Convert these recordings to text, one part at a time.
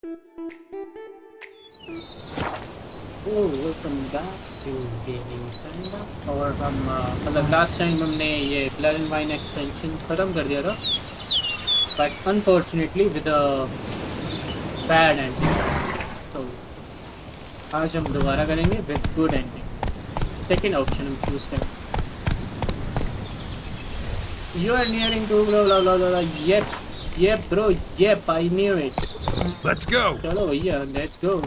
Oh, welcome back to Gaming Panda। और हम मतलब लास्ट टाइम हमने ये bloodline extension ख़त्म कर दिया था, but unfortunately with a bad ending। तो आज हम दोबारा करेंगे with good ending। Second option हम choose करें। You are nearing to blah blah blah blah. Yep bro, yep, I knew it। Let's go। चलो भैया, let's go।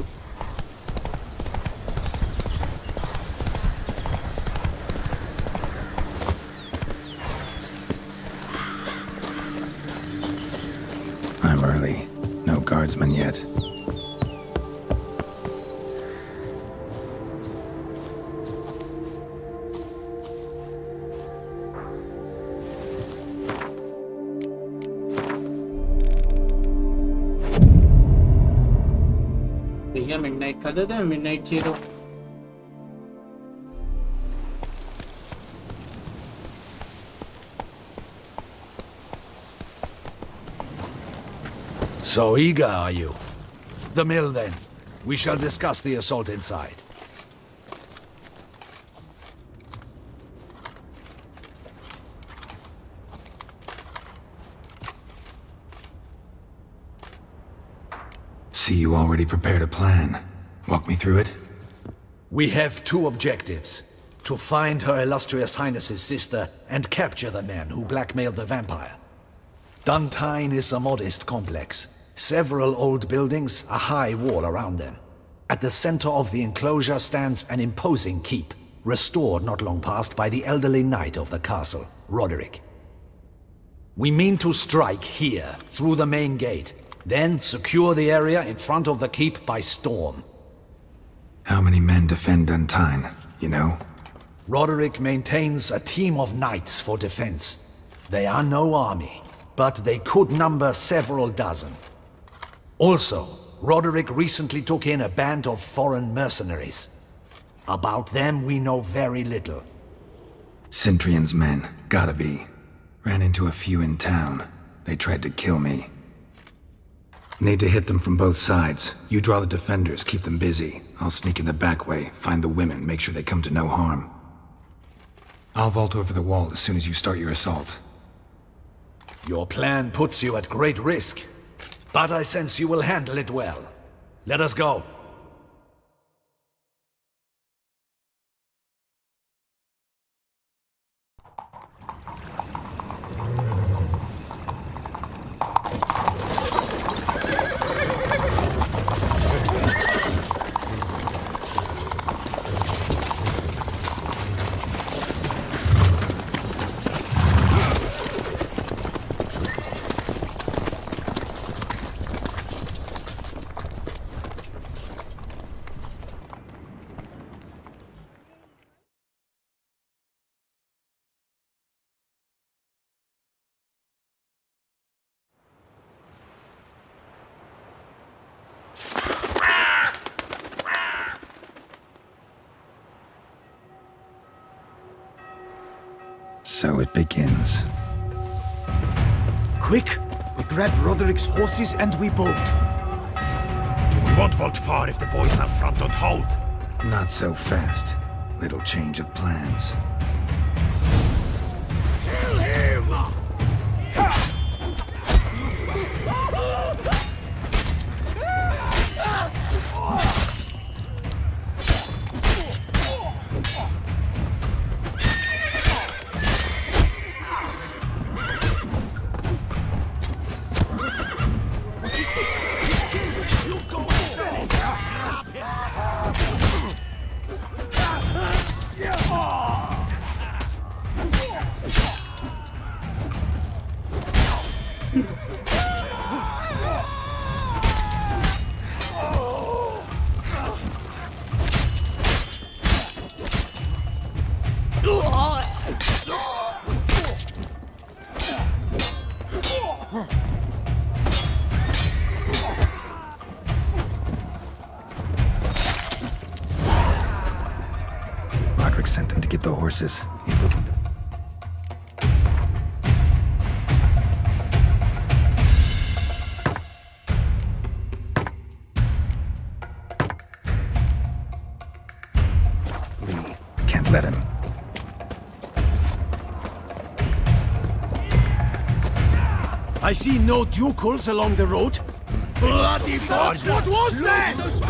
I'm early. No guardsmen yet. भैया मिडनाइट कर देते हैं, मिडनाइट चाहिए तो। So eager, are you? The mill, then. We shall discuss the assault inside. See, you already prepared a plan. Walk me through it. We have two objectives. To find Her Illustrious Highness's sister and capture the man who blackmailed the vampire. Duntine is a modest complex. Several old buildings, a high wall around them. At the center of the enclosure stands an imposing keep, restored not long past by the elderly knight of the castle, Roderick. We mean to strike here, through the main gate, then secure the area in front of the keep by storm. How many men defend Duntine, you know? Roderick maintains a team of knights for defense. They are no army, but they could number several dozen. Also, Roderick recently took in a band of foreign mercenaries. About them we know very little. Cintrian's men, gotta be. Ran into a few in town. They tried to kill me. Need to hit them from both sides. You draw the defenders, keep them busy. I'll sneak in the back way, find the women, make sure they come to no harm. I'll vault over the wall as soon as you start your assault. Your plan puts you at great risk, but I sense you will handle it well. Let us go. So it begins. Quick! We grab Roderick's horses and we bolt. We won't vault far if the boys out front don't hold. Not so fast. Little change of plans. Kill him! Roderick sent them to get the horses. He's looking to... Let him. I see no ducals along the road. Bloody balls! What was that? Those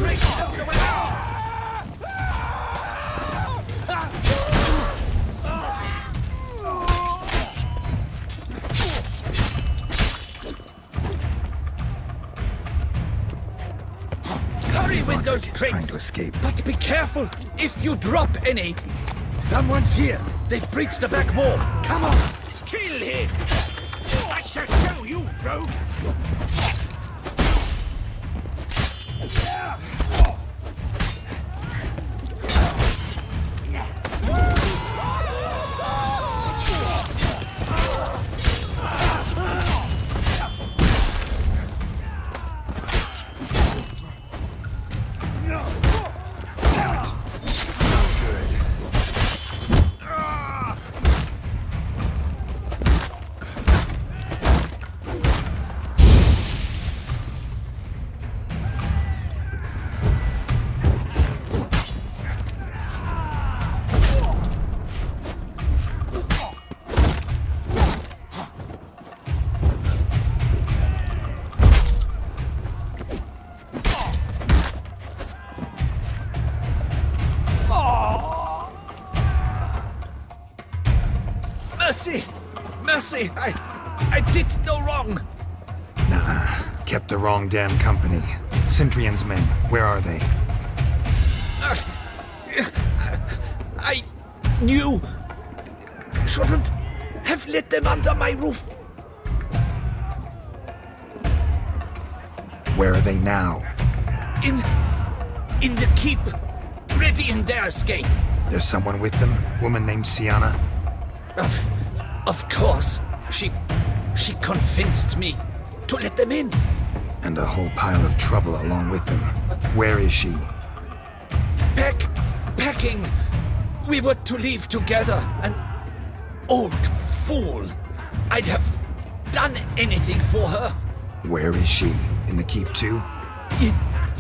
Hurry with those Trying crates! to escape. But be careful if you drop any! Someone's here! They've breached the back wall! Come on! Kill him! I shall show you, rogue! Mercy! Mercy! I did no wrong! Nah, kept the wrong damn company. Centrion's men, where are they? I knew... shouldn't have let them under my roof. Where are they now? In the keep, readying their escape. There's someone with them? Woman named Sienna? Of course. She convinced me to let them in. And a whole pile of trouble along with them. Where is she? Packing. We were to leave together. An old fool. I'd have done anything for her. Where is she? In the keep too?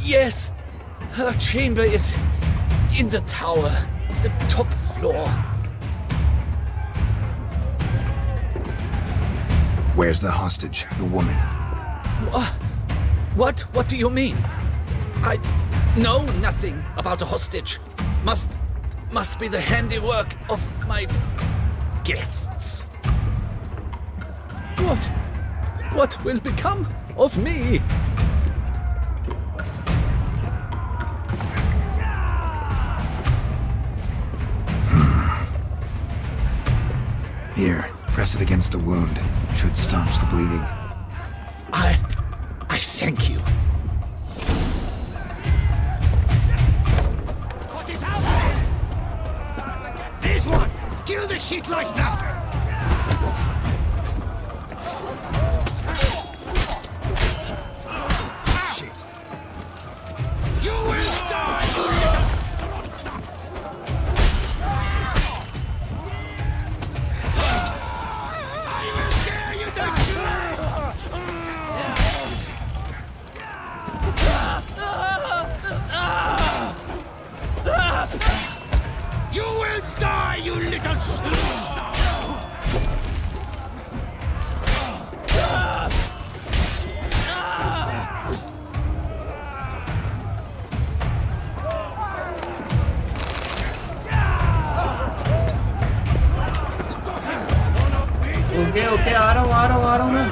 Yes. Her chamber is in the tower. The top floor. Where's the hostage, the woman? What do you mean? I know nothing about a hostage. Must be the handiwork of my guests. What will become of me? Here, press it against the wound. Should staunch the bleeding. I thank you. Put it out! This one! Kill the shit lice now! Shit! You will die, you little... I will tear you to You will die, you little slug! Okay आ रहा हूँ मैं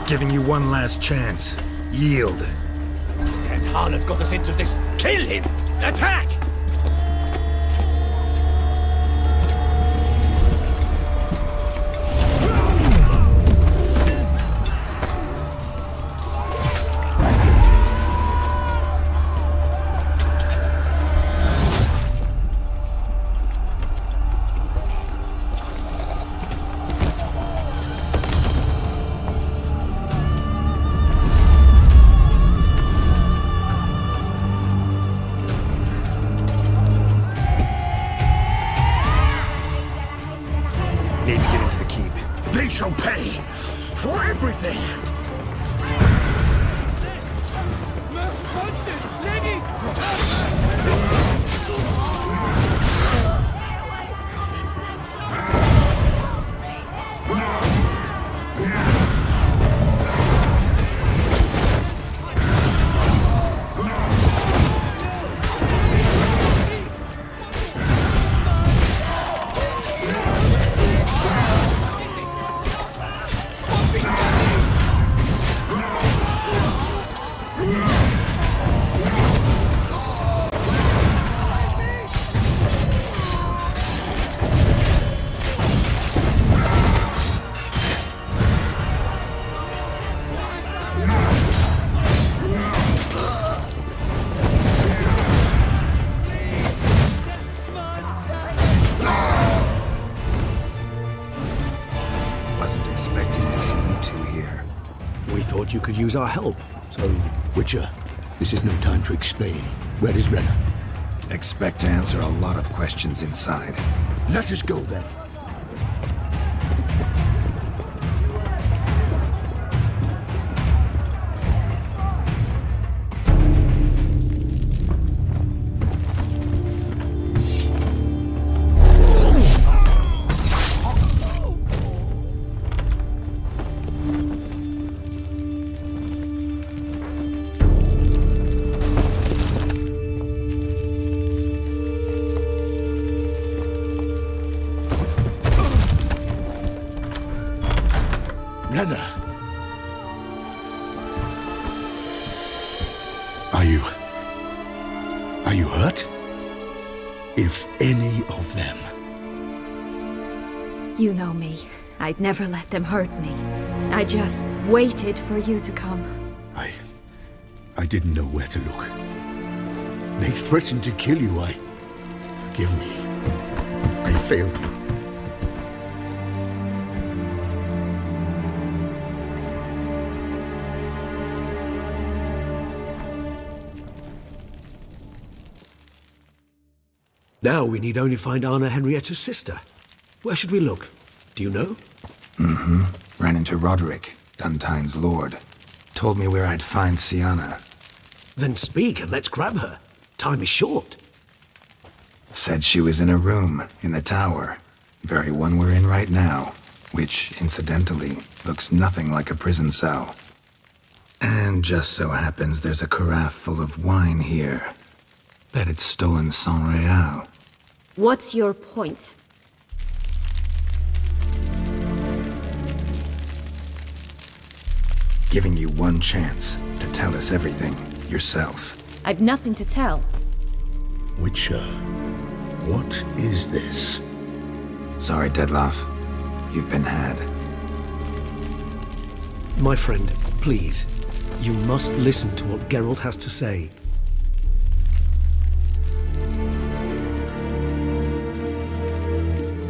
Giving you one last chance. Yield. That harlot got us into this. Kill him! Attack! Need to get into the keep. They shall pay for everything! Monsters! Lady! You could use our help, so... Witcher, this is no time to explain. Where is Renna? Expect to answer a lot of questions inside. Let us go then. Renna! Are you hurt? If any of them. You know me. I'd never let them hurt me. I just waited for you to come. I didn't know where to look. They threatened to kill you. Forgive me. I failed you. Now we need only find Anna Henrietta's sister. Where should we look? Do you know? Mm-hmm. Ran into Roderick, Duntine's lord. Told me where I'd find Sienna. Then speak and let's grab her. Time is short. Said she was in a room in the tower. Very one we're in right now. Which, incidentally, looks nothing like a prison cell. And just so happens there's a carafe full of wine here. Bet it's stolen San Real. What's your point? Giving you one chance to tell us everything yourself. I've nothing to tell. Witcher, what is this? Sorry, Dettlaff. You've been had. My friend, please. You must listen to what Geralt has to say.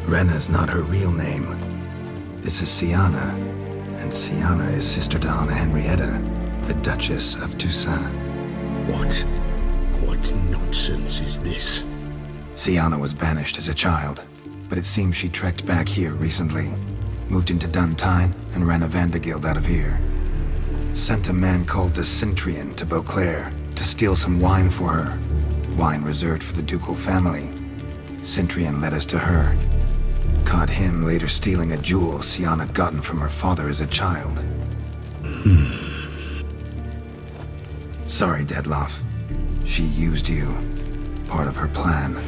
Renna's not her real name. This is Sienna, and Sienna is sister to Anna Henrietta, the Duchess of Toussaint. What nonsense is this? Sienna was banished as a child, but it seems she trekked back here recently. Moved into Duntine and ran a Vandergild out of here. Sent a man called the Centrian to Beauclair to steal some wine for her. Wine reserved for the ducal family. Centrian led us to her. Caught him later stealing a jewel Sienna had gotten from her father as a child. Sorry, Dettlaff. She used you. Part of her plan.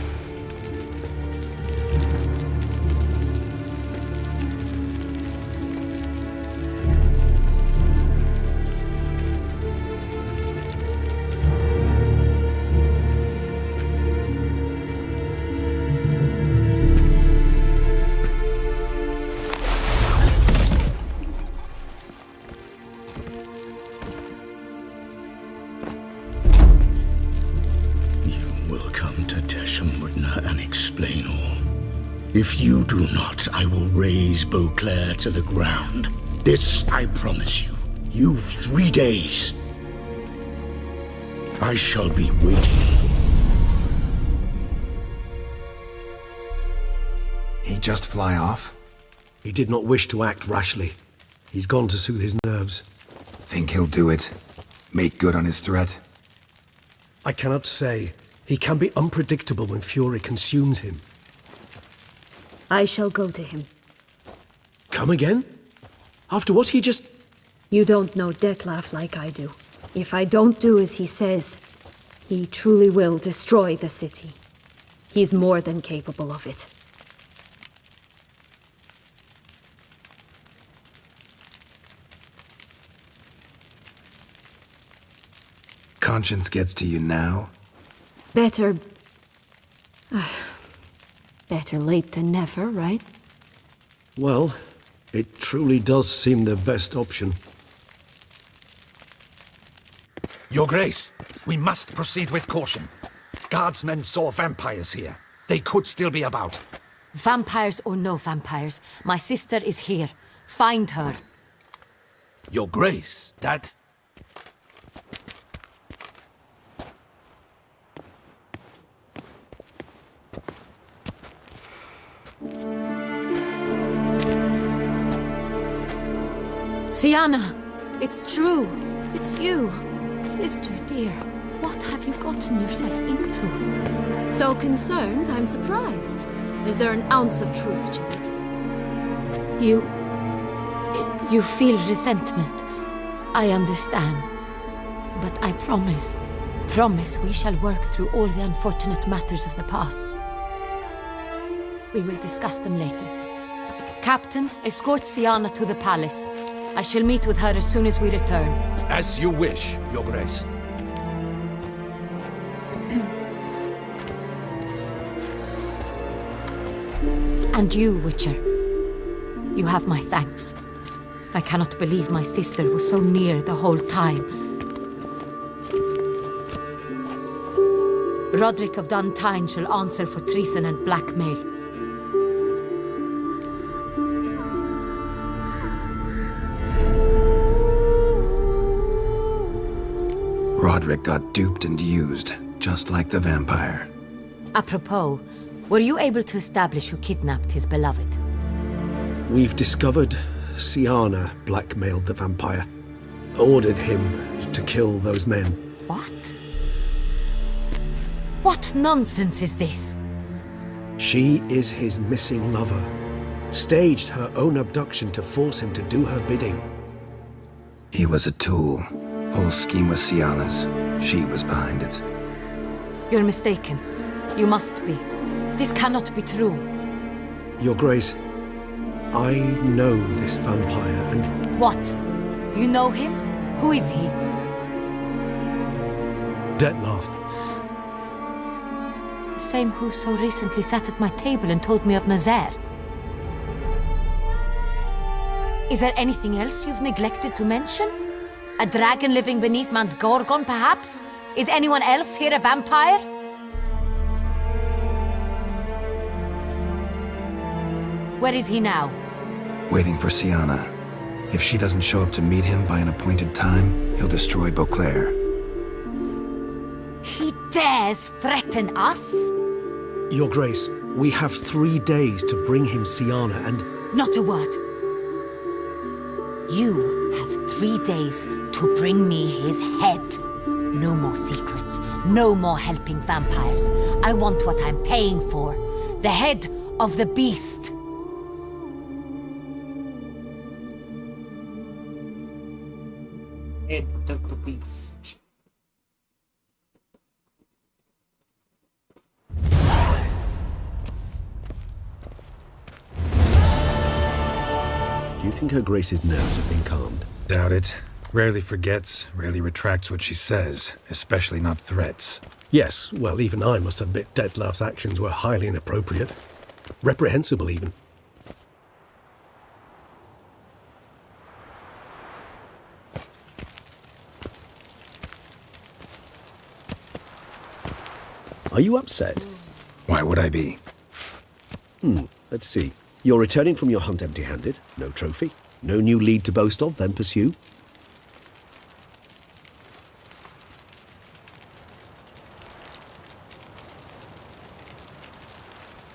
If you do not, I will raze Beauclair to the ground. This I promise you. You've 3 days. I shall be waiting. He just fly off? He did not wish to act rashly. He's gone to soothe his nerves. Think he'll do it? Make good on his threat? I cannot say. He can be unpredictable when fury consumes him. I shall go to him. Come again? After what he just... You don't know Dettlaff like I do. If I don't do as he says, he truly will destroy the city. He's more than capable of it. Conscience gets to you now? Better... better late than never, right? Well, it truly does seem the best option. Your Grace, we must proceed with caution. Guardsmen saw vampires here. They could still be about. Vampires or no vampires, my sister is here. Find her. Your Grace, that... Sienna! It's true! It's you! Sister dear, what have you gotten yourself into? So concerned, I'm surprised. Is there an ounce of truth to it? You feel resentment. I understand. But I promise we shall work through all the unfortunate matters of the past. We will discuss them later. Captain, escort Sienna to the palace. I shall meet with her as soon as we return. As you wish, Your Grace. And you, Witcher. You have my thanks. I cannot believe my sister was so near the whole time. Roderick of Duntine shall answer for treason and blackmail. Roderick got duped and used, just like the vampire. Apropos, were you able to establish who kidnapped his beloved? We've discovered Sienna blackmailed the vampire. Ordered him to kill those men. What? What nonsense is this? She is his missing lover. Staged her own abduction to force him to do her bidding. He was a tool. Whole scheme was Sienna's. She was behind it. You're mistaken. You must be. This cannot be true. Your Grace, I know this vampire and... What? You know him? Who is he? Dettlaff. The same who so recently sat at my table and told me of Nazaire. Is there anything else you've neglected to mention? A dragon living beneath Mount Gorgon, perhaps? Is anyone else here a vampire? Where is he now? Waiting for Sienna. If she doesn't show up to meet him by an appointed time, he'll destroy Beauclair. He dares threaten us? Your Grace, we have 3 days to bring him Sienna and... Not a word. You have 3 days to bring me his head. No more secrets. No more helping vampires. I want what I'm paying for. The head of the beast. Head of the beast. Do you think Her Grace's nerves have been calmed? Doubt it. Rarely forgets, rarely retracts what she says, especially not threats. Yes, well, even I must admit Dettlaff's actions were highly inappropriate. Reprehensible, even. Are you upset? Why would I be? Let's see. You're returning from your hunt empty-handed. No trophy. No new lead to boast of, then pursue.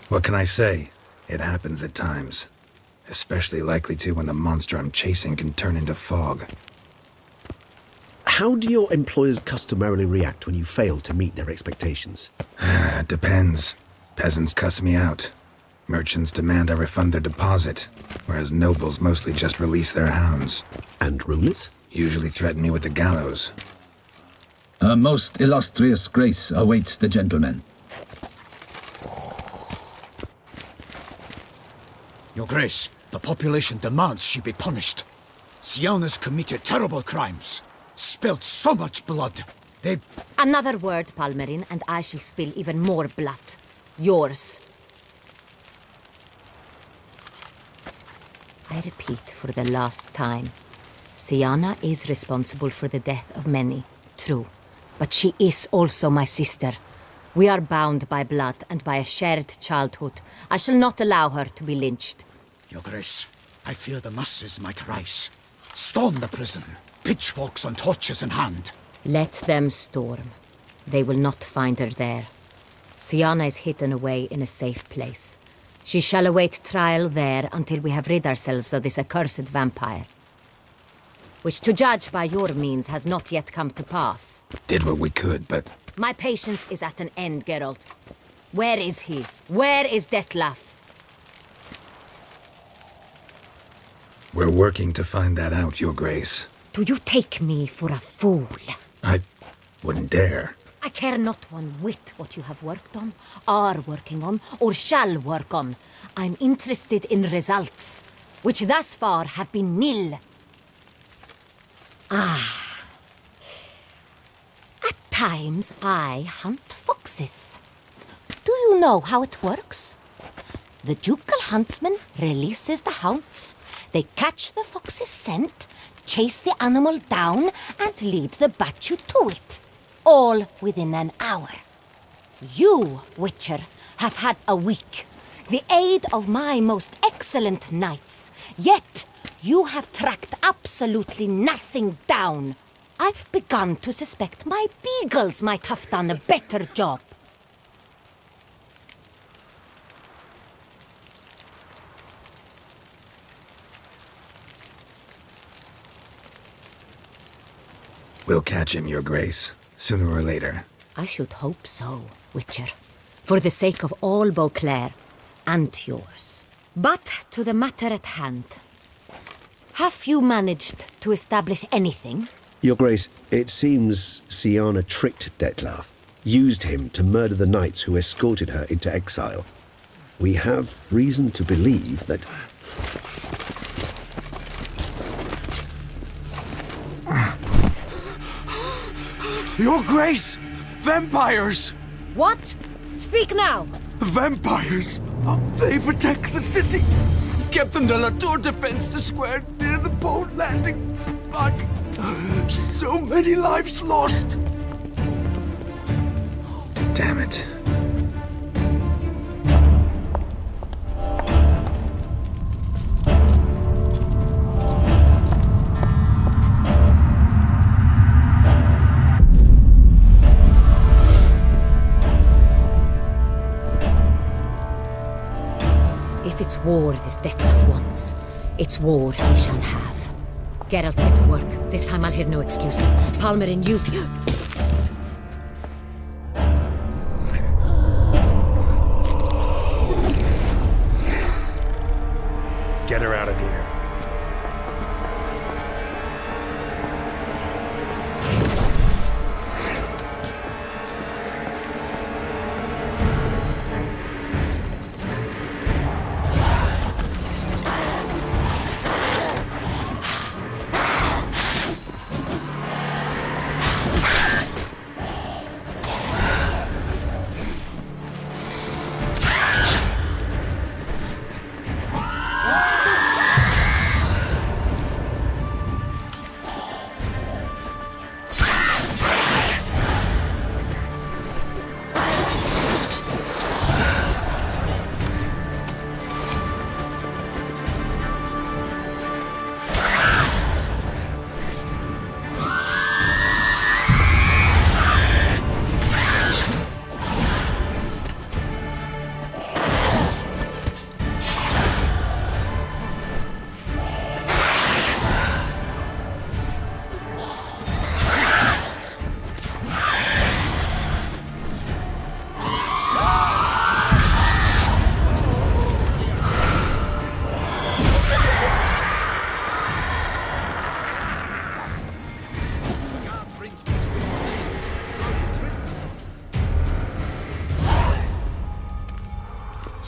What can I say? It happens at times. Especially likely to when the monster I'm chasing can turn into fog. How do your employers customarily react when you fail to meet their expectations? Depends. Peasants cuss me out. Merchants demand I refund their deposit, whereas nobles mostly just release their hounds. And rulers? Usually threaten me with the gallows. Her most illustrious grace awaits the gentleman. Your Grace, the population demands she be punished. Syanna's committed terrible crimes. Spilt so much blood. They... Another word, Palmerin, and I shall spill even more blood. Yours. I repeat for the last time. Syanna is responsible for the death of many, true. But she is also my sister. We are bound by blood and by a shared childhood. I shall not allow her to be lynched. Your Grace, I fear the masses might rise. Storm the prison, pitchforks and torches in hand. Let them storm. They will not find her there. Syanna is hidden away in a safe place. She shall await trial there until we have rid ourselves of this accursed vampire. Which, to judge by your means, has not yet come to pass. Did what we could, but... My patience is at an end, Geralt. Where is he? Where is Detlef? We're working to find that out, Your Grace. Do you take me for a fool? I wouldn't dare. I care not one whit what you have worked on, are working on, or shall work on. I'm interested in results, which thus far have been nil. At times I hunt foxes. Do you know how it works? The ducal huntsman releases the hounds. They catch the fox's scent, chase the animal down, and lead the battue to it. All within an hour. You, Witcher, have had a week. The aid of my most excellent knights. Yet, you have tracked absolutely nothing down. I've begun to suspect my beagles might have done a better job. We'll catch him, Your Grace, sooner or later. I should hope so, Witcher. For the sake of all Beauclair and yours. But to the matter at hand. Have you managed to establish anything? Your Grace, it seems Syanna tricked Detlef, used him to murder the knights who escorted her into exile. We have reason to believe that... Your Grace! Vampires! What? Speak now! Vampires! They protect the city! Captain de la Tour defends the square near the boat landing, but so many lives lost! Damn it. If it's war this Detlef wants, it's war he shall have. Geralt, get to work. This time I'll hear no excuses. Palmerin, you... Get her out of here.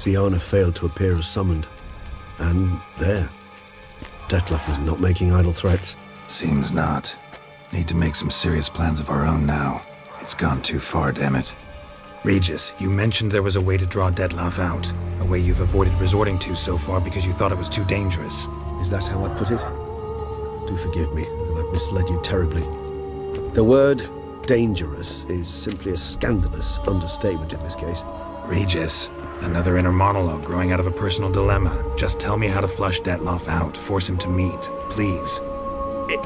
Syanna failed to appear as summoned. And there. Dettlaff is not making idle threats. Seems not. Need to make some serious plans of our own now. It's gone too far, damn it. Regis, you mentioned there was a way to draw Dettlaff out. A way you've avoided resorting to so far because you thought it was too dangerous. Is that how I put it? Do forgive me that I've misled you terribly. The word dangerous is simply a scandalous understatement in this case. Regis, another inner monologue growing out of a personal dilemma. Just tell me how to flush Dettlaff out, force him to meet, please.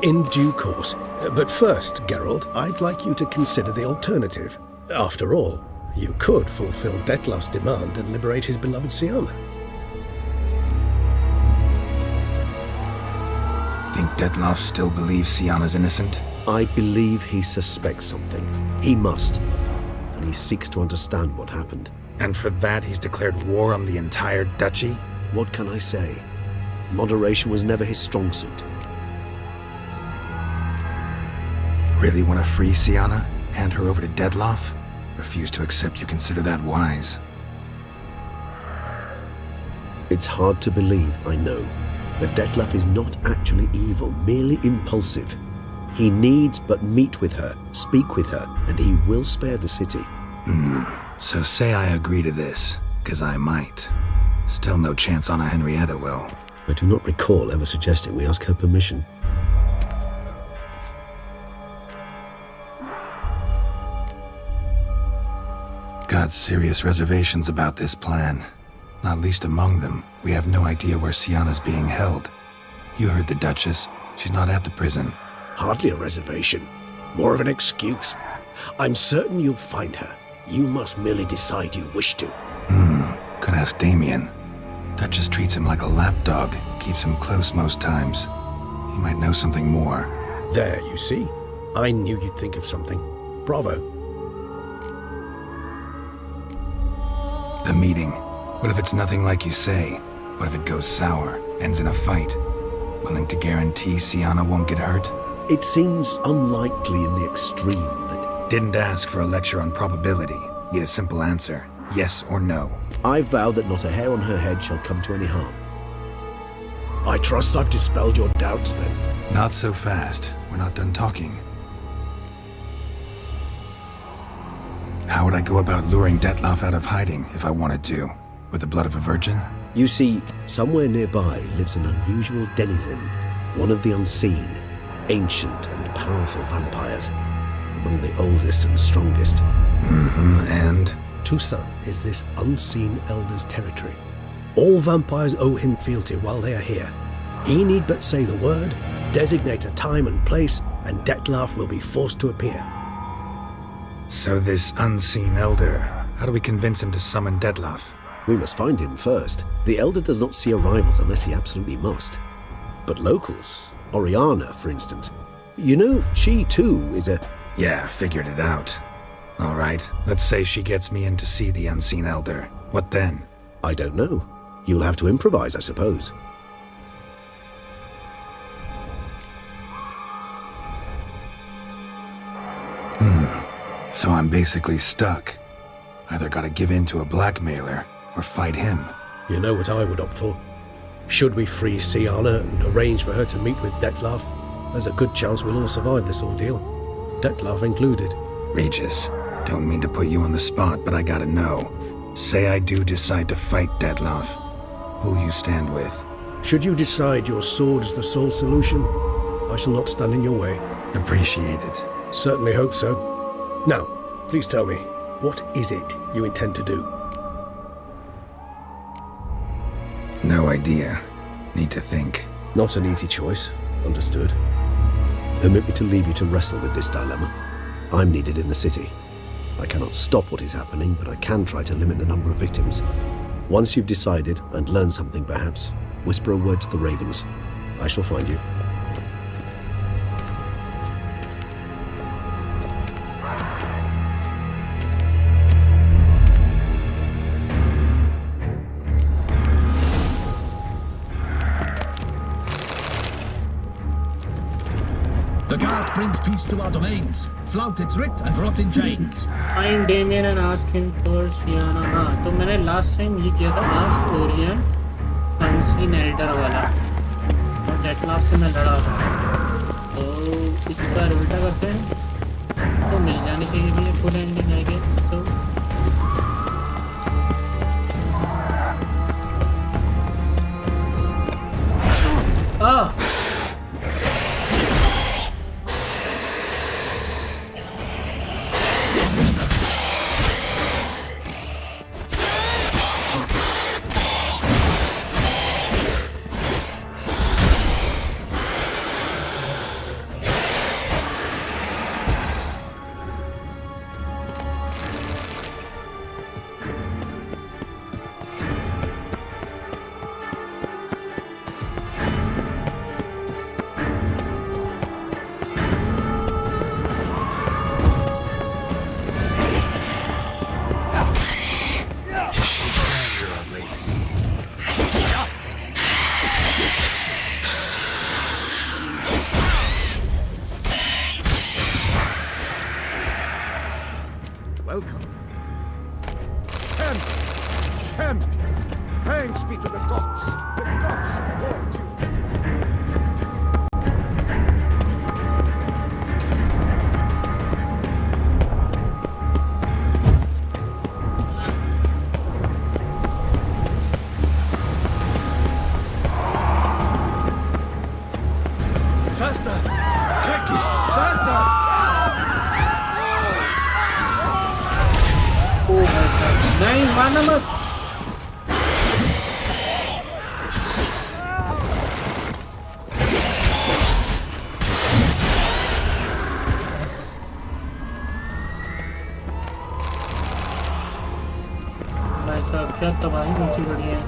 In due course. But first, Geralt, I'd like you to consider the alternative. After all, you could fulfill Dettlaff's demand and liberate his beloved Syanna. Think Dettlaff still believes Syanna's innocent? I believe he suspects something. He must. And he seeks to understand what happened. And for that he's declared war on the entire duchy? What can I say? Moderation was never his strong suit. Really want to free Syanna? Hand her over to Dettlaff? Refuse to accept you consider that wise. It's hard to believe, I know. But Dettlaff is not actually evil, merely impulsive. He needs but meet with her, speak with her, and he will spare the city. So say I agree to this, 'cause I might. Still no chance Anna Henrietta will. I do not recall ever suggesting we ask her permission. Got serious reservations about this plan. Not least among them, we have no idea where Syanna's being held. You heard the Duchess. She's not at the prison. Hardly a reservation. More of an excuse. I'm certain you'll find her. You must merely decide you wish to. Could ask Damien. Duchess treats him like a lapdog, keeps him close most times. He might know something more. There, you see? I knew you'd think of something. Bravo. The meeting. What if it's nothing like you say? What if it goes sour, ends in a fight? Willing to guarantee Syanna won't get hurt? It seems unlikely in the extreme that... Didn't ask for a lecture on probability. Need a simple answer. Yes or no. I vow that not a hair on her head shall come to any harm. I trust I've dispelled your doubts then. Not so fast. We're not done talking. How would I go about luring Dettlaff out of hiding if I wanted to? With the blood of a virgin? You see, somewhere nearby lives an unusual denizen, one of the unseen, ancient and powerful vampires, among the oldest and strongest. And? Toussaint is this unseen elder's territory. All vampires owe him fealty while they are here. He need but say the word, designate a time and place, and Dettlaff will be forced to appear. So this unseen elder, how do we convince him to summon Dettlaff? We must find him first. The elder does not see arrivals unless he absolutely must. But locals, Oriana, for instance, you know, she too is a... Yeah, figured it out. All right, let's say she gets me in to see the unseen elder. What then? I don't know. You'll have to improvise, I suppose. So I'm basically stuck. Either gotta give in to a blackmailer, or fight him. You know what I would opt for. Should we free Syanna and arrange for her to meet with Dettlaff, there's a good chance we'll all survive this ordeal. Dettlaff included. Regis, don't mean to put you on the spot, but I gotta know. Say I do decide to fight Dettlaff. Who'll you stand with? Should you decide your sword is the sole solution, I shall not stand in your way. Appreciate it. Certainly hope so. Now, please tell me, what is it you intend to do? No idea. Need to think. Not an easy choice. Understood. Permit me to leave you to wrestle with this dilemma. I'm needed in the city. I cannot stop what is happening, but I can try to limit the number of victims. Once you've decided, and learned something perhaps, whisper a word to the ravens. I shall find you. The guard brings peace to our domains. Flout its writ and rot in chains. Find Damien and ask him for Shiana. हाँ, तो मैंने last time ये किया था ask Orion, unseen elder वाला, और Dettlaff से मैं लड़ा था. तो इसका उल्टा करते हैं. तो मिल जानी चाहिए भी ये full ending I guess. So Welcome. Hem! Thanks be to the gods. The gods reward you. Faster! Cracky! Faster! नहीं माना मत. भाई साहब क्या तबाही मची पड़ी है.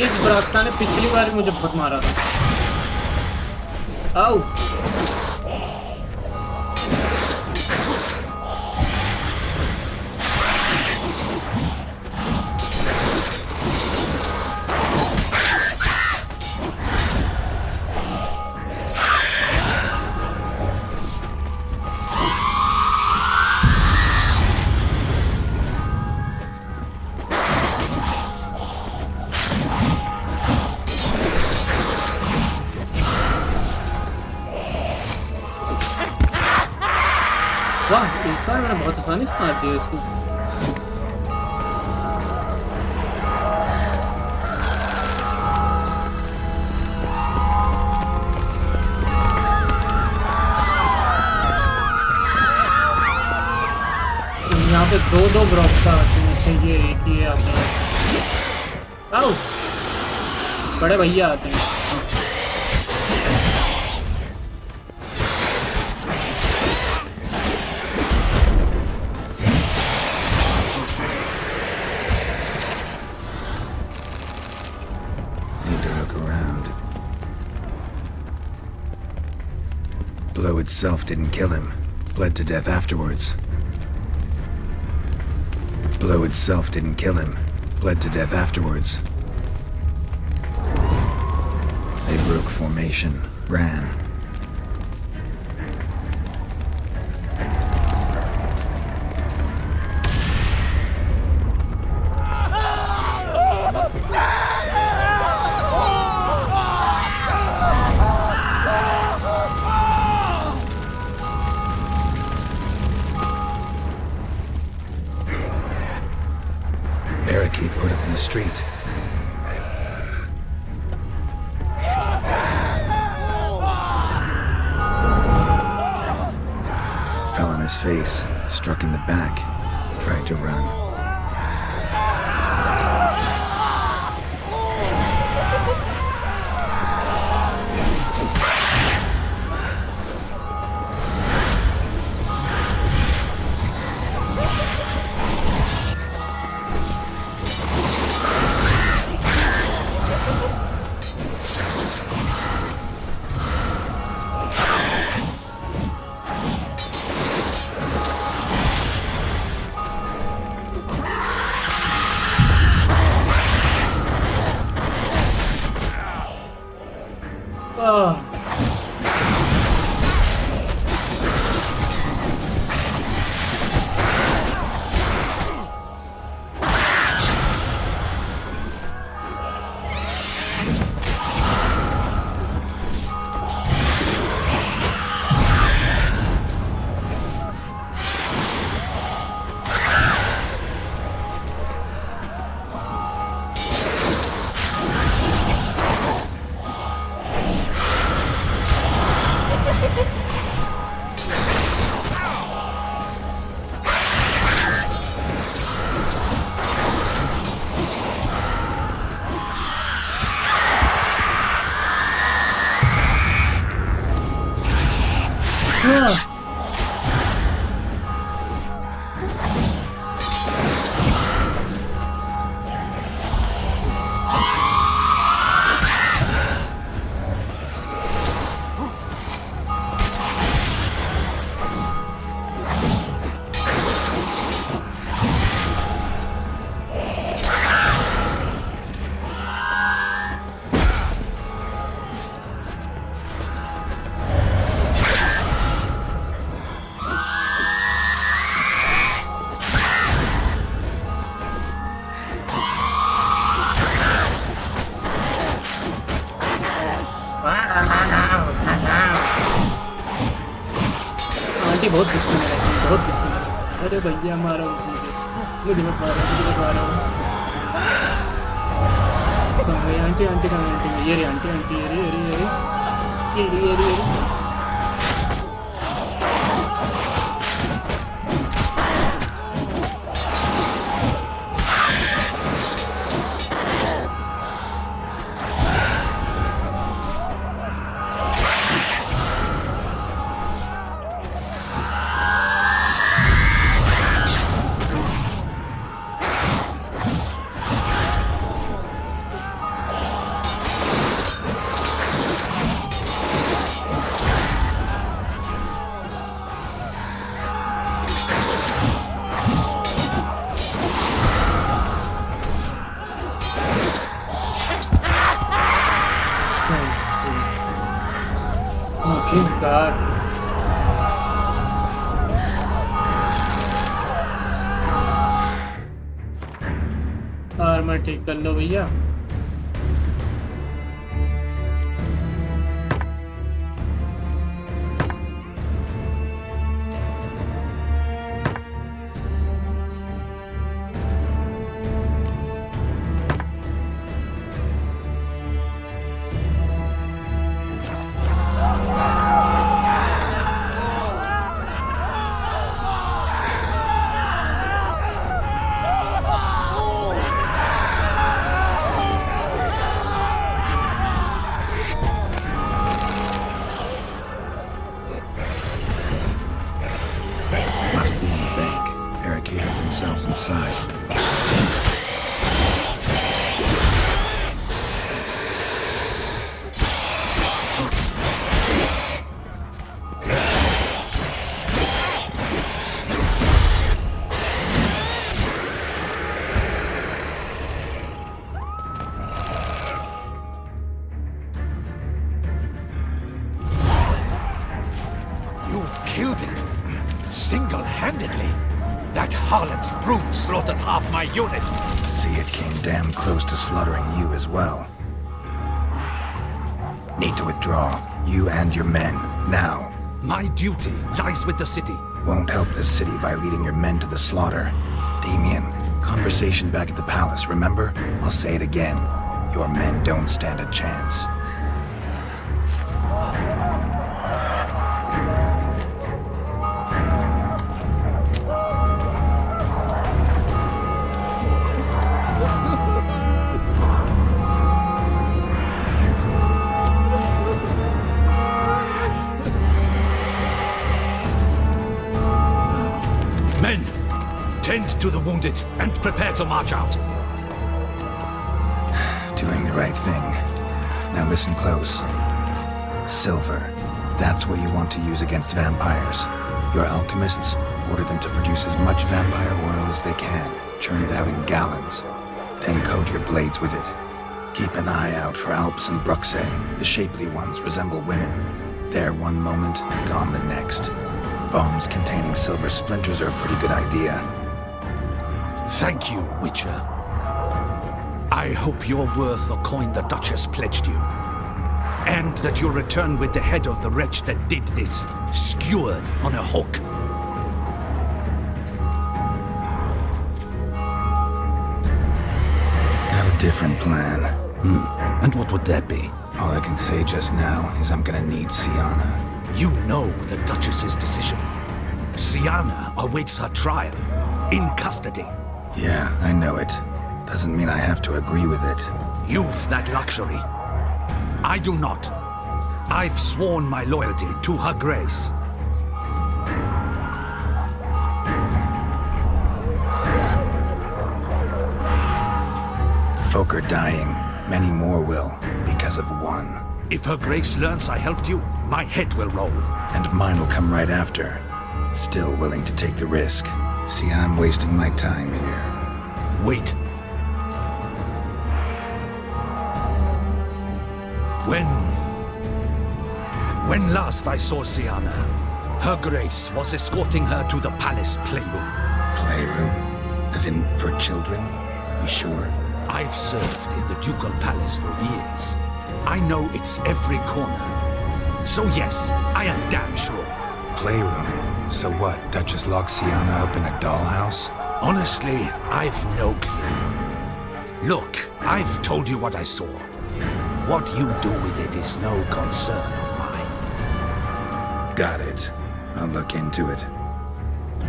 इस ब्राक्सा ने पिछली बार मुझे बहुत मारा था. आओ वाह, इस बार मैंने बहुत आसानी से मार दिया इसको. यहाँ पे दो ब्रॉक्स आते हैं. अच्छा ये एक ही आते हैं. आओ बड़े भैया आते हैं. Blow itself didn't kill him. Bled to death afterwards. Blow itself didn't kill him. Bled to death afterwards. They broke formation, ran. street. Fell on his face, struck in the back, tried to run. बहुत गुस्से में रहती है, बहुत गुस्से में रहती है। अरे भैया मारो मुझे मत मारो, मुझे मत मारो। आंटी आंटी कहाँ है? आंटी ये रे, आंटी आंटी ये रे ये रे ये रे ये रे ये रे। आर्मर ठीक कर लो भैया। Single-handedly? That harlot's brute slaughtered half my unit. See, it came damn close to slaughtering you as well. Need to withdraw, you and your men, now. My duty lies with the city. Won't help the city by leading your men to the slaughter. Damien, Conversation back at the palace, remember? I'll say it again. Your men don't stand a chance. Men, tend to the wounded and prepare to march out. Doing the right thing. Now listen close. Silver. That's what you want to use against vampires. Your alchemists, order them to produce as much vampire oil as they can. Churn it out in gallons. Then coat your blades with it. Keep an eye out for Alps and Bruxae. The shapely ones resemble women. There one moment, gone the next. Bombs containing silver splinters are a pretty good idea. Thank you, Witcher. I hope you're worth the coin the Duchess pledged you. And that you'll return with the head of the wretch that did this, skewered on a hook. Got a different plan. And what would that be? All I can say just now is I'm gonna need Sienna. You know the Duchess's decision. Sienna awaits her trial, in custody. Yeah, I know it. Doesn't mean I have to agree with it. You've that luxury. I do not. I've sworn my loyalty to her grace. Folk are dying. Many more will, because of one. If her grace learns I helped you, my head will roll. And mine will come right after. Still willing to take the risk. See, I'm wasting my time here. Wait. When last I saw Sienna, her grace was escorting her to the palace playroom. Playroom? As in, for children? You sure? I've served in the ducal palace for years. I know its every corner. So yes, I am damn sure. Playroom? So what, Duchess locked Sienna up in a dollhouse? Honestly, I've no clue. Look, I've told you what I saw. What you do with it is no concern of mine. Got it. I'll look into it.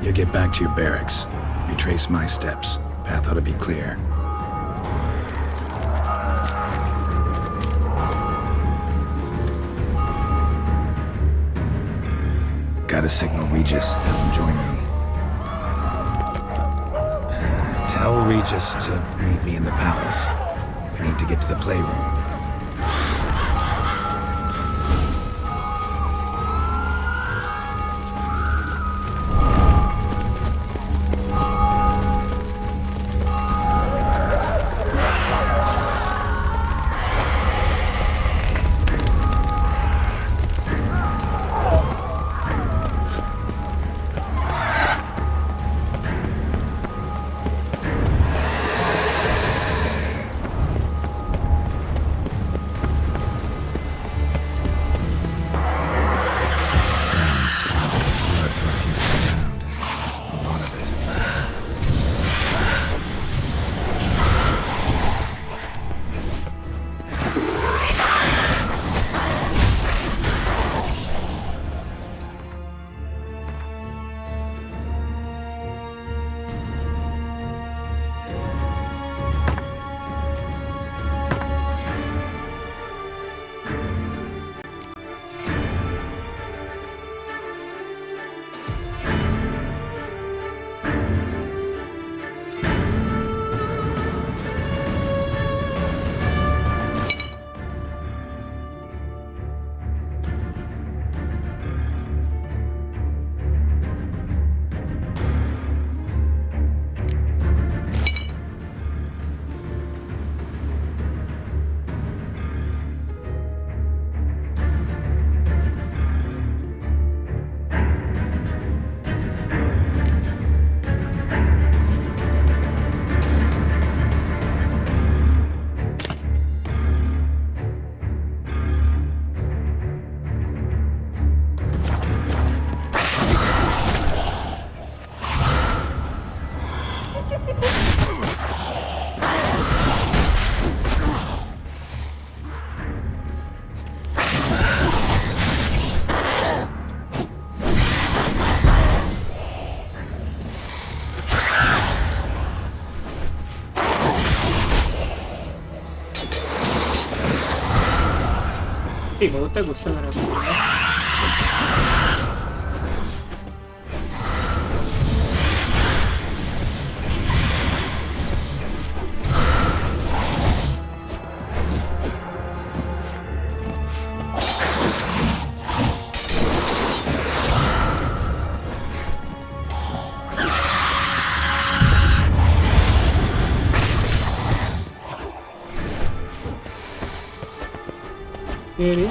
You get back to your barracks. Retrace my steps. Path ought to be clear. Gotta signal Regis. Have him join me. Tell Regis to meet me in the palace. We need to get to the playroom. ठीक बहुत है गुस्सा मेरा Ciri.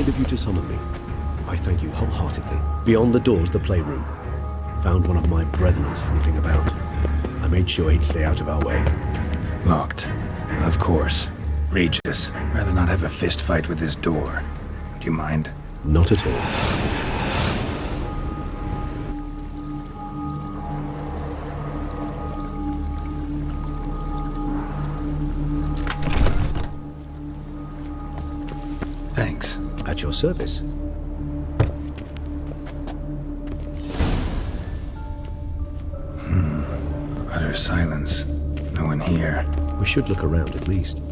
Of you to summon me. I thank you wholeheartedly. Beyond the doors, the playroom. Found one of my brethren sniffing about. I made sure he'd stay out of our way. Locked. Of course. Regis, rather not have a fist fight with this door. Would you mind? Not at all. Thanks. At your service. Utter silence. No one here. We should look around at least.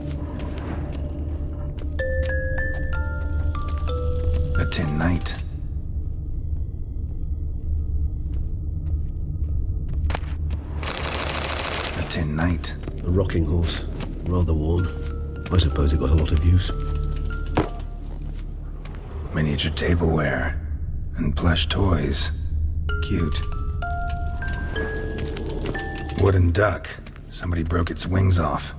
A tin knight. A tin knight. A rocking horse. Rather worn. I suppose it got a lot of use. Miniature tableware. And plush toys. Cute. Wooden duck. Somebody broke its wings off.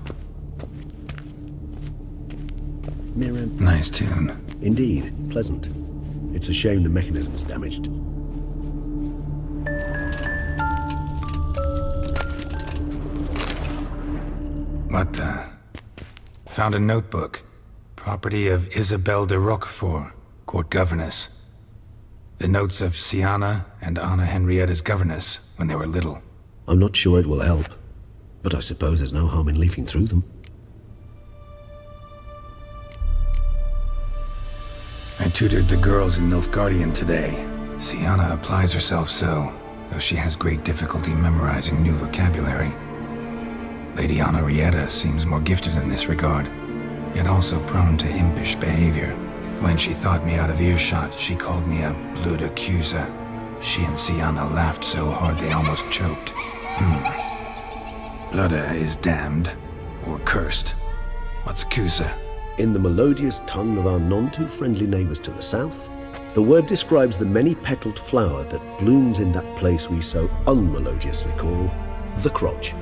Mirren. Nice tune. Indeed. Pleasant. It's a shame the mechanism's damaged. What the? Found a notebook. Property of Isabelle de Roquefort, court governess. The notes of Sienna and Anna Henrietta's governess when they were little. I'm not sure it will help, but I suppose there's no harm in leafing through them. I tutored the girls in Nilfgaardian today. Sienna applies herself so, though she has great difficulty memorizing new vocabulary. Lady Anna Henrietta seems more gifted in this regard, yet also prone to impish behavior. When she thought me out of earshot, she called me a blood accuser. She and Sienna laughed so hard they almost choked. Blooda is damned, or cursed. What's accuser? In the melodious tongue of our none-too-friendly neighbours to the south, the word describes the many-petaled flower that blooms in that place we so unmelodiously call the crotch.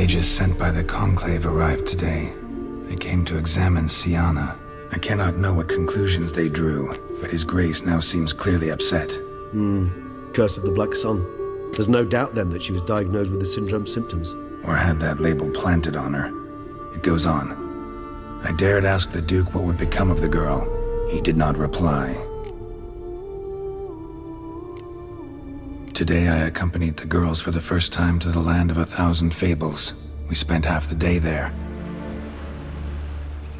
mages sent by the Conclave arrived today. They came to examine Siana. I cannot know what conclusions they drew, but His Grace now seems clearly upset. Curse of the Black Sun. There's no doubt then that she was diagnosed with the syndrome symptoms. Or had that label planted on her. It goes on. I dared ask the Duke what would become of the girl. He did not reply. Today I accompanied the girls for the first time to the land of 1,000 fables. We spent half the day there.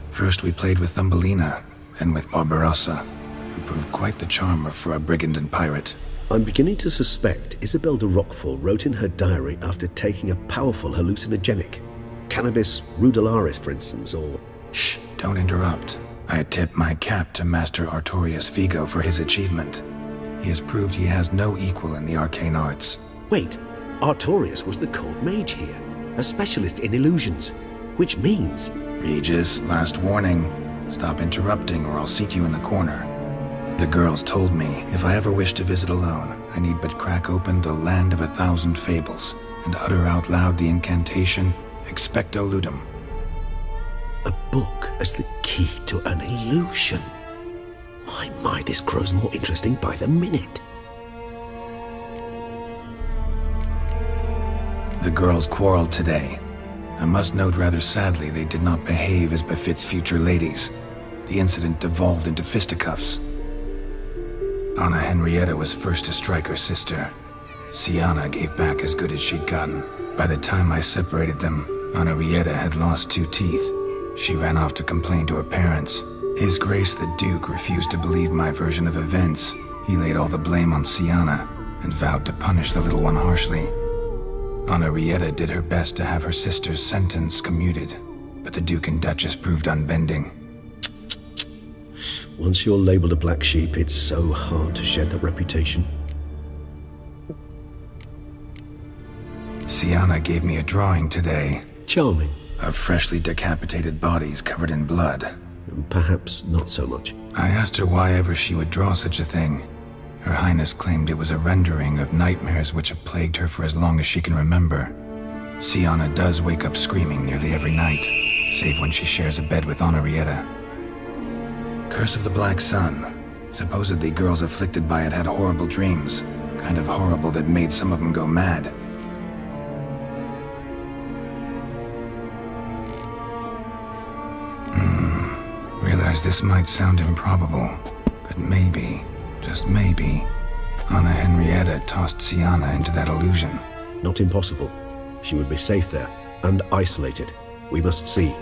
First we played with Thumbelina, then with Barbarossa, who proved quite the charmer for a brigand and pirate. I'm beginning to suspect Isabel de Roquefort wrote in her diary after taking a powerful hallucinogenic. Cannabis rudularis, for instance, or... Shh, don't interrupt. I tip my cap to Master Artorius Vigo for his achievement. He has proved he has no equal in the arcane arts. Wait, Artorius was the court mage here, a specialist in illusions, which means... Regis, last warning. Stop interrupting or I'll seat you in the corner. The girls told me if I ever wish to visit alone, I need but crack open the land of 1,000 fables and utter out loud the incantation Expecto Ludum. A book as the key to an illusion. My, this grows more interesting by the minute. The girls quarreled today. I must note rather sadly they did not behave as befits future ladies. The incident devolved into fisticuffs. Anna Henrietta was first to strike her sister. Siana gave back as good as she'd gotten. By the time I separated them, Anna Henrietta had lost 2 teeth. She ran off to complain to her parents. His Grace the Duke refused to believe my version of events. He laid all the blame on Siana and vowed to punish the little one harshly. Anna Henrietta did her best to have her sister's sentence commuted, but the Duke and Duchess proved unbending. Once you're labeled a black sheep, it's so hard to shed that reputation. Siana gave me a drawing today. Charming. Of freshly decapitated bodies covered in blood. Perhaps not so much. I asked her why ever she would draw such a thing. Her Highness claimed it was a rendering of nightmares which have plagued her for as long as she can remember. Siana does wake up screaming nearly every night, save when she shares a bed with Anna Henrietta. Curse of the Black Sun. Supposedly girls afflicted by it had horrible dreams. Kind of horrible that made some of them go mad. Realize this might sound improbable, but maybe, just maybe, Anna Henrietta tossed Siana into that illusion. Not impossible. She would be safe there, and isolated. We must see.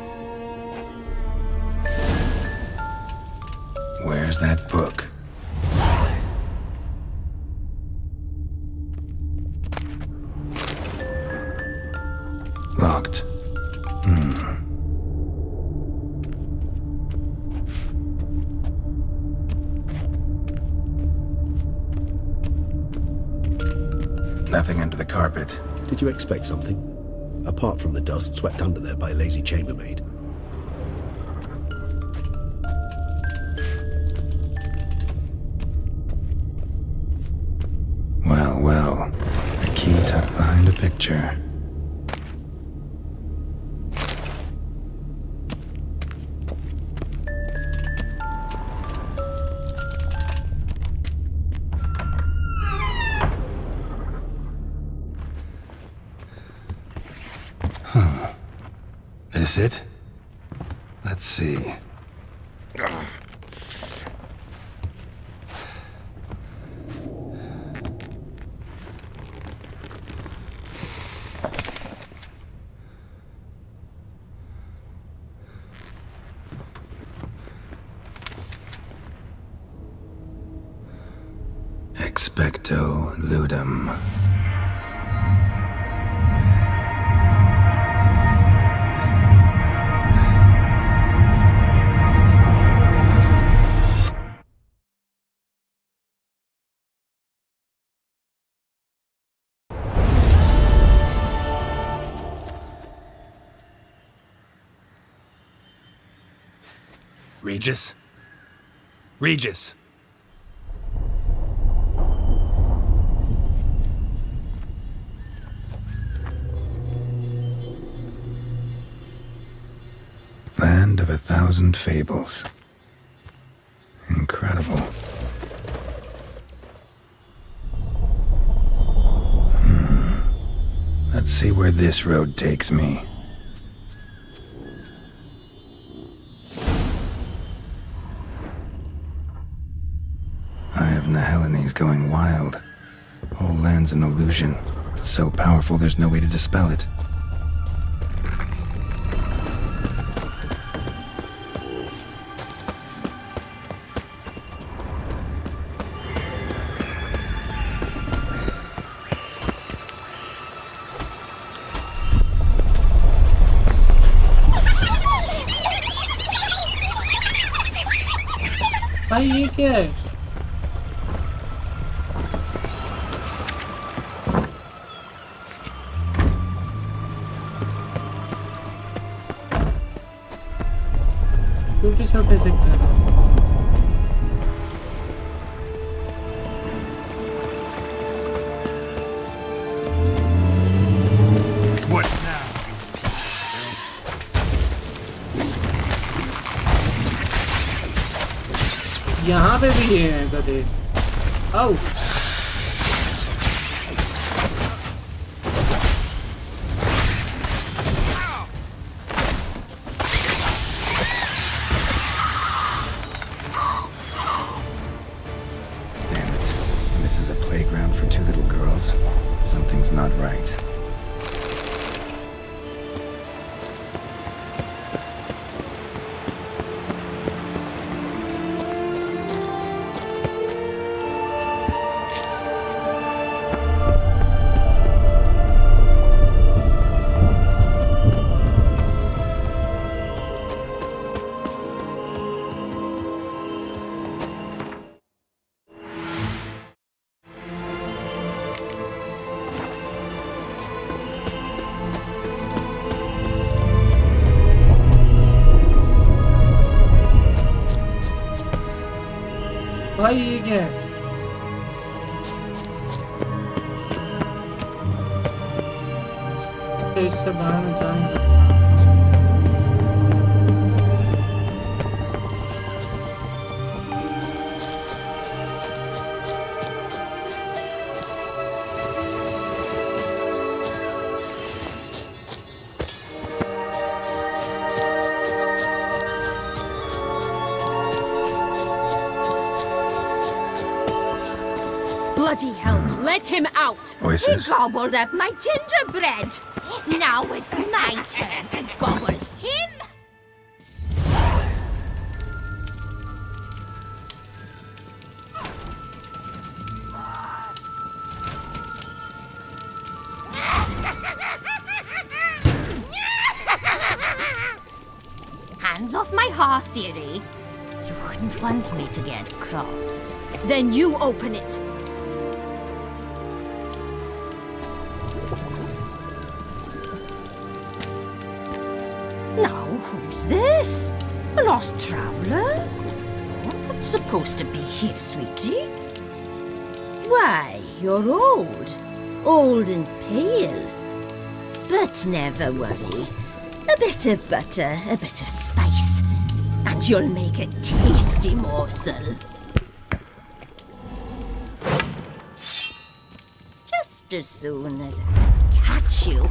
Where's that book? Locked. Nothing under the carpet. Did you expect something? Apart from the dust swept under there by a lazy chambermaid. Well, a key tucked behind a picture. This it? Let's see. Expecto Ludum. Regis? Regis! land of 1,000 fables. Incredible. Let's see where this road takes me. Eye of Nahelenes going wild. Whole land's an illusion. It's so powerful there's no way to dispel it. भाई ये क्या है? छोटे छोटे से यहाँ पे भी ये हैं गधे। आओ भाई ये क्या है? तो इससे बाहर में जाएंगे। Bloody hell, let him out! Voices. He gobbled up my gingerbread! Now it's my turn to gobble him! Hands off my hearth, dearie. You wouldn't want me to get cross. Then you open it. Now, who's this? A lost traveler? Not supposed to be here, sweetie. Why, you're old. Old and pale. But never worry. A bit of butter, a bit of spice, and you'll make a tasty morsel. Just as soon as I catch you.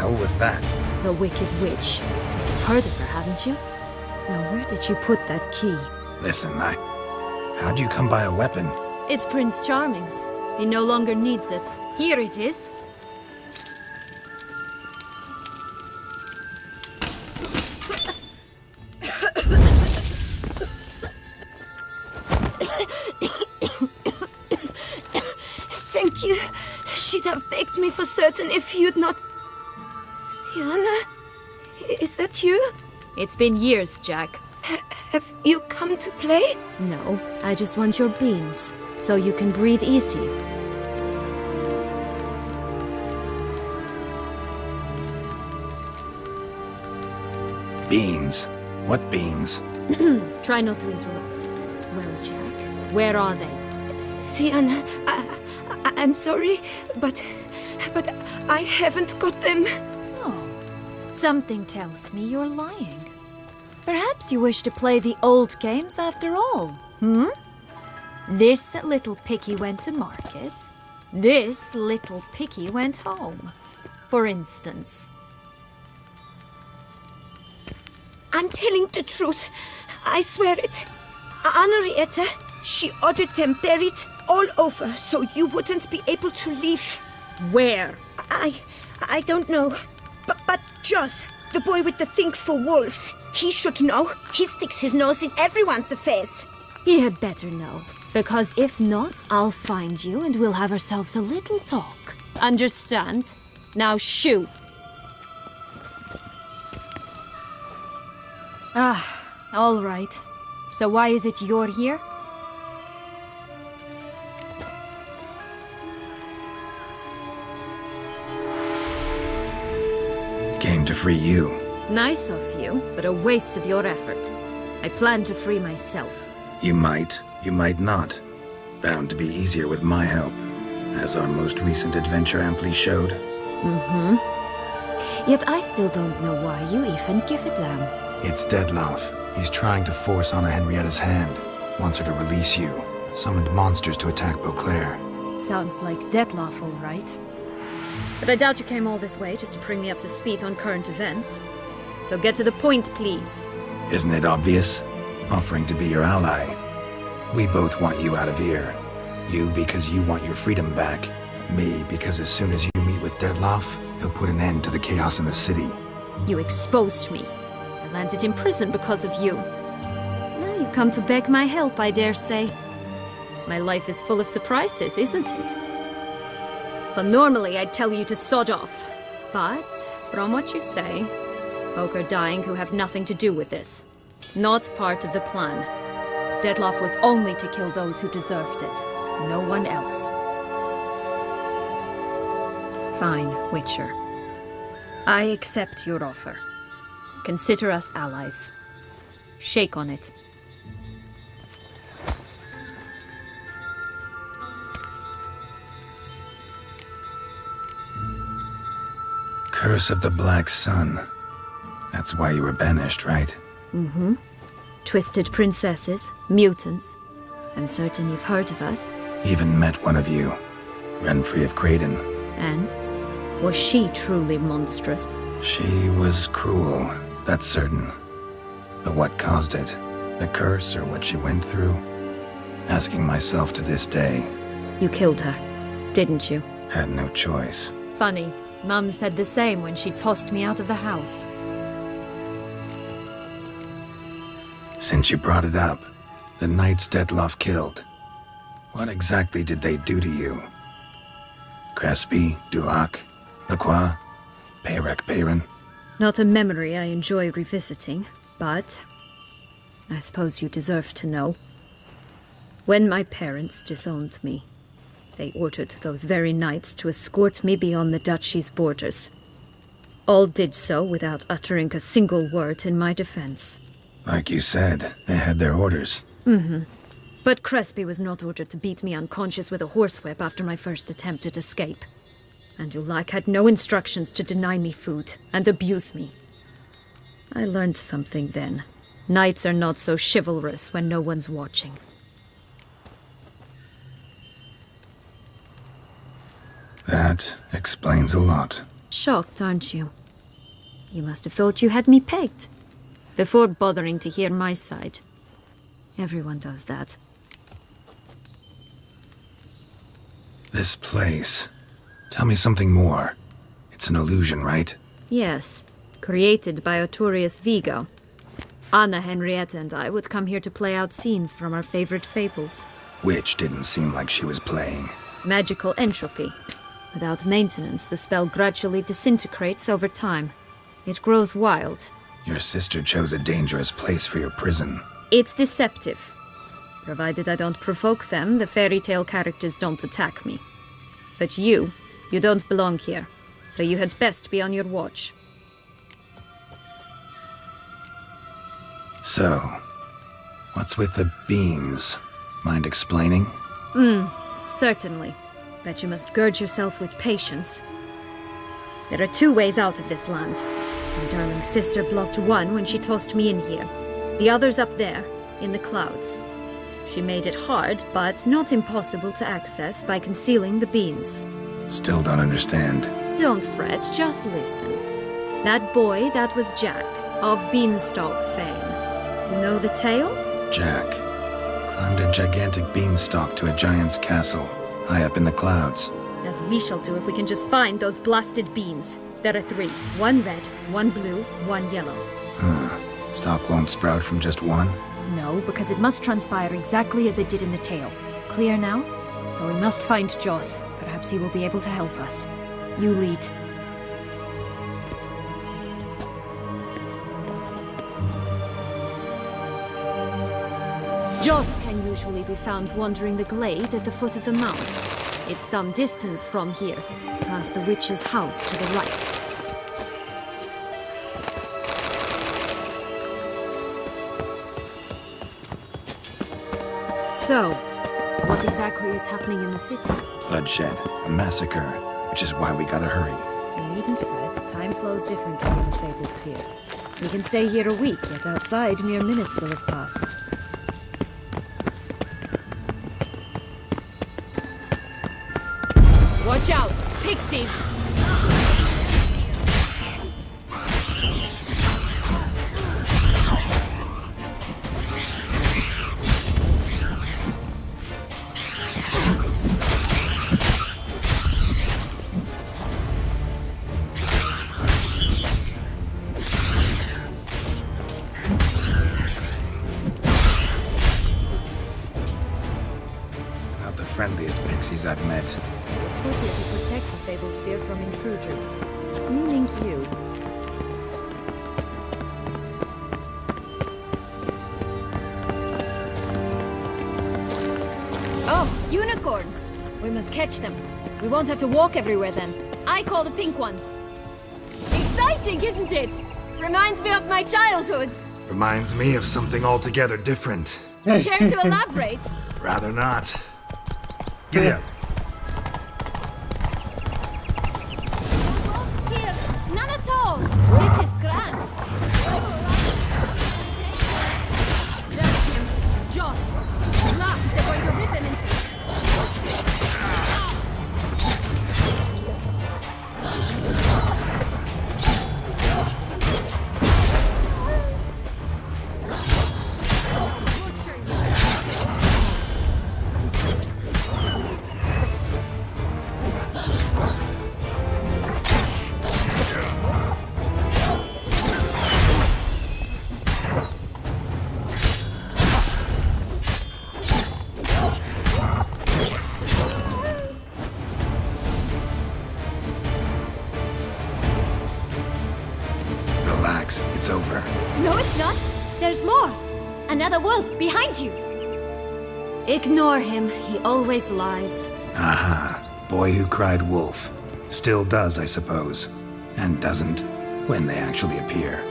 hell was that? The Wicked Witch. You've heard of her, haven't you? Now, where did you put that key? Listen, how'd you come by a weapon? It's Prince Charming's. He no longer needs it. Here it is. Thank you. She'd have begged me for certain if you'd not... Sienna? Is that you? It's been years, Jack. Have you come to play? No, I just want your beans, so you can breathe easy. Beans? What beans? Try not to interrupt. Well, Jack, where are they? Sienna, I'm sorry, but I haven't got them. Oh, something tells me you're lying. Perhaps you wish to play the old games after all, This little picky went to market. This little picky went home. For instance. I'm telling the truth. I swear it. Henrietta, she ordered them buried all over so you wouldn't be able to leave. Where? I don't know. But Joss, the boy with the thing for wolves, he should know. He sticks his nose in everyone's affairs. He had better know. Because if not, I'll find you and we'll have ourselves a little talk. Understand? Now shoo! All right. So why is it you're here? Came to free you. Nice of you, but a waste of your effort. I plan to free myself. You might not. Bound to be easier with my help, as our most recent adventure amply showed. Yet I still don't know why you even give a damn. It's Dettlaff. He's trying to force Anna Henrietta's hand. Wants her to release you. Summoned monsters to attack Beauclair. Sounds like Dettlaff, all right. But I doubt you came all this way just to bring me up to speed on current events. So get to the point, please. Isn't it obvious? Offering to be your ally. We both want you out of here. You because you want your freedom back. Me because as soon as you meet with Dettlaff, he'll put an end to the chaos in the city. You exposed me. I landed in prison because of you. Now you come to beg my help, I dare say. My life is full of surprises, isn't it? Well, normally I'd tell you to sod off. But, from what you say, folk are dying who have nothing to do with this. Not part of the plan. Dettlaff was only to kill those who deserved it. No one else. Fine, Witcher. I accept your offer. Consider us allies. Shake on it. Curse of the Black Sun. That's why you were banished, right? Twisted princesses, mutants. I'm certain you've heard of us. Even met one of you. Renfrey of Craden. And? Was she truly monstrous? She was cruel, that's certain. But what caused it? The curse or what she went through? Asking myself to this day. You killed her, didn't you? Had no choice. Funny. Mum said the same when she tossed me out of the house. Since you brought it up, the knights Dettlaff killed. What exactly did they do to you? Crespi, Duac, Lacroix, Perec Baron? Not a memory I enjoy revisiting, but I suppose you deserve to know. When my parents disowned me, they ordered those very knights to escort me beyond the duchy's borders. All did so without uttering a single word in my defense. Like you said, they had their orders. But Crespi was not ordered to beat me unconscious with a horsewhip after my first attempted escape. And Dulac had no instructions to deny me food and abuse me. I learned something then. Knights are not so chivalrous when no one's watching. That explains a lot. Shocked, aren't you? You must have thought you had me pegged. Before bothering to hear my side. Everyone does that. This place. Tell me something more. It's an illusion, right? Yes, created by Arturius Vigo. Anna, Henrietta, and I would come here to play out scenes from our favorite fables. Which didn't seem like she was playing. Magical entropy. Without maintenance, the spell gradually disintegrates over time. It grows wild. Your sister chose a dangerous place for your prison. It's deceptive. Provided I don't provoke them, the fairy tale characters don't attack me. But you don't belong here, so you had best be on your watch. So, what's with the beams? Mind explaining? Certainly. But you must gird yourself with patience. There are 2 ways out of this land. My darling sister blocked one when she tossed me in here. The other's up there, in the clouds. She made it hard, but not impossible to access by concealing the beams. Still don't understand. Don't fret, just listen. That boy, that was Jack, of Beanstalk fame. You know the tale? Jack climbed a gigantic beanstalk to a giant's castle, high up in the clouds. As we shall do if we can just find those blasted beans. There are 3. 1 red, 1 blue, 1 yellow. Stalk won't sprout from just one? No, because it must transpire exactly as it did in the tale. Clear now? So we must find Joss. Perhaps he will be able to help us. You lead. Joss can usually be found wandering the glade at the foot of the mount. It's some distance from here, past the witch's house to the right. So, what exactly is happening in the city? Bloodshed, a massacre, which is why we gotta hurry. You needn't fret, time flows differently in the Fable Sphere. We can stay here a week, yet outside mere minutes will have passed. Watch out! Pixies! Not the friendliest pixies I've met. Put here to protect the Fable Sphere from intruders. Meaning you. Oh, unicorns! We must catch them. We won't have to walk everywhere then. I call the pink one. Exciting, isn't it? Reminds me of my childhood. Reminds me of something altogether different. Care to elaborate? Rather not. Giddy up. Here, none at all. This is grand. That's him. Joss. At last, they're going to rip him in 6. Relax, it's over. No, it's not. There's more. Another wolf behind you. Ignore him. He always lies. Aha. Boy who cried wolf. Still does, I suppose. And doesn't, when they actually appear.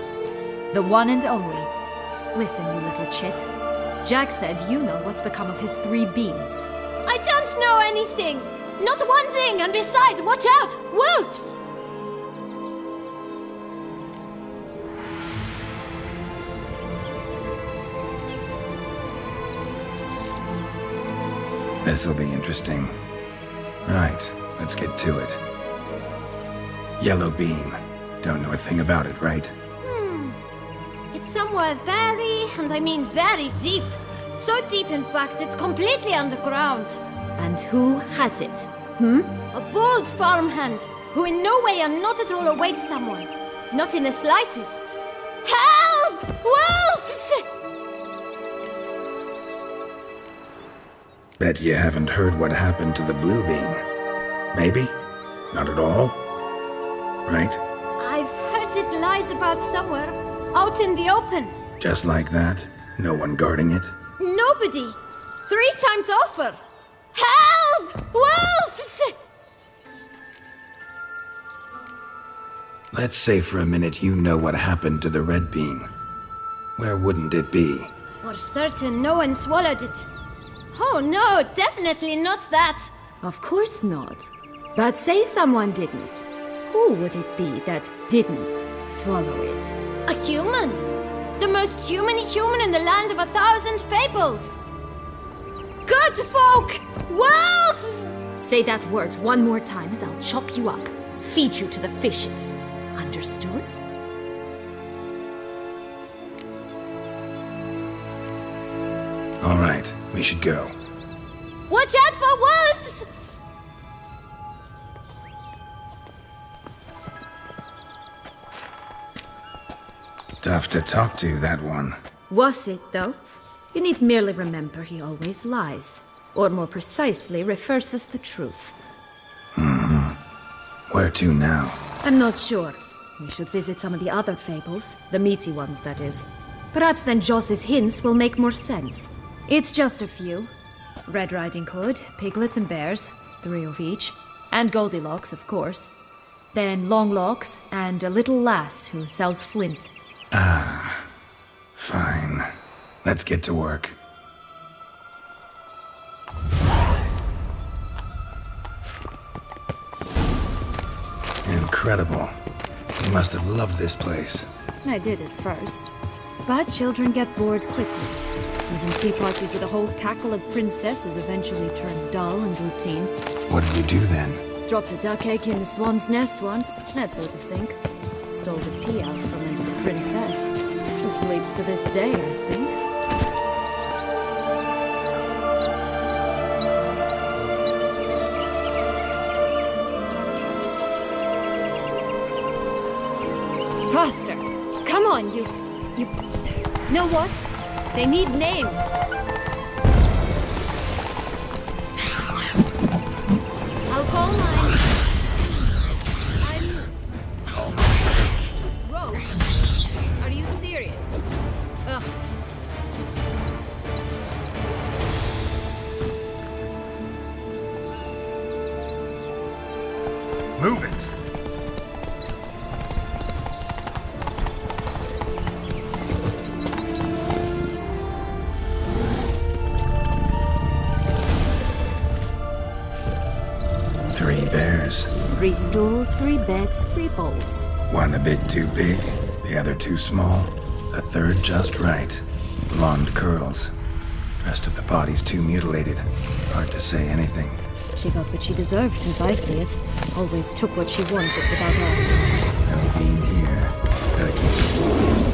The one and only. Listen, you little chit. Jack said you know what's become of his 3 beams. I don't know anything! Not one thing, and besides, watch out! Wolves! This'll be interesting. Right, let's get to it. Yellow beam. Don't know a thing about it, right? It's somewhere very, and I mean very deep. So deep, in fact, it's completely underground. And who has it? A bold farmhand, who in no way and not at all awaits someone. Not in the slightest. Help! Wolves! Bet you haven't heard what happened to the Blue Bean. Maybe? Not at all? Right? I've heard it lies about somewhere, out in the open. Just like that? No one guarding it? Nobody. 3 times over. Help! Wolves! Let's say for a minute you know what happened to the Red Bean. Where wouldn't it be? For certain, no one swallowed it. Oh no, definitely not that. Of course not. But say someone didn't. Who would it be that didn't swallow it? A human. The most human-y human in the land of 1,000 fables. Good folk! Wolf! Say that word one more time and I'll chop you up. Feed you to the fishes. Understood? All right, we should go. Watch out for wolves! Tough to talk to, that one. Was it, though? You need merely remember he always lies. Or more precisely, reverses the truth. Where to now? I'm not sure. We should visit some of the other fables. The meaty ones, that is. Perhaps then Joss's hints will make more sense. It's just a few. Red Riding Hood, piglets and bears, 3 of each. And Goldilocks, of course. Then Longlocks, and a little lass who sells flint. Fine. Let's get to work. Incredible. You must have loved this place. I did at first. But children get bored quickly. Even tea parties with a whole cackle of princesses eventually turn dull and routine. What did you do then? Dropped a duck egg in the swan's nest once, that sort of thing. Stole the pea out from under the princess. Who sleeps to this day, I think. Faster! Come on, you... Know what? They need names. I'll call mine. Call me Perch. Rose? Are you serious? Ugh. Move it! Three bears. 3 stools, 3 beds, 3 bowls. One a bit too big, the other too small, the third just right. Blonde curls. Rest of the body's too mutilated. Hard to say anything. She got what she deserved, as I see it. Always took what she wanted without asking. No beam here. Gotta keep it warm.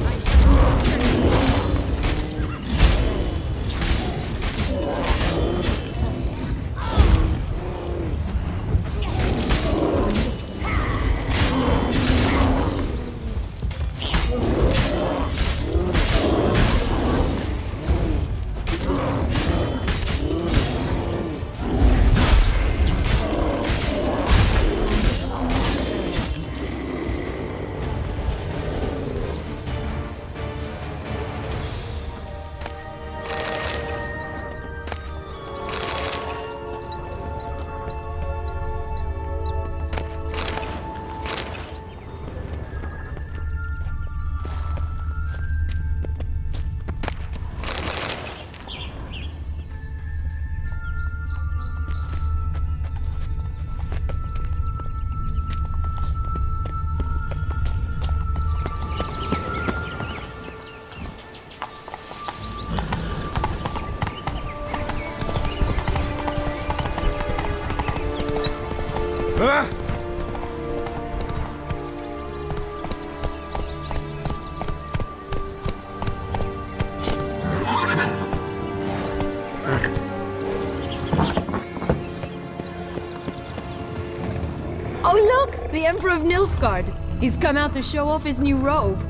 The Emperor of Nilfgaard. He's come out to show off his new robe.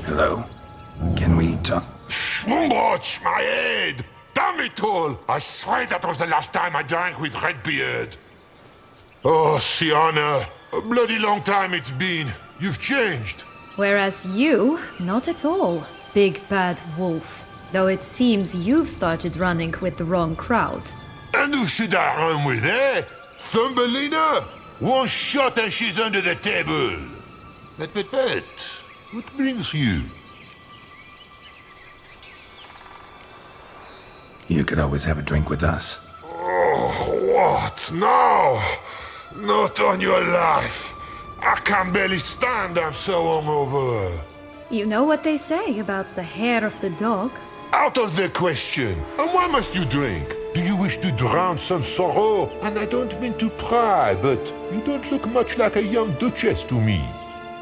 Hello? Can we talk? Schmumbroch, my head! Damn it all! I swear that was the last time I drank with Redbeard. Oh, Sienna, a bloody long time it's been. You've changed. Whereas you, not at all, big bad wolf. Though it seems you've started running with the wrong crowd. And who should I run with, eh? Thumbelina? One shot and she's under the table. But, what brings you? You could always have a drink with us. Oh, what? No! Not on your life. I can barely stand, I'm so hungover. You know what they say about the hair of the dog? Out of the question. And why must you drink? Do you wish to drown some sorrow? And I don't mean to pry, but you don't look much like a young duchess to me.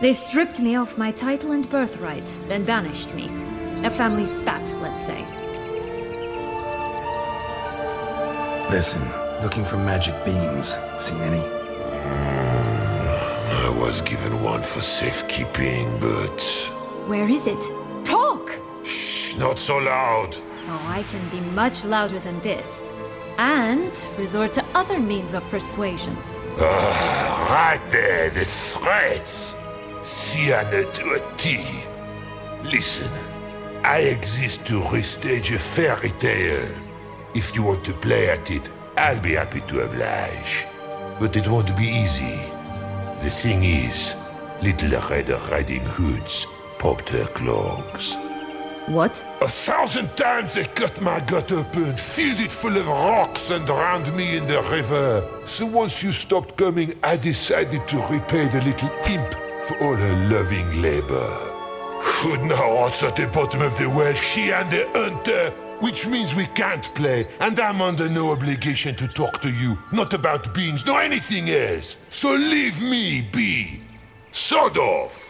They stripped me of my title and birthright, then banished me. A family spat, let's say. Listen, looking for magic beans. Seen any? I was given one for safekeeping, but... Where is it? Talk! Shh, not so loud. Oh, I can be much louder than this. And resort to other means of persuasion. Right there, the threats. Sienna to a T. Listen, I exist to restage a fairy tale. If you want to play at it, I'll be happy to oblige. But it won't be easy. The thing is, Little Red Riding Hoods popped her clogs. What? 1,000 times they cut my gut open, filled it full of rocks and drowned me in the river. So once you stopped coming, I decided to repay the little imp for all her loving labor. Who now what's at the bottom of the well? She and the hunter, which means we can't play, and I'm under no obligation to talk to you, not about beans, nor anything else. So leave me be. Sod off.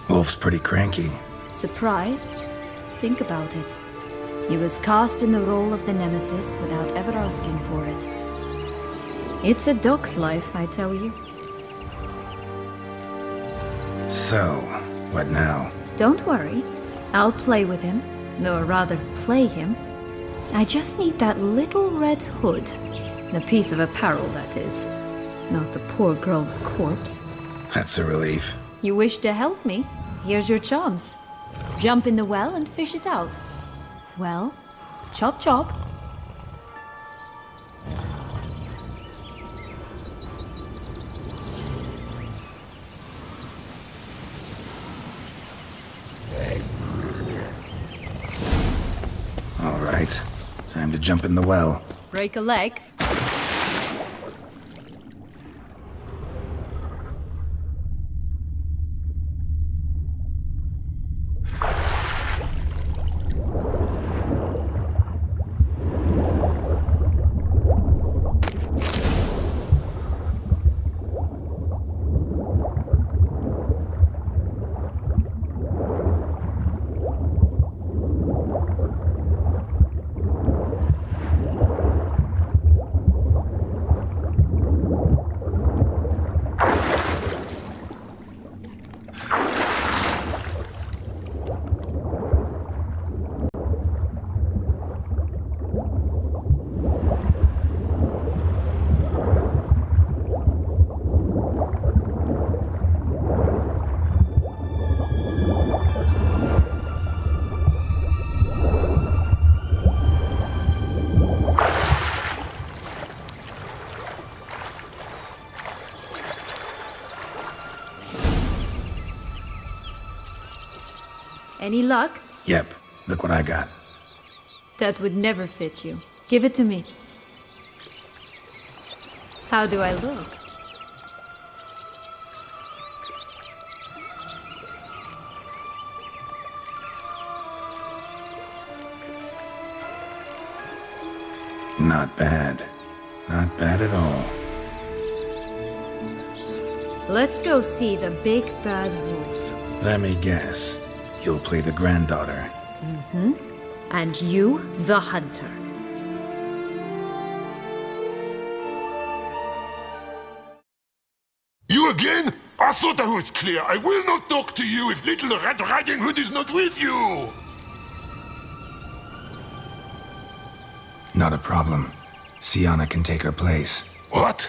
Wolf's pretty cranky. Surprised? Think about it. He was cast in the role of the nemesis without ever asking for it. It's a dog's life, I tell you. So, what now? Don't worry. I'll play with him. Or rather, play him. I just need that little red hood. The piece of apparel, that is. Not the poor girl's corpse. That's a relief. You wish to help me? Here's your chance. Jump in the well and fish it out. Well, chop chop. All right, time to jump in the well. Break a leg. Any luck? Yep, look what I got. That would never fit you. Give it to me. How do I look? Not bad. Not bad at all. Let's go see the big bad wolf. Let me guess. You'll play the granddaughter. Mm-hmm. And you, the hunter. You again? I thought I was clear. I will not talk to you if little Red Riding Hood is not with you! Not a problem. Sienna can take her place. What?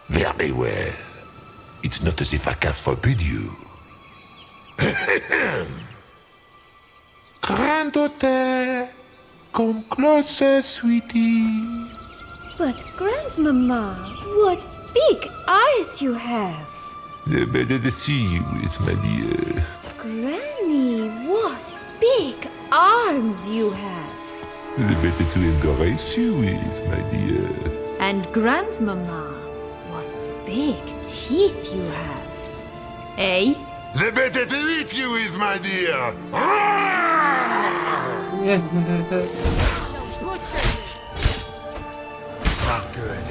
Very well. It's not as if I can forbid you. Granddaughter, come closer, sweetie. But, Grandmama, what big eyes you have! The better to see you with, my dear. Granny, what big arms you have! The better to embrace you with, my dear. And Grandmama, what big teeth you have. Eh? The better to eat you with, my dear. Not good.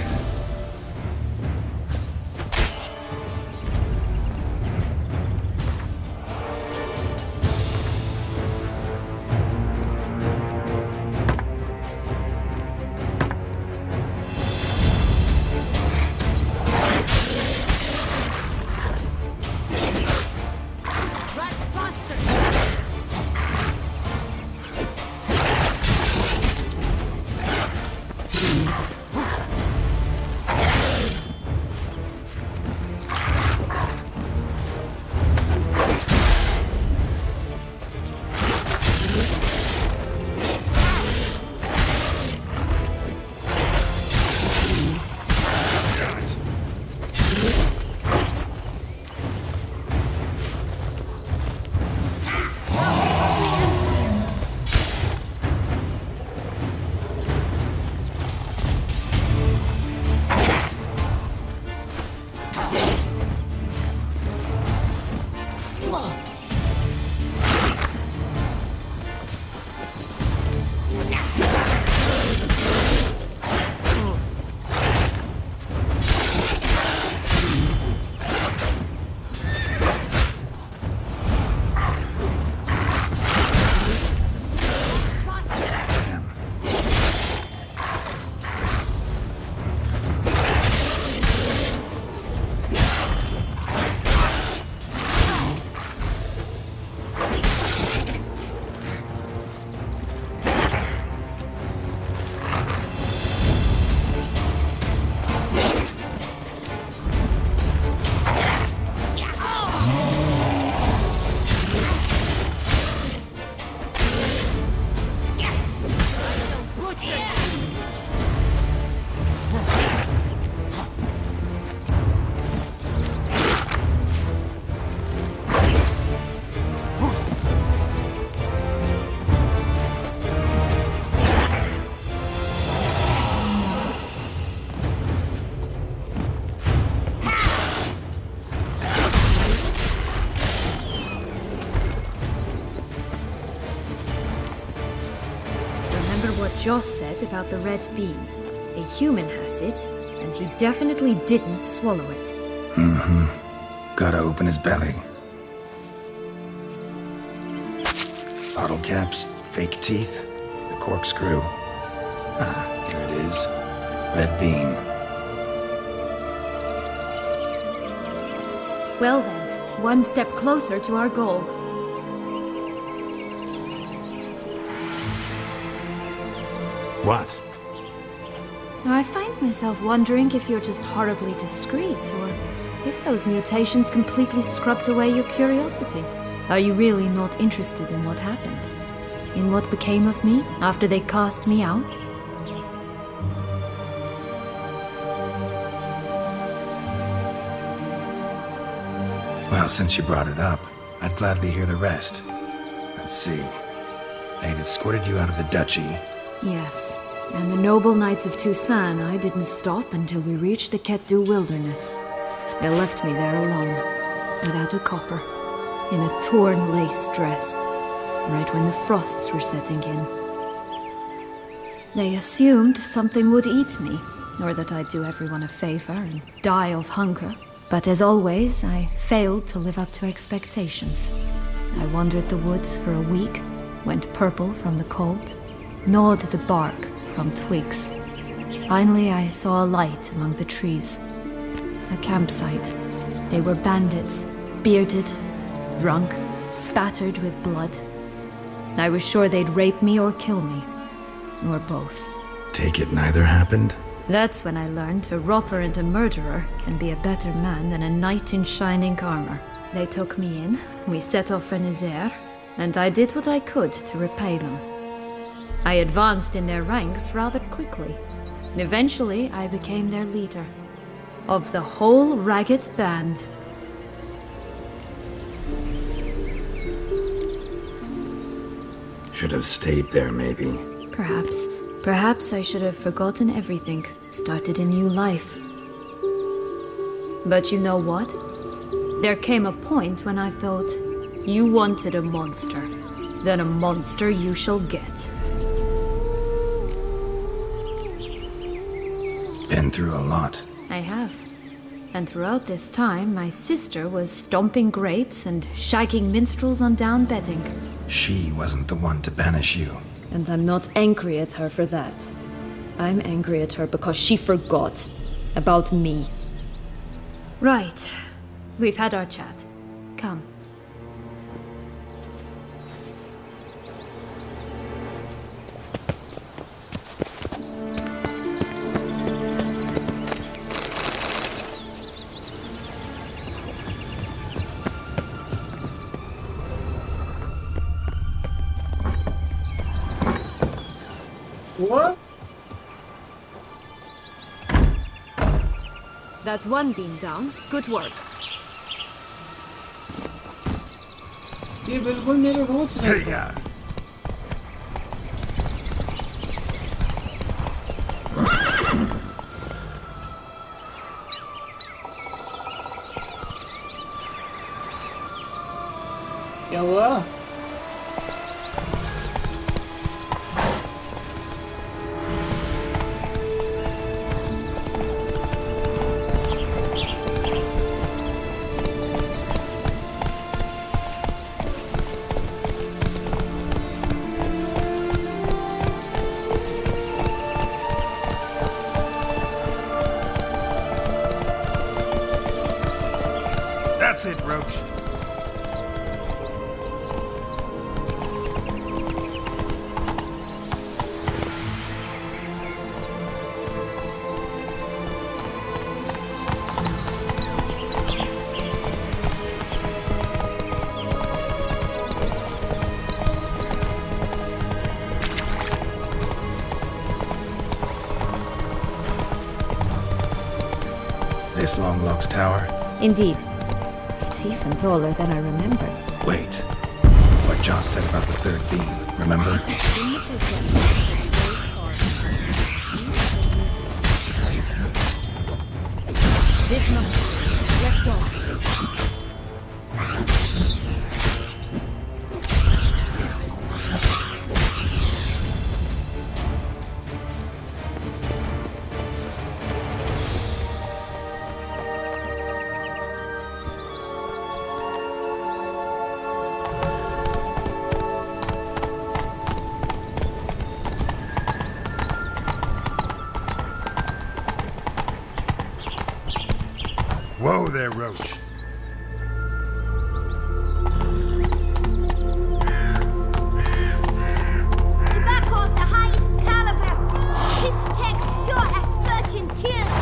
Joss said about the red bean. A human has it, and he definitely didn't swallow it. Mm-hmm. Gotta open his belly. Bottle caps, fake teeth, the corkscrew. Ah, here it is. Red bean. Well then, one step closer to our goal. What? I find myself wondering if you're just horribly discreet, or if those mutations completely scrubbed away your curiosity. Are you really not interested in what happened? In what became of me after they cast me out? Well, since you brought it up, I'd gladly hear the rest. Let's see. They'd escorted you out of the duchy. Yes, and the noble knights of Toussaint, I didn't stop until we reached the Ketdu wilderness. They left me there alone, without a copper, in a torn lace dress. right when the frosts were setting in. They assumed something would eat me, or that I'd do everyone a favor and die of hunger. But as always, I failed to live up to expectations. I wandered the woods for a week, went purple from the cold, gnawed the bark from twigs. Finally, I saw a light among the trees. A campsite. They were bandits, bearded, drunk, spattered with blood. I was sure they'd rape me or kill me. Or both. Take it neither happened? That's when I learned a robber and a murderer can be a better man than a knight in shining armor. They took me in, we set off for Nazaire, and I did what I could to repay them. I advanced in their ranks rather quickly. Eventually, I became their leader. Of the whole ragged band. Should have stayed there, maybe. Perhaps. Perhaps I should have forgotten everything, started a new life. But you know what? There came a point when I thought, you wanted a monster. Then a monster you shall get. Been through a lot. I have. And throughout this time, my sister was stomping grapes and shagging minstrels on down bedding. She wasn't the one to banish you. And I'm not angry at her for that. I'm angry at her because she forgot about me. Right. We've had our chat. Come. What? That's one beam down. Good work. ये बिल्कुल मेरे रोज क्या हुआ? That's it, Roach. This Longlock's tower? Indeed. It's even taller than I remembered. Wait. What Joss said about the third beam, remember? This must. Let's go. Whoa there, Roach. Tobacco of the highest caliber. His tech pure as virgin tears.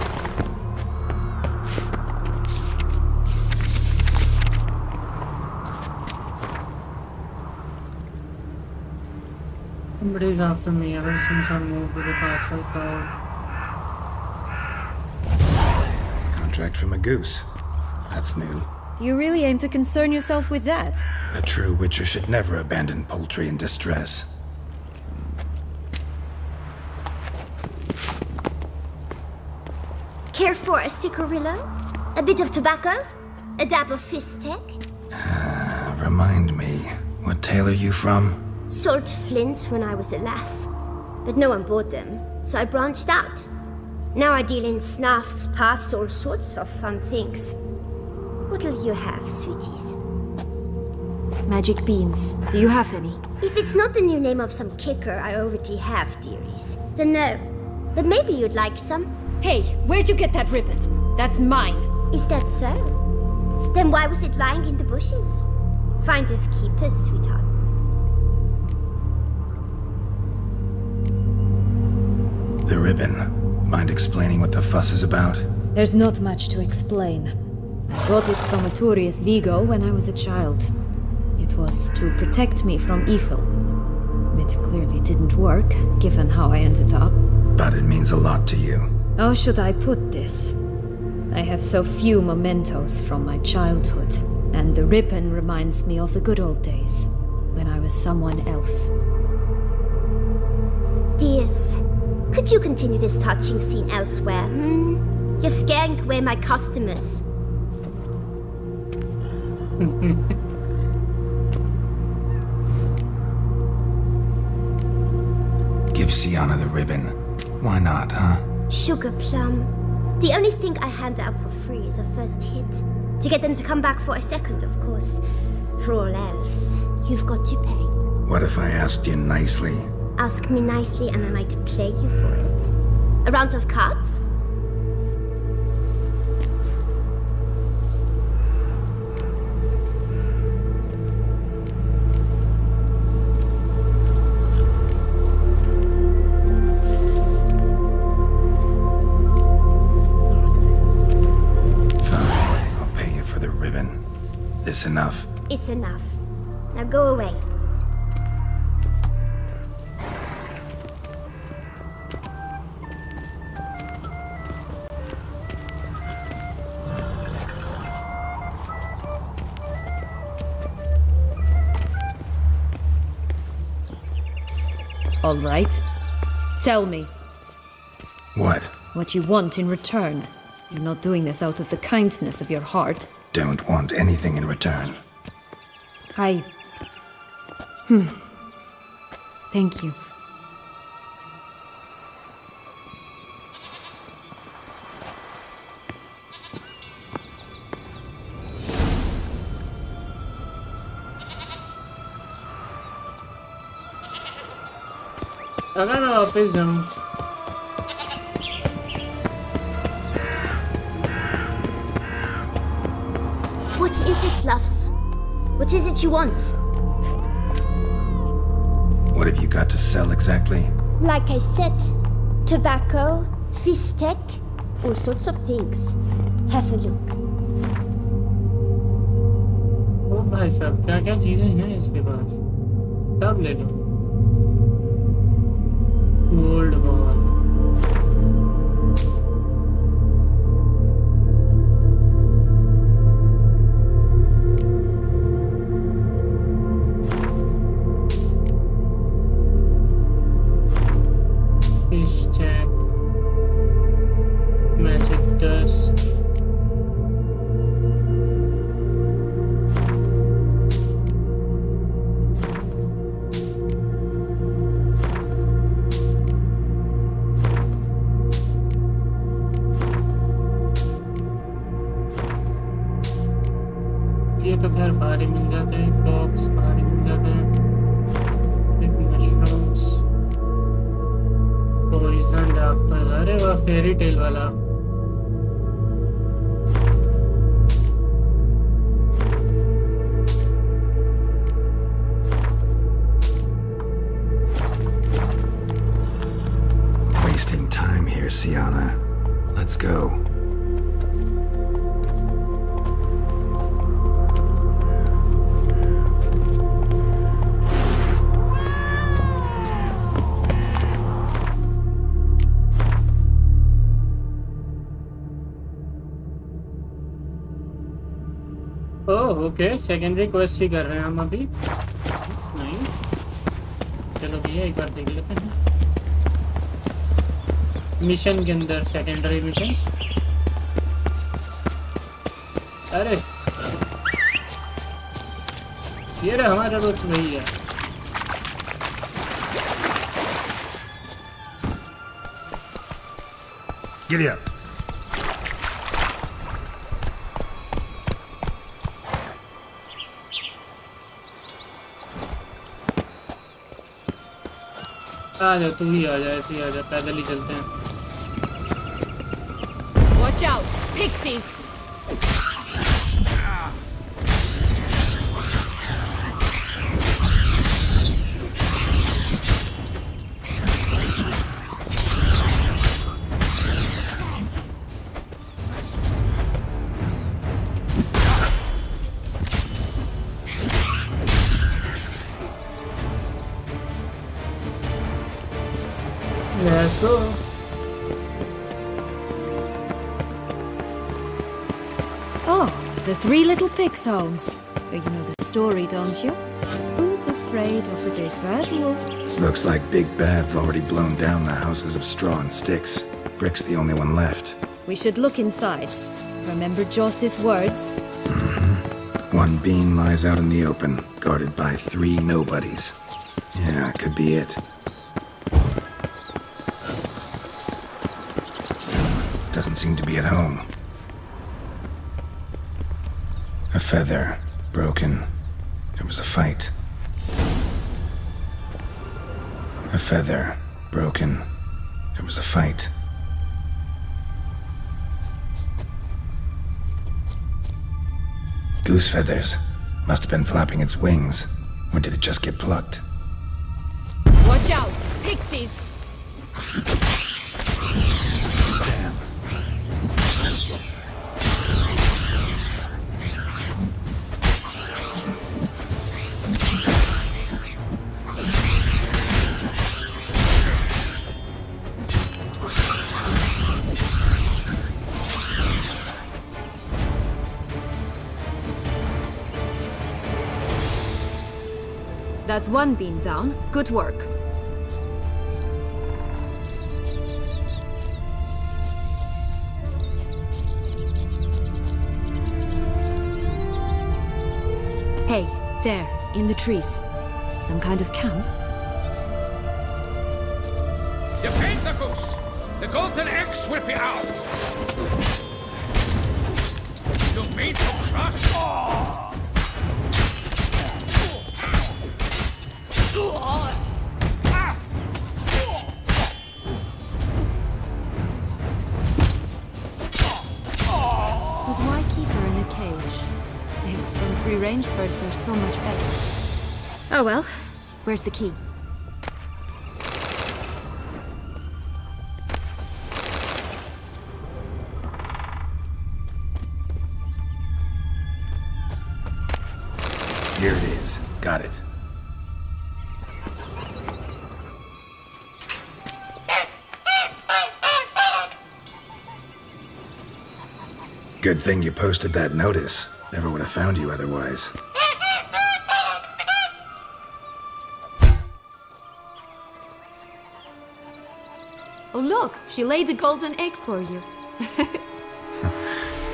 Somebody's after me ever since I moved to the castle tower. Contract from a goose. That's new. Do you really aim to concern yourself with that? A true witcher should never abandon poultry in distress. Care for a cigarillo? A bit of tobacco? A dab of fist tech? Remind me, What tale are you from? Sold flints when I was a lass, but no one bought them, so I branched out. Now I deal in snuffs, puffs, all sorts of fun things. What'll you have, sweeties? Magic beans. Do you have any? If it's not the new name of some kicker I already have, dearies, then no. But maybe you'd like some. Hey, where'd you get that ribbon? That's mine. Is that so? Then why was it lying in the bushes? Finders keepers, sweetheart. The ribbon. Mind explaining what the fuss is about? There's not much to explain. I got it from a Turius Vigo when I was a child. It was to protect me from evil. It clearly didn't work, given how I ended up. But it means a lot to you. How should I put this? I have so few mementos from my childhood, and the ribbon reminds me of the good old days, when I was someone else. Dears, could you continue this touching scene elsewhere, You're scaring away my customers. Give Sienna the ribbon. Why not, huh? Sugar plum. The only thing I hand out for free is a first hit. To get them to come back for a second, of course. For all else, you've got to pay. What if I asked you nicely? Ask me nicely and I might play you for it. A round of cards? This enough? It's enough. Now go away. All right. Tell me. What? What you want in return. You're not doing this out of the kindness of your heart. Don't want anything in return. Thank you. अगर मैं वापस जाऊँ What is it, loves? What is it you want? What have you got to sell exactly? Like I said, tobacco, fistek, all sorts of things. Have a look. ओ भाई साहब क्या क्या चीजें हैं इसके पास सब ले लो गोल्ड बॉल तो खैर बाहर ही मिल जाते हैं कॉक्स बाहर ही मिल जाते हैं मशरूम्स पॉइजन एप्पल अरे वाह फेरी टेल वाला Wasting time here, Sienna. Let's go. Okay secondary quest ही कर रहे हैं हम अभी नाइस चलो भैया एक बार देख लेते हैं मिशन के अंदर सेकेंडरी मिशन अरे ये रहा हमारा रोच वही है। Giddy up. आ जा, तू ही आ जा, ऐसे ही आ जा, पैदल ही चलते हैं। Watch out, pixies! Let's go. Oh, the three little pigs' homes. You know the story, don't you? Who's afraid of the big bad wolf? Looks like Big Bad's already blown down the houses of straw and sticks. Brick's the only one left. We should look inside. Remember Joss's words? One beam lies out in the open, guarded by 3 nobodies. Yeah, could be it. Doesn't seem to be at home. A feather, broken. There was a fight. A feather, broken. There was a fight. Goose feathers. Must have been flapping its wings. Or did it just get plucked? Watch out, pixies! That's one beam down. Good work. Hey, there, in the trees. Some kind of camp? Defend the goose! The golden eggs will be ours! You mean to crush? But why keep her in a cage? Eggs from free-range birds are so much better. Oh well, where's the key? Here it is. Got it. Good thing you posted that notice. Never would have found you otherwise. Oh look, she laid a golden egg for you.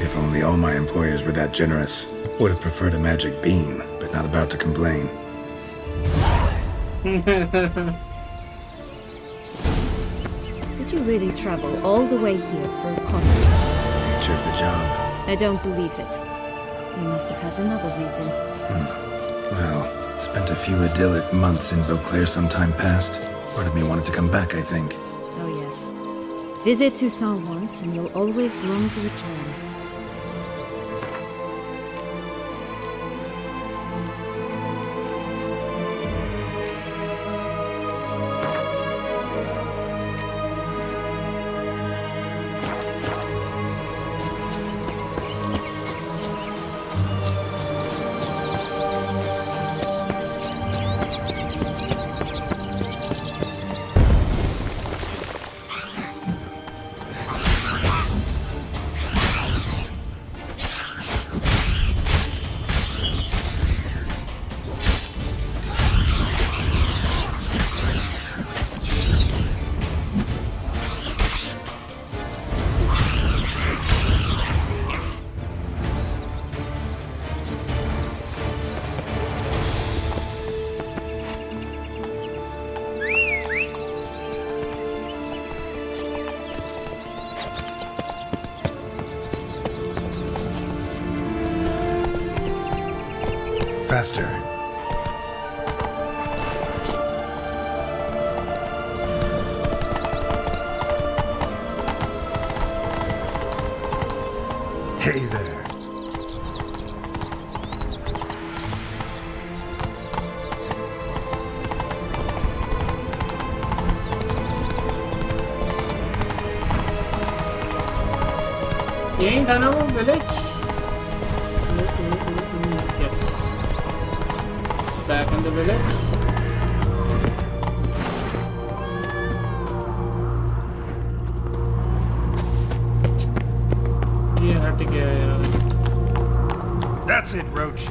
If only all my employers were that generous. Would have preferred a magic bean, but not about to complain. Did you really travel all the way here for a contract? Nature of the job. I don't believe it. You must have had another reason. Well, spent a few idyllic months in Beauclair some time past. Part of me wanted to come back, I think. Oh yes. Visit Toussaint once and you'll always long to return. faster. Hey there. Ain't I know village? Yes. Back in the village. ये हट गया यार. That's it, Roach.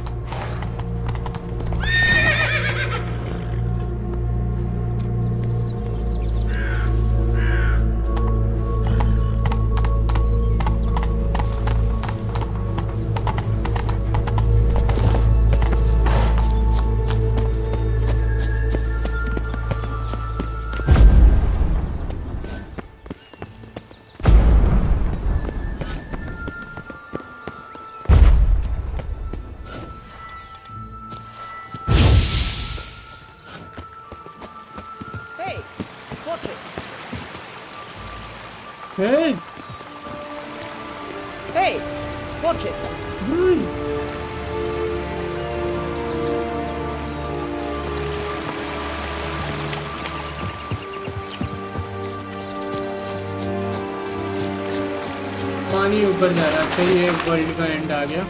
Hey! Hey! Watch it! पानी ऊपर जा रहा है. ये वर्ल्ड का एंड आ गया.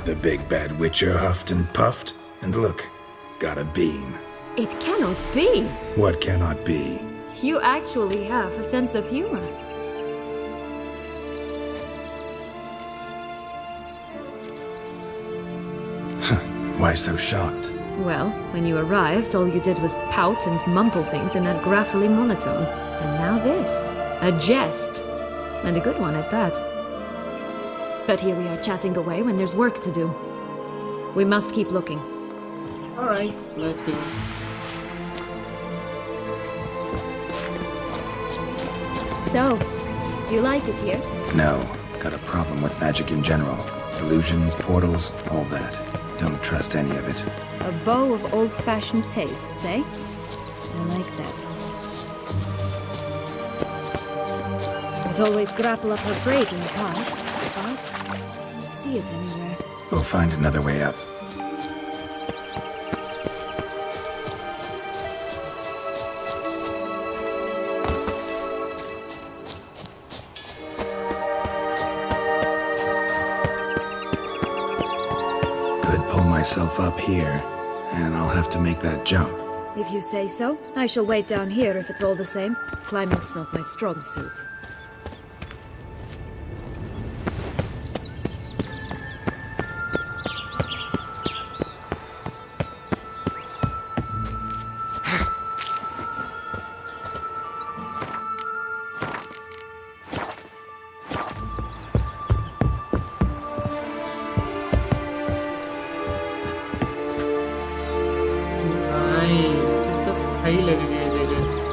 The big bad witcher huffed and puffed, and look, got a beam. It cannot be! What cannot be? You actually have a sense of humor. Why so shocked? Well, when you arrived, all you did was pout and mumble things in that graffly monotone. And now this. A jest. And a good one at that. But here we are chatting away when there's work to do. We must keep looking. Alright, let's go. So, do you like it here? No. Got a problem with magic in general. Illusions, portals, all that. Don't trust any of it. A bow of old-fashioned tastes, eh? I like that. I'd always grapple up her braid in the past, but I don't see it anywhere. We'll find another way up. Myself up here, and I'll have to make that jump. If you say so, I shall wait down here if it's all the same. Climbing's not my strong suit. सही लग रही है जगह।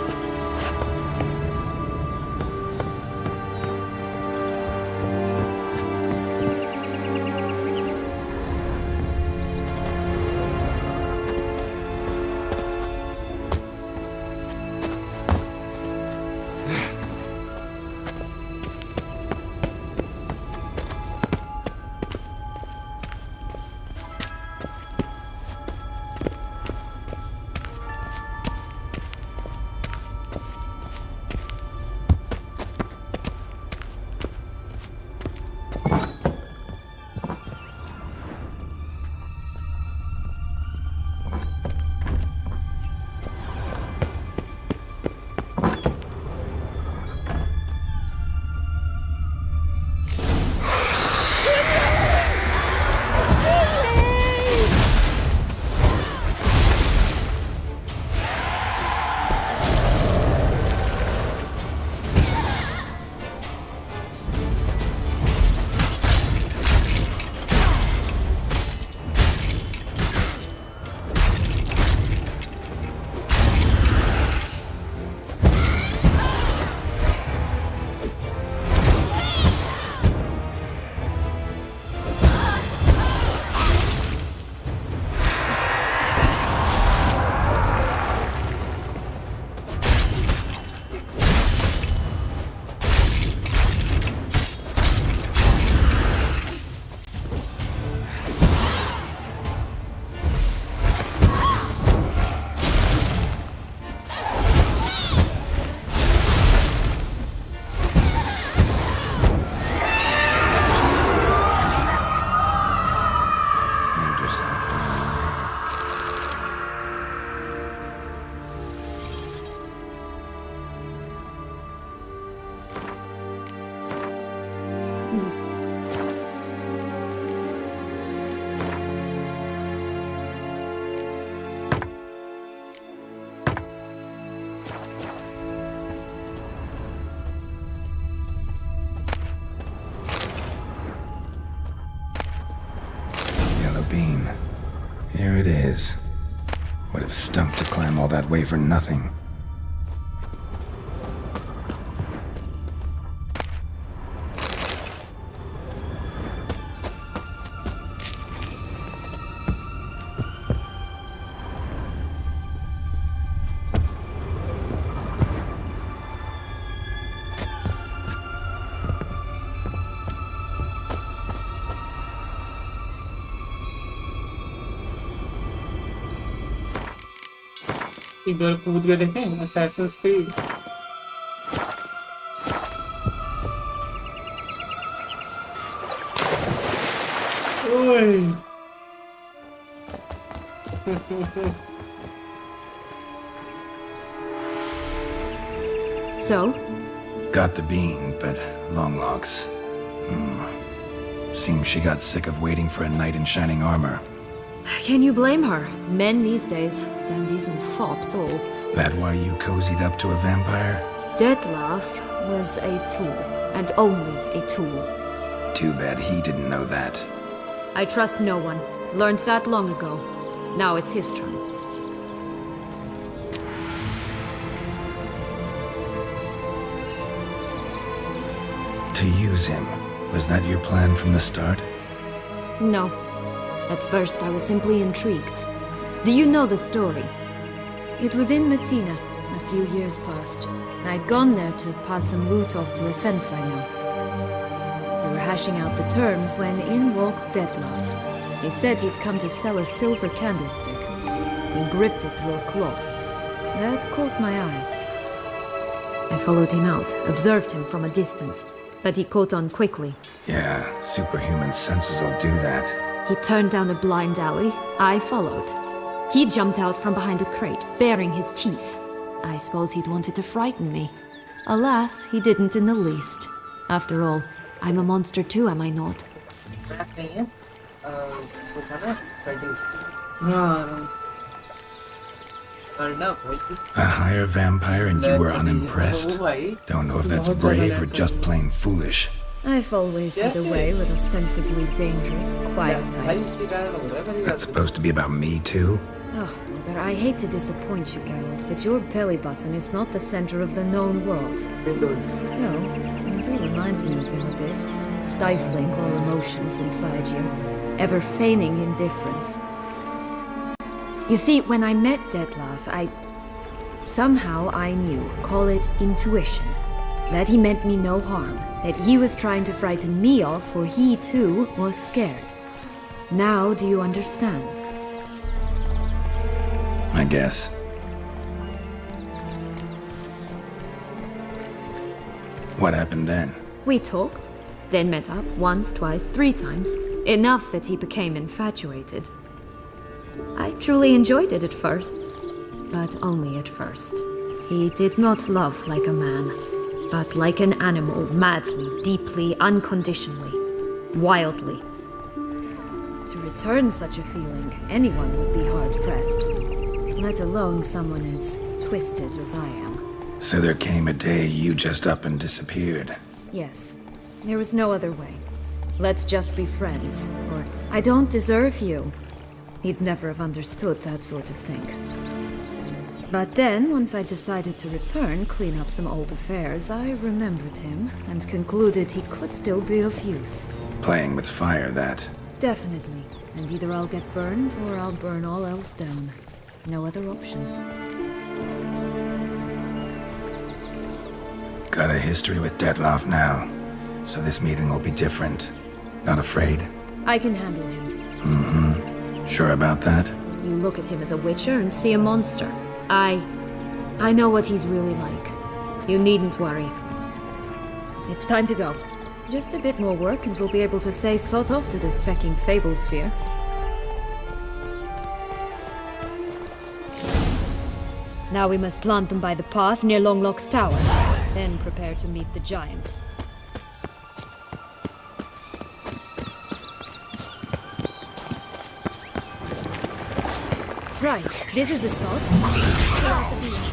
beam. Here it is. Would have stunk to climb all that way for nothing. इधर कूद के देखें Assassin's creed ओए Oi! So? Got the bean, but long locks. Seems she got sick of waiting for a knight in shining armor. Can you blame her? Men these days, dandies and fops all. That why you cozied up to a vampire? Dettlaff was a tool, and only a tool. Too bad he didn't know that. I trust no one. Learned that long ago. Now it's his turn. To use him, was that your plan from the start? No. At first I was simply intrigued. Do you know the story? It was in Metina, a few years past. I'd gone there to pass some loot off to a fence I know. We were hashing out the terms when in walked Dettlaff. He said he'd come to sell a silver candlestick. He gripped it through a cloth. That caught my eye. I followed him out, observed him from a distance, but he caught on quickly. Yeah, superhuman senses will do that. He turned down a blind alley. I followed. He jumped out from behind a crate, baring his teeth. I suppose he'd wanted to frighten me. Alas, he didn't in the least. After all, I'm a monster too, am I not? That's नहीं है कुछ है ना starting हाँ करना A higher vampire and you were unimpressed? Don't know if that's brave or just plain foolish. I've always had a way with ostensibly dangerous, quiet types. That's supposed to be about me too? Oh, brother, I hate to disappoint you, Geralt, but your belly button is not the center of the known world. No, you do remind me of him a bit. Stifling all emotions inside you, ever feigning indifference. You see, when I met Dettlaff, somehow I knew, call it intuition, that he meant me no harm, that he was trying to frighten me off, for he too was scared. Now do you understand? I guess. What happened then? We talked, then met up once, twice, 3 times, enough that he became infatuated. I truly enjoyed it at first, but only at first. He did not love like a man, but like an animal, madly, deeply, unconditionally, wildly. To return such a feeling, anyone would be hard-pressed, let alone someone as twisted as I am. So there came a day you just up and disappeared. Yes, there was no other way. Let's just be friends, or I don't deserve you. He'd never have understood that sort of thing. But then, once I decided to return, clean up some old affairs, I remembered him and concluded he could still be of use. Playing with fire, that. Definitely. And either I'll get burned or I'll burn all else down. No other options. Got a history with Dettlaff now, so this meeting will be different. Not afraid? I can handle him. Mm-hmm. Sure about that? You look at him as a witcher and see a monster. I know what he's really like. You needn't worry. It's time to go. Just a bit more work and we'll be able to say sod off to this fecking fable sphere. Now we must plant them by the path near Longlock's tower, then prepare to meet the giant. Right, this is the spot. Fill out the beans.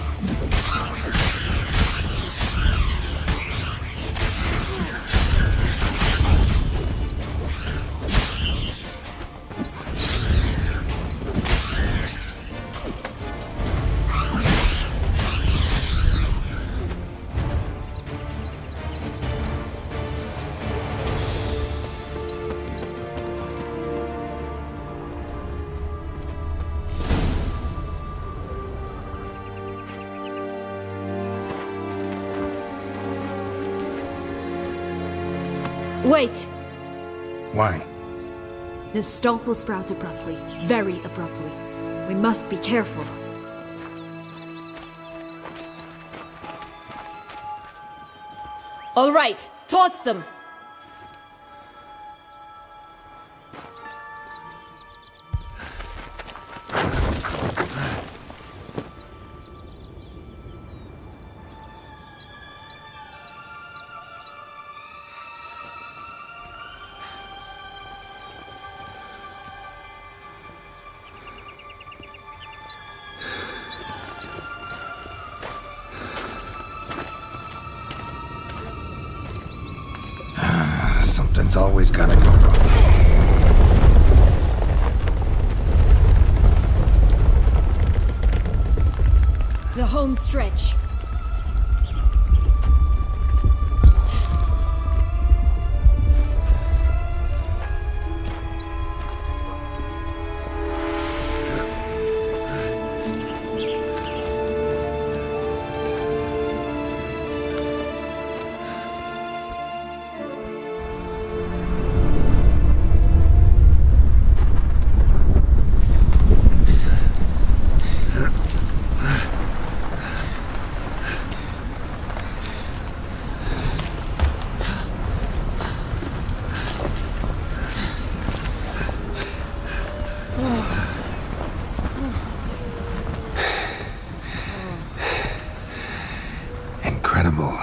Wait! Why? The stalk will sprout abruptly. Very abruptly. We must be careful. All right, toss them! Something's always gotta go wrong. The home stretch. Incredible.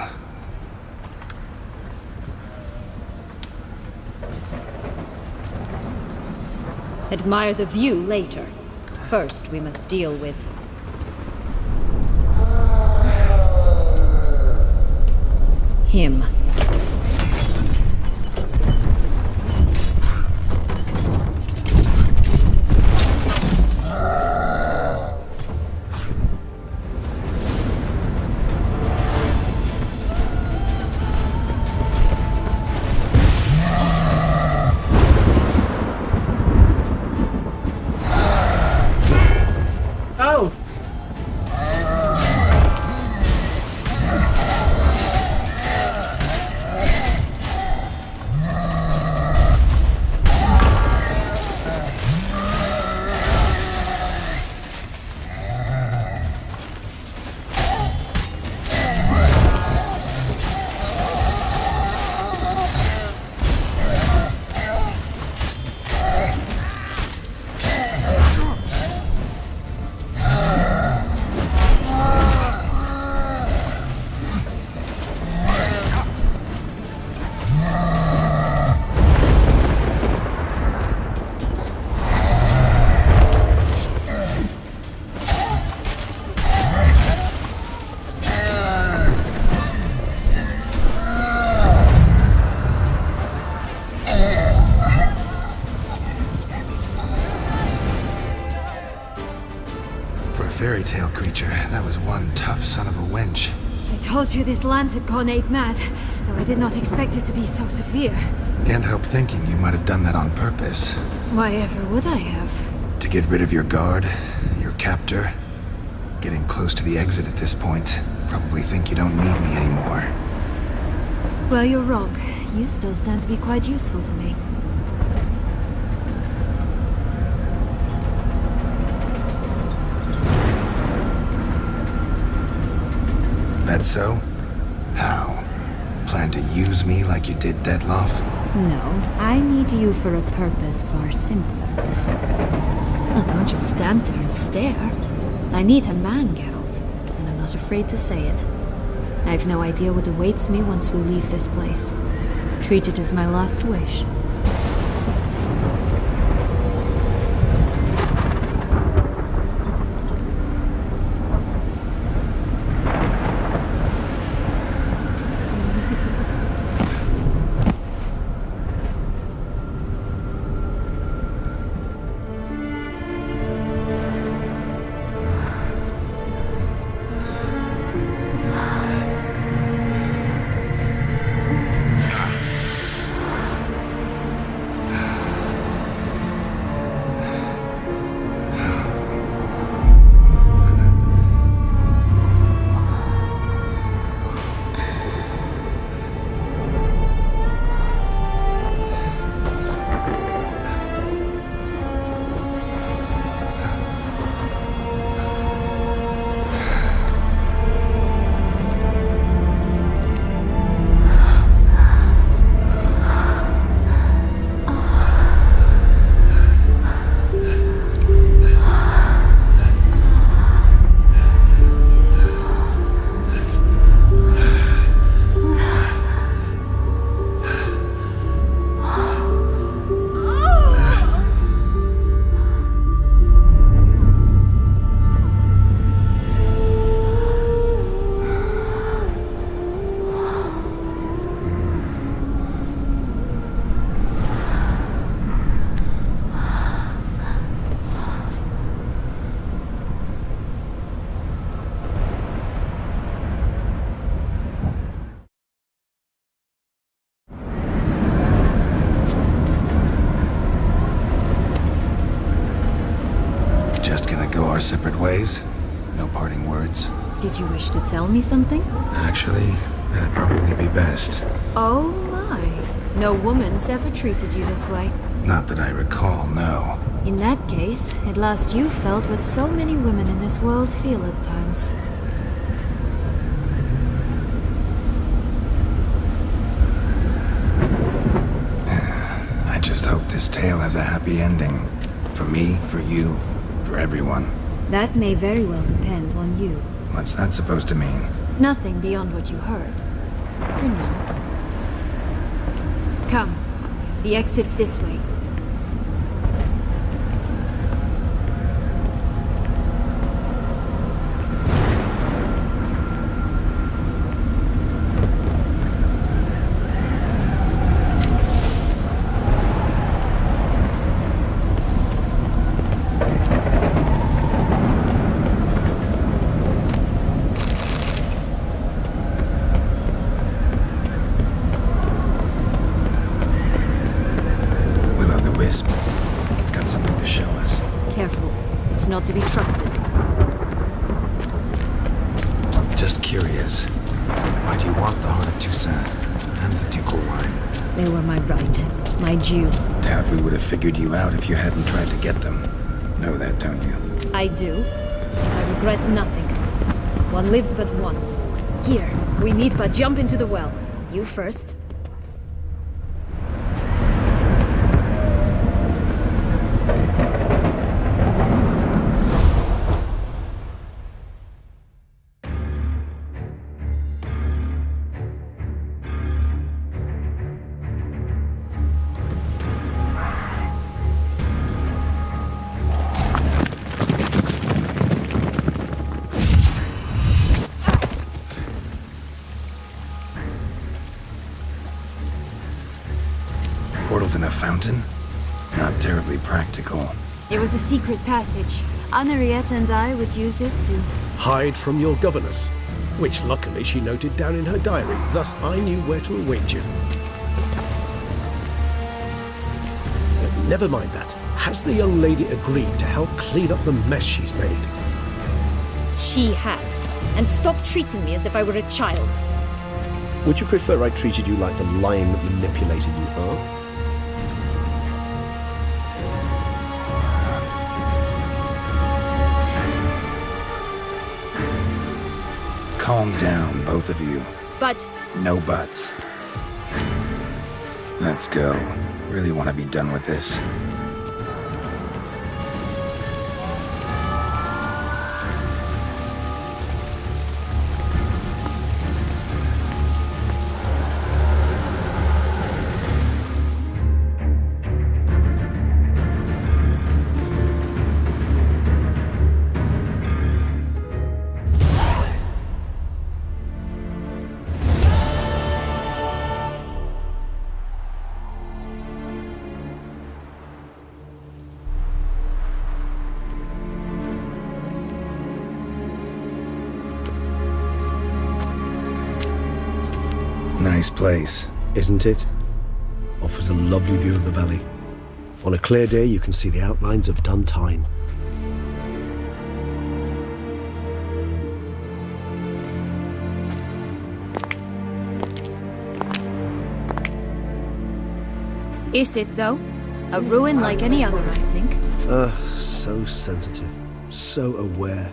Admire the view later. First, we must deal with... him. Oh! Fairy tale creature, that was one tough son of a wench. I told you this land had gone ape mad, though I did not expect it to be so severe. Can't help thinking you might have done that on purpose. Why ever would I have? To get rid of your guard, your captor. Getting close to the exit at this point. Probably think you don't need me anymore. Well, you're wrong. You still stand to be quite useful to me. That so? How? Plan to use me like you did Dettlaff? No, I need you for a purpose far simpler. Well, don't just stand there and stare. I need a man, Geralt, and I'm not afraid to say it. I have no idea what awaits me once we leave this place. Treat it as my last wish. separate ways? No parting words? Did you wish to tell me something? Actually, that'd probably be best. Oh my. No woman's ever treated you this way. Not that I recall, no. In that case, at last you felt what so many women in this world feel at times. I just hope this tale has a happy ending. For me, for you, for everyone. That may very well depend on you. What's that supposed to mean? Nothing beyond what you heard. For now. Come. The exit's this way. Not to be trusted. Just curious. Why do you want the Heart of Toussaint and the ducal wine? They were my right, my due. Doubt we would have figured you out if you hadn't tried to get them. Know that, don't you? I do. I regret nothing. One lives but once. Here, we need but jump into the well. You first. In a fountain? Not terribly practical. It was a secret passage. Henriette and I would use it to hide from your governess, which luckily she noted down in her diary, thus I knew where to await you. Never mind that. Has the young lady agreed to help clean up the mess she's made? She has. And stop treating me as if I were a child. Would you prefer I treated you like the lying manipulator you are? Calm down, both of you. But... No buts. Let's go. Really want to be done with this. Nice place. Isn't it? Offers a lovely view of the valley. On a clear day, you can see the outlines of Dandelion. Is it, though? A ruin like any other, I think. So sensitive. So aware.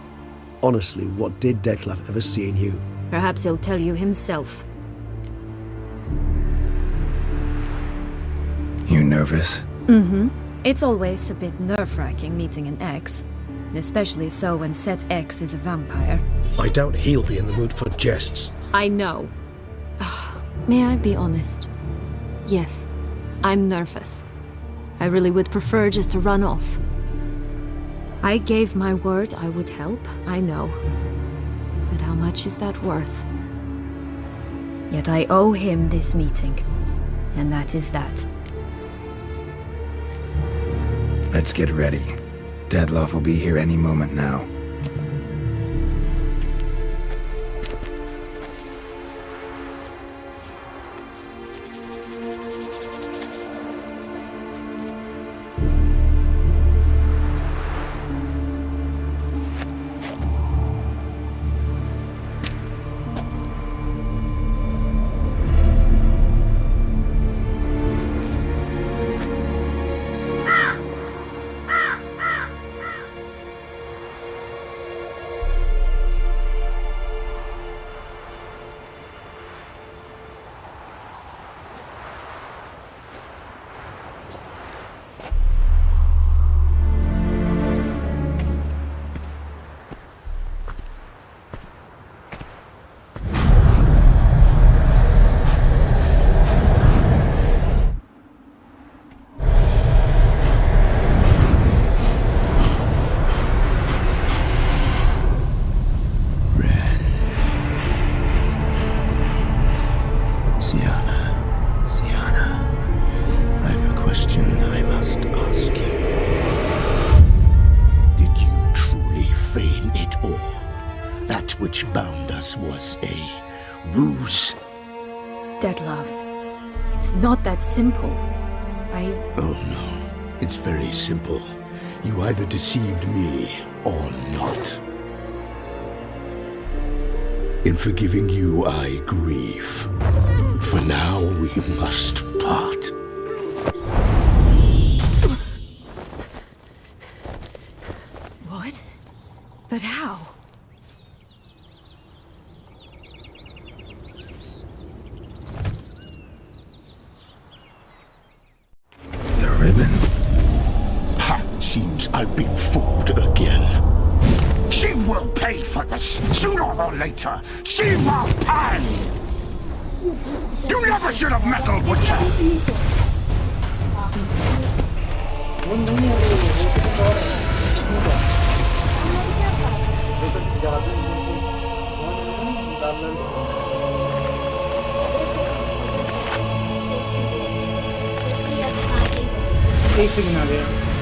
Honestly, what did Detlef ever see in you? Perhaps he'll tell you himself. You nervous? Mm-hmm. It's always a bit nerve-wracking meeting an ex. Especially so when said ex is a vampire. I doubt he'll be in the mood for jests. I know. May I be honest? Yes, I'm nervous. I really would prefer just to run off. I gave my word I would help, I know. But how much is that worth? Yet I owe him this meeting. And that is that. Let's get ready. Detlef will be here any moment now. which bound us was a ruse. Deadlove, it's not that simple. Oh no, it's very simple. You either deceived me or not. In forgiving you, I grieve. For now, we must part. What? But how? The ribbon. Ha! Seems I've been fooled again. She will pay for this, sooner or later. She will pay! You never should have meddled with her! एक second आ गया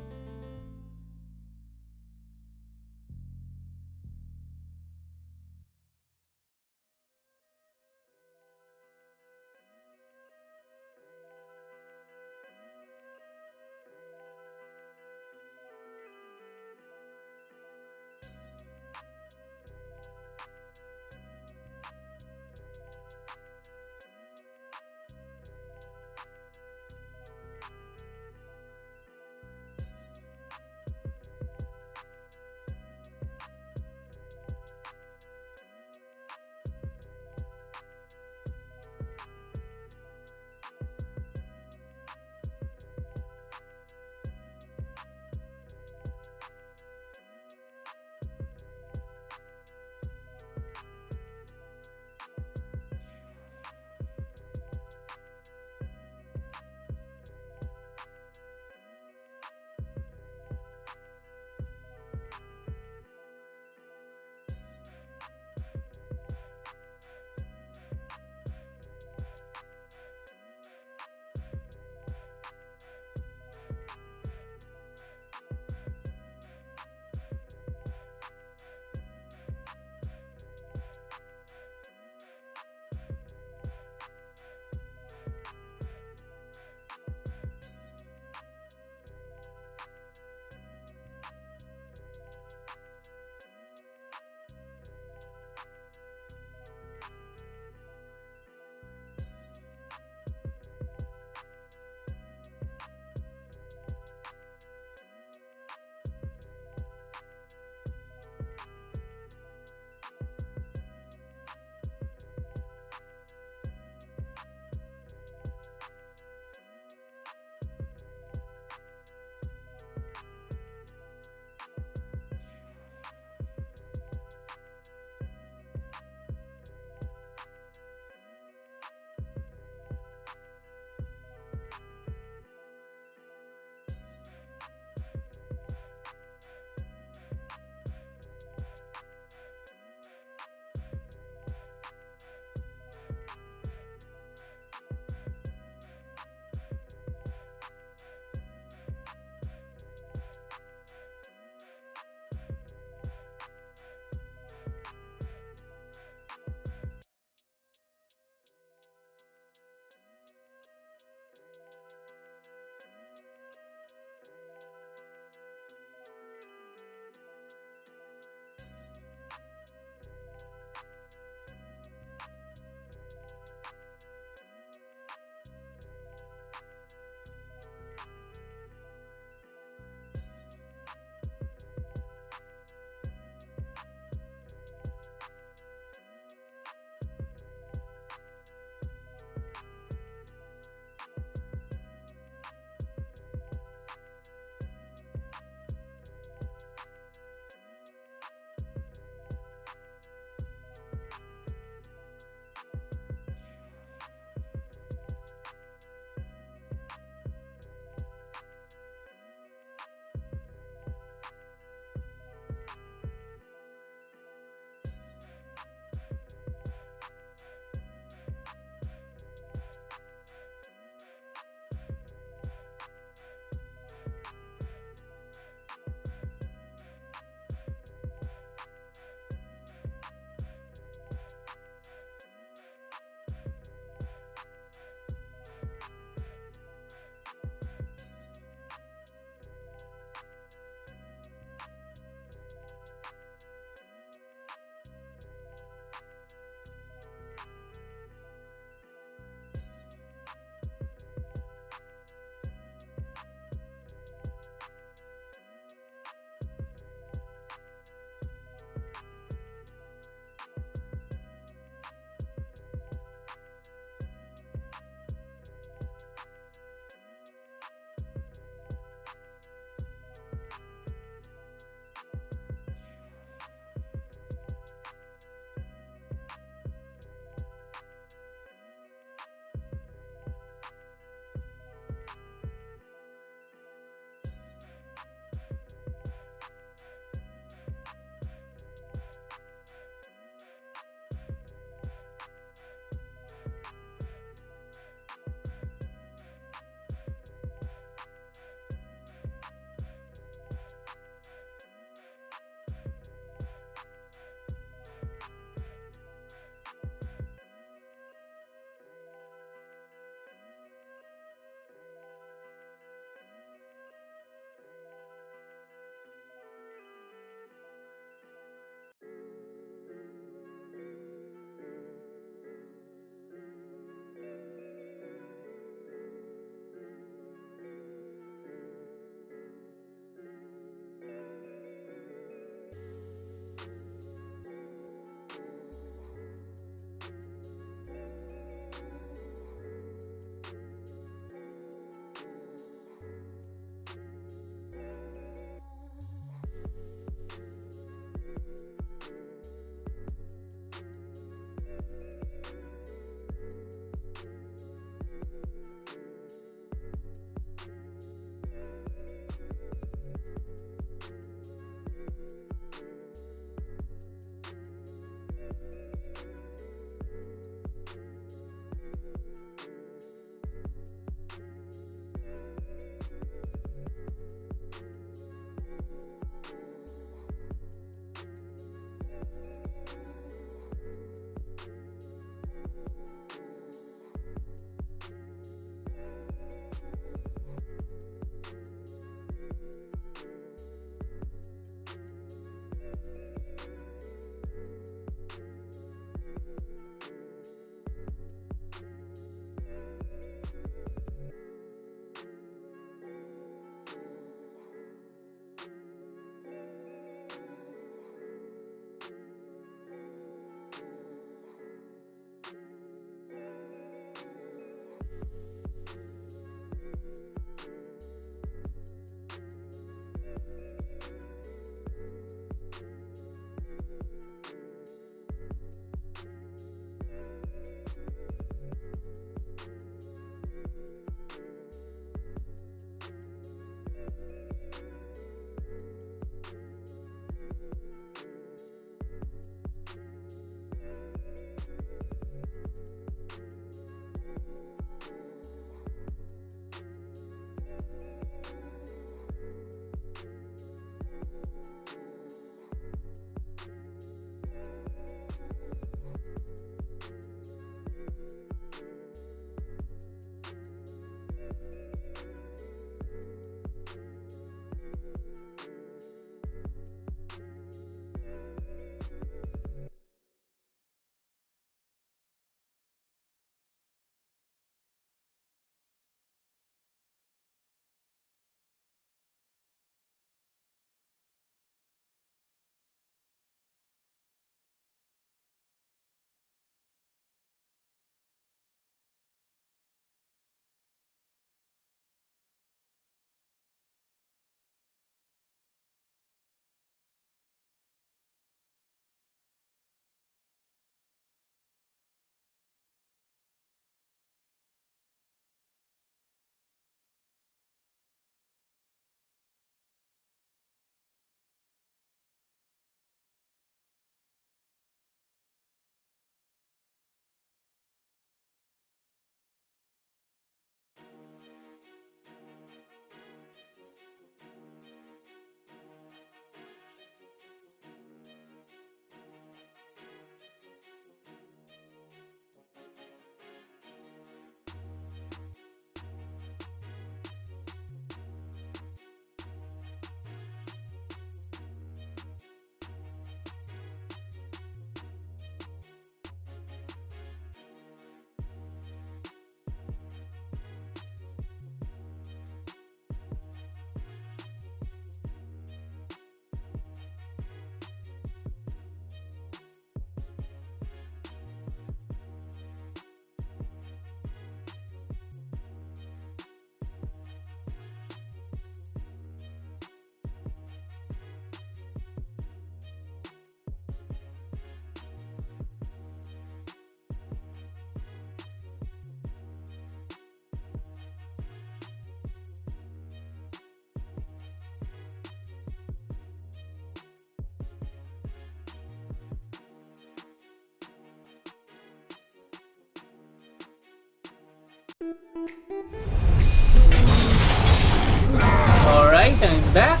Alright, I'm back.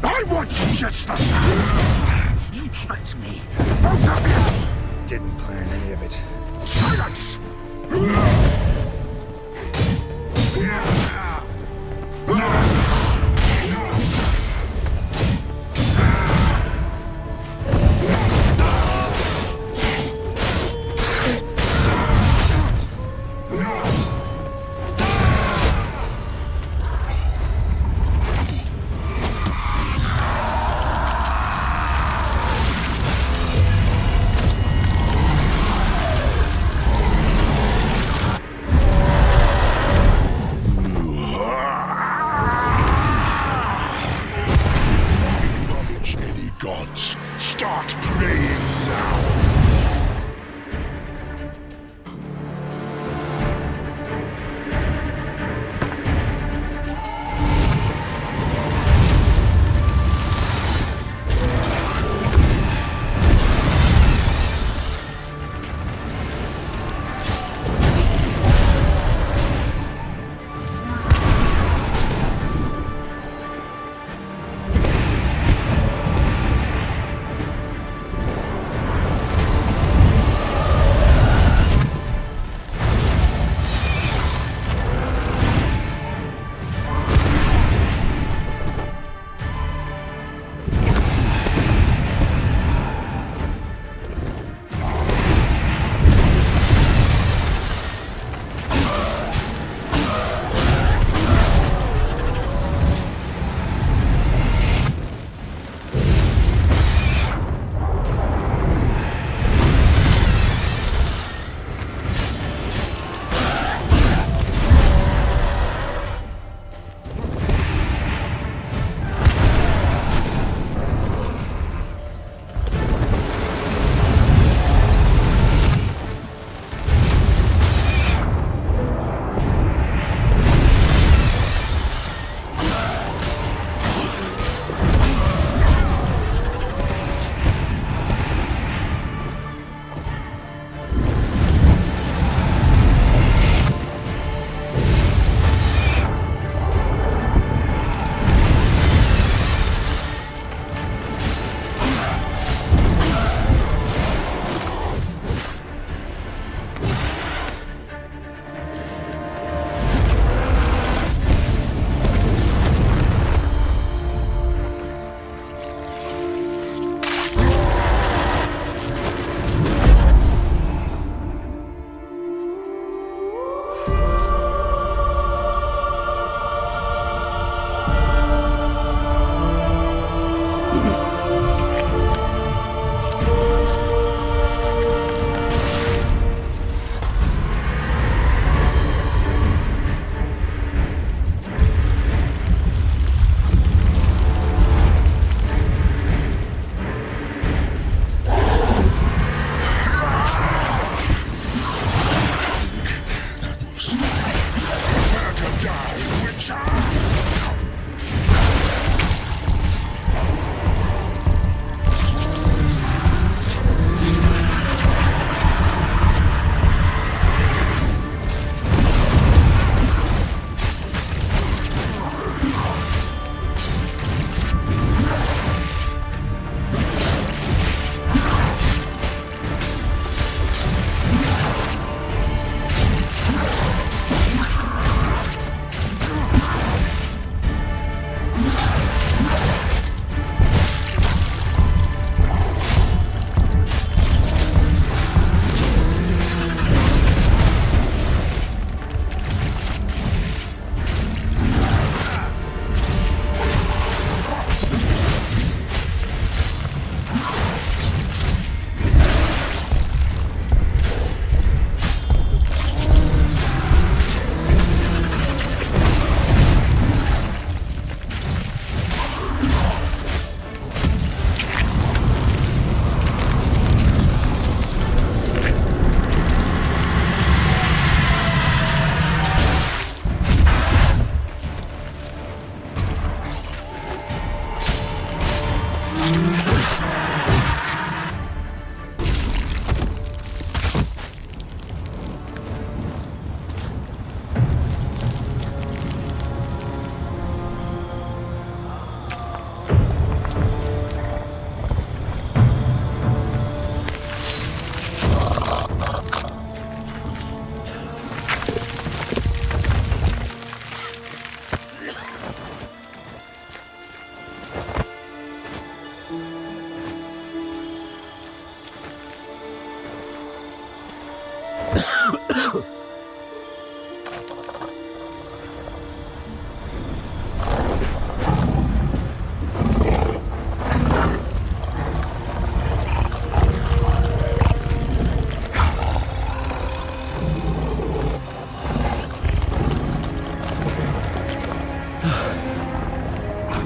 I want just the best! You tricked me! Both of you! Didn't plan any of it. Silence! gods, start praying now.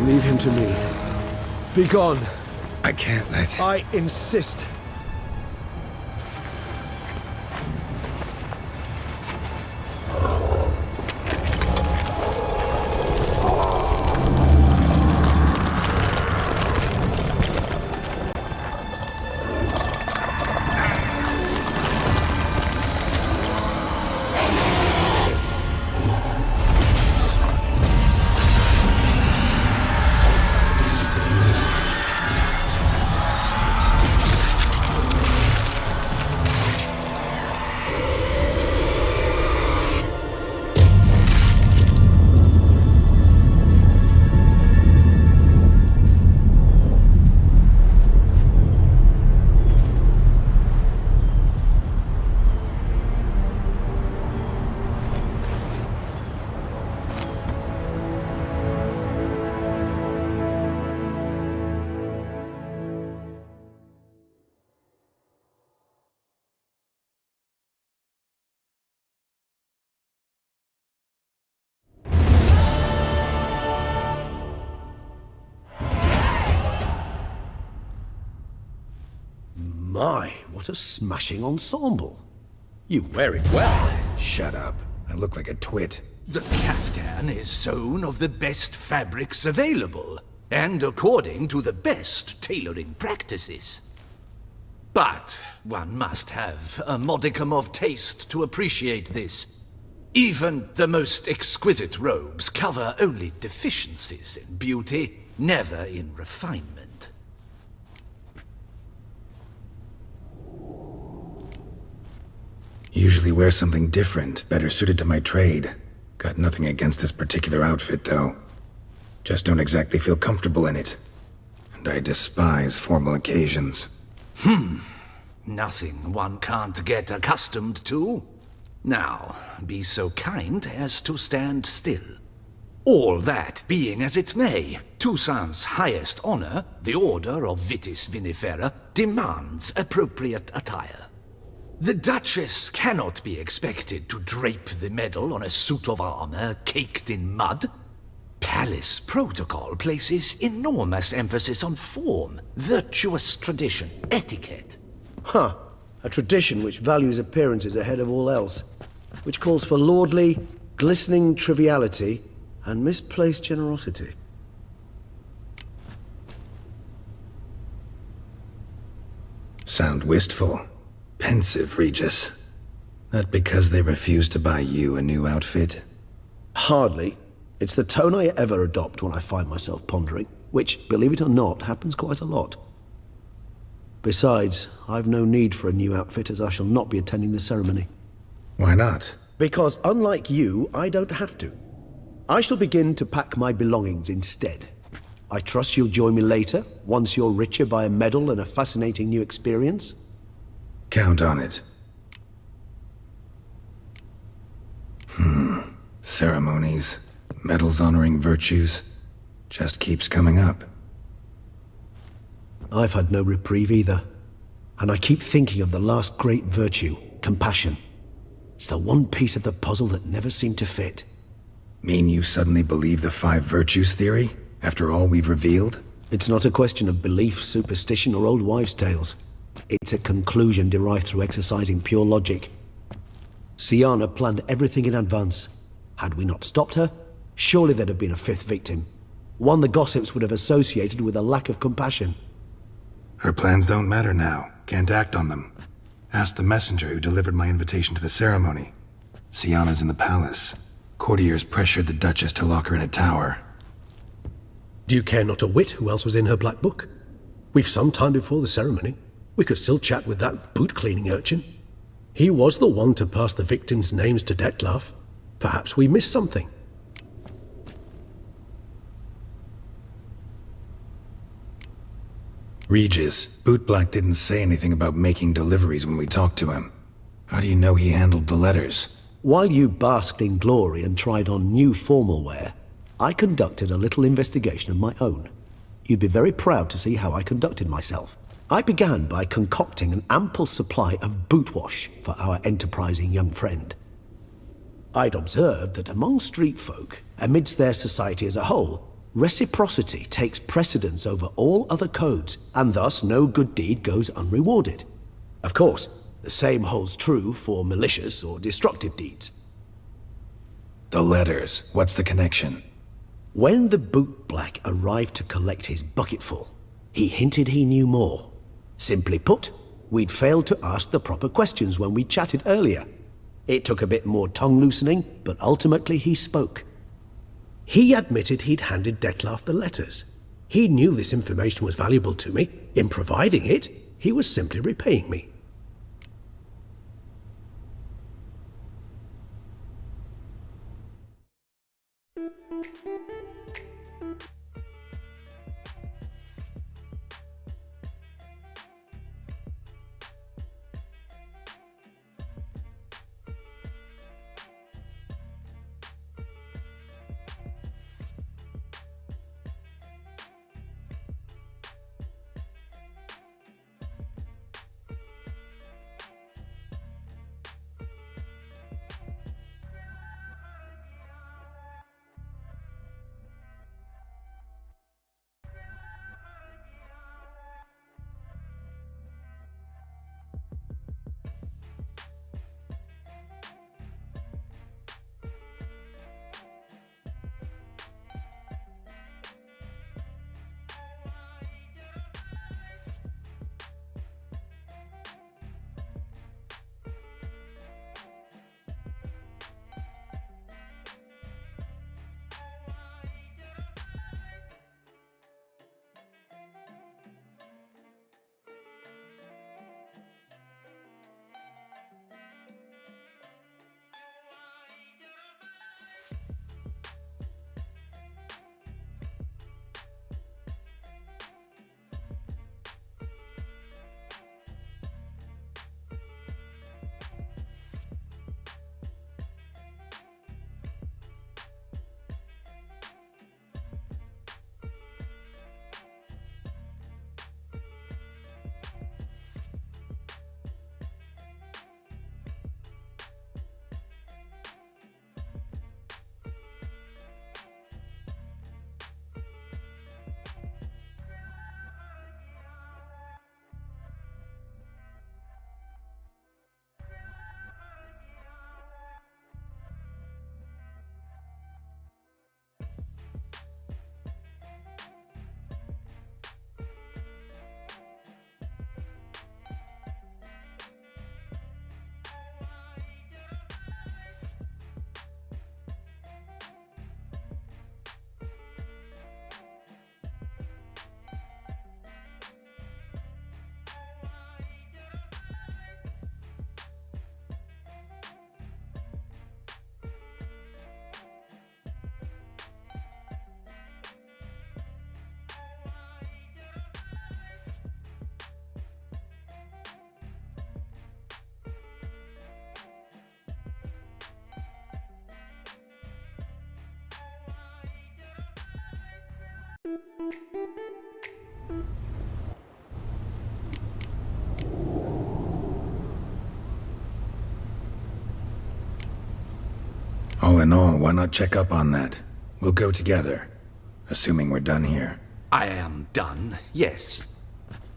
Leave him to me. Be gone. I can't let... I insist. My, what a smashing ensemble. You wear it well. Shut up. I look like a twit. The caftan is sewn of the best fabrics available, and according to the best tailoring practices. But one must have a modicum of taste to appreciate this. Even the most exquisite robes cover only deficiencies in beauty, never in refinement. Usually wear something different, better suited to my trade. Got nothing against this particular outfit, though. Just don't exactly feel comfortable in it. And I despise formal occasions. Nothing one can't get accustomed to. Now, be so kind as to stand still. All that being as it may, Toussaint's highest honor, the Order of Vitis Vinifera, demands appropriate attire. The Duchess cannot be expected to drape the medal on a suit of armor caked in mud. Palace protocol places enormous emphasis on form, virtuous tradition, etiquette. Huh. A tradition which values appearances ahead of all else. Which calls for lordly, glistening triviality and misplaced generosity. Sound wistful. Pensive, Regis. That because they refuse to buy you a new outfit? Hardly. It's the tone I ever adopt when I find myself pondering, which, believe it or not, happens quite a lot. Besides, I've no need for a new outfit as I shall not be attending the ceremony. Why not? Because unlike you, I don't have to. I shall begin to pack my belongings instead. I trust you'll join me later, once you're richer by a medal and a fascinating new experience? Count on it. Ceremonies, medals honoring virtues, just keeps coming up. I've had no reprieve either. And I keep thinking of the last great virtue, compassion. It's the one piece of the puzzle that never seemed to fit. Mean you suddenly believe the 5 virtues theory, after all we've revealed? It's not a question of belief, superstition, or old wives' tales. It's a conclusion derived through exercising pure logic. Syanna planned everything in advance. Had we not stopped her, surely there'd have been a 5th victim. One the gossips would have associated with a lack of compassion. Her plans don't matter now. Can't act on them. Ask the messenger who delivered my invitation to the ceremony. Syanna's in the palace. Courtiers pressured the Duchess to lock her in a tower. Do you care not a whit who else was in her black book? We've some time before the ceremony. We could still chat with that boot-cleaning urchin. He was the one to pass the victims' names to Dettlaff. Perhaps we missed something. Regis, Bootblack didn't say anything about making deliveries when we talked to him. How do you know he handled the letters? While you basked in glory and tried on new formal wear, I conducted a little investigation of my own. You'd be very proud to see how I conducted myself. I began by concocting an ample supply of boot wash for our enterprising young friend. I'd observed that among street folk, amidst their society as a whole, Reciprocity takes precedence over all other codes, and thus no good deed goes unrewarded. Of course, the same holds true for malicious or destructive deeds. The letters, what's the connection? When the bootblack arrived to collect his bucketful, he hinted he knew more. Simply put, we'd failed to ask the proper questions when we chatted earlier. It took a bit more tongue-loosening, but ultimately he spoke. He admitted he'd handed Dettlaff the letters. He knew this information was valuable to me. In providing it, he was simply repaying me. All in all, why not check up on that? We'll go together, assuming we're done here. I am done, yes.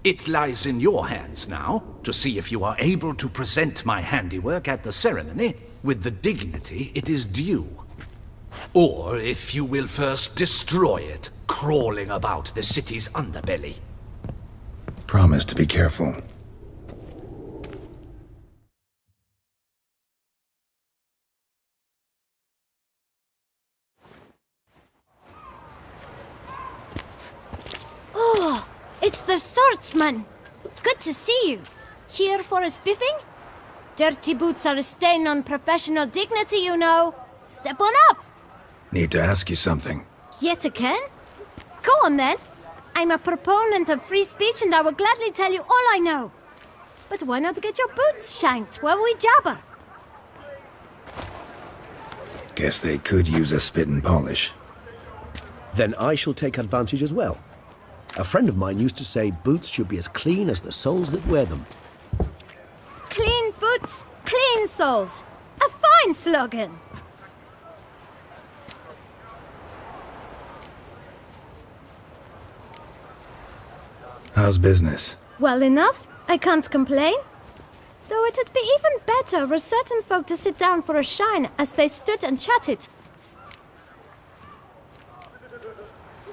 It lies in your hands now to see if you are able to present my handiwork at the ceremony with the dignity it is due. Or if you will first destroy it, crawling about the city's underbelly. Promise to be careful. Oh, it's the swordsman! Good to see you. Here for a spiffing? Dirty boots are a stain on professional dignity, you know. Step on up! Need to ask you something. Yet again? Go on then. I'm a proponent of free speech and I will gladly tell you all I know. But why not get your boots shanked while we jabber? Guess they could use a spit and polish. Then I shall take advantage as well. A friend of mine used to say boots should be as clean as the soles that wear them. Clean boots, clean soles. A fine slogan. How's business? Well enough. I can't complain. Though it'd be even better were certain folk to sit down for a shine as they stood and chatted.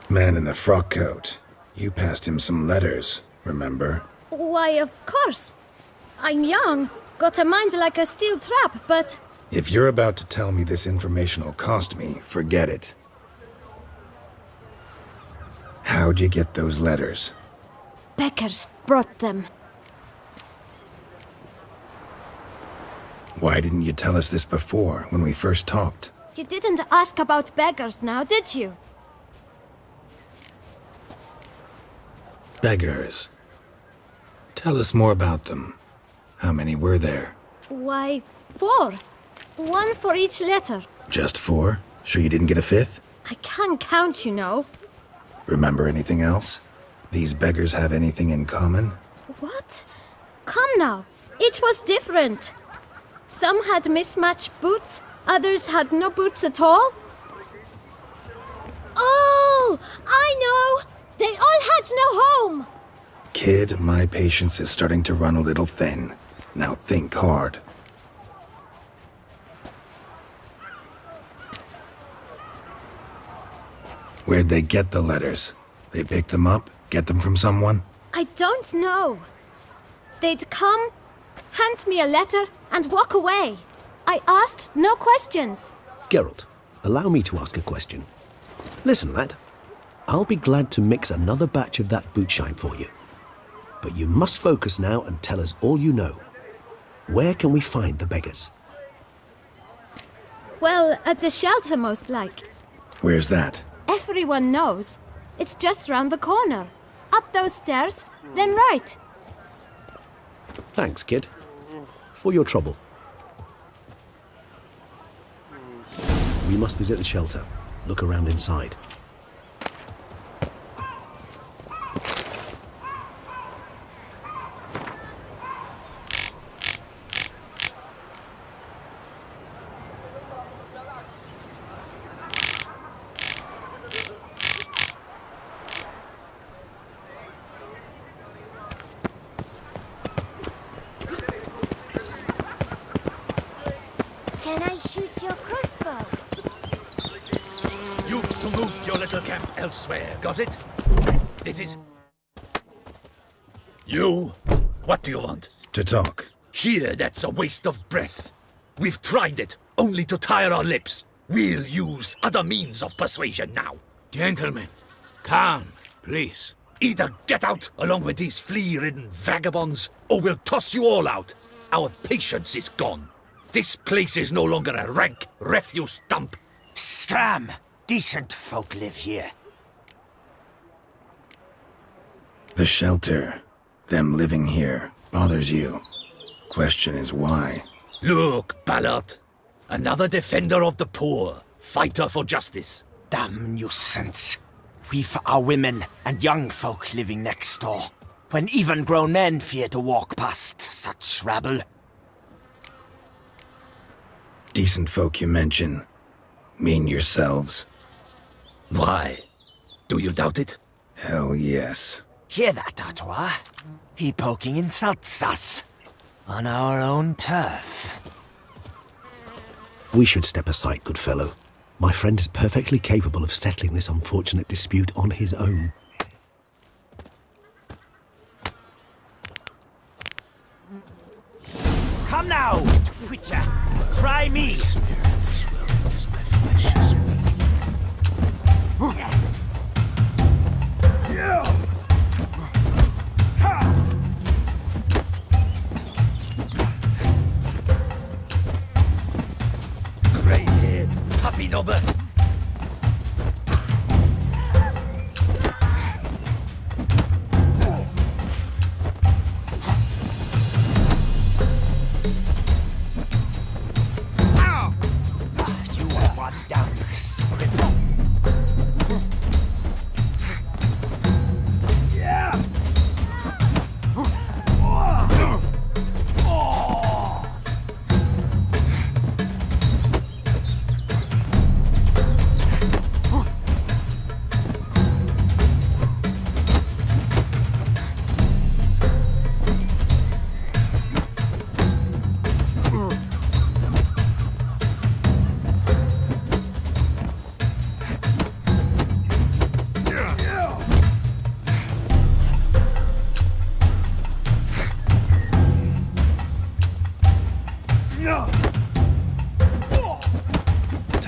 Man in the frock coat. You passed him some letters, remember? Why, of course. I'm young, got a mind like a steel trap, but... If you're about to tell me this information'll cost me, forget it. How'd you get those letters? Beggars brought them. Why didn't you tell us this before, when we first talked? You didn't ask about beggars now, did you? Beggars. Tell us more about them. How many were there? Why, 4. 1 for each letter. Just 4? Sure you didn't get a 5th? I can't count, you know. Remember anything else? These beggars have anything in common? What? Come now. Each was different. Some had mismatched boots, others had no boots at all. Oh, I know! They all had no home! Kid, my patience is starting to run a little thin. Now think hard. Where'd they get the letters? They pick them up? Get them from someone? I don't know. They'd come, hand me a letter, and walk away. I asked no questions. Geralt, allow me to ask a question. Listen, lad. I'll be glad to mix another batch of that bootshine for you. But you must focus now and tell us all you know. Where can we find the beggars? Well, at the shelter, most like. Where's that? Everyone knows. It's just round the corner. Up those stairs, then right. Thanks, kid. For your trouble. We must visit the shelter. Look around inside. Can I shoot your crossbow? You've to move your little camp elsewhere, got it? This is... You? What do you want? To talk. Here, that's a waste of breath. We've tried it, only to tire our lips. We'll use other means of persuasion now. Gentlemen, calm, please. Either get out along with these flea-ridden vagabonds, or we'll toss you all out. Our patience is gone. This place is no longer a rank refuse dump. Scram! Decent folk live here. The shelter, them living here, bothers you. Question is why? Look, Ballard. Another defender of the poor. Fighter for justice. Damn nuisance. We've our women and young folk living next door, when even grown men fear to walk past such rabble. Decent folk you mention. Mean yourselves. Why? Do you doubt it? Hell yes. Hear that, Artois? He poking insults us. On our own turf. We should step aside, good fellow. My friend is perfectly capable of settling this unfortunate dispute on his own. Come now, Twitcher. Try me. Grey-haired puppy knobber.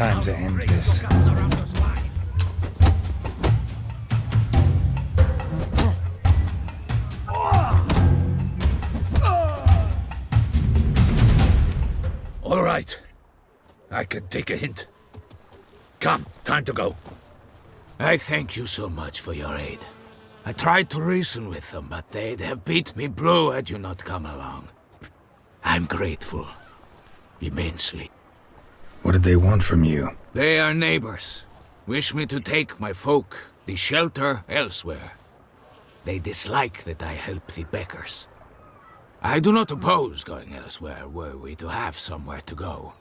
Time to end this. All right. I can take a hint. Come, time to go. I thank you so much for your aid. I tried to reason with them, but they'd have beat me blue had you not come along. I'm grateful. Immensely. What did they want from you? They are neighbors. Wish me to take my folk, the shelter, elsewhere. They dislike that I help the beggars. I do not oppose going elsewhere, were we to have somewhere to go.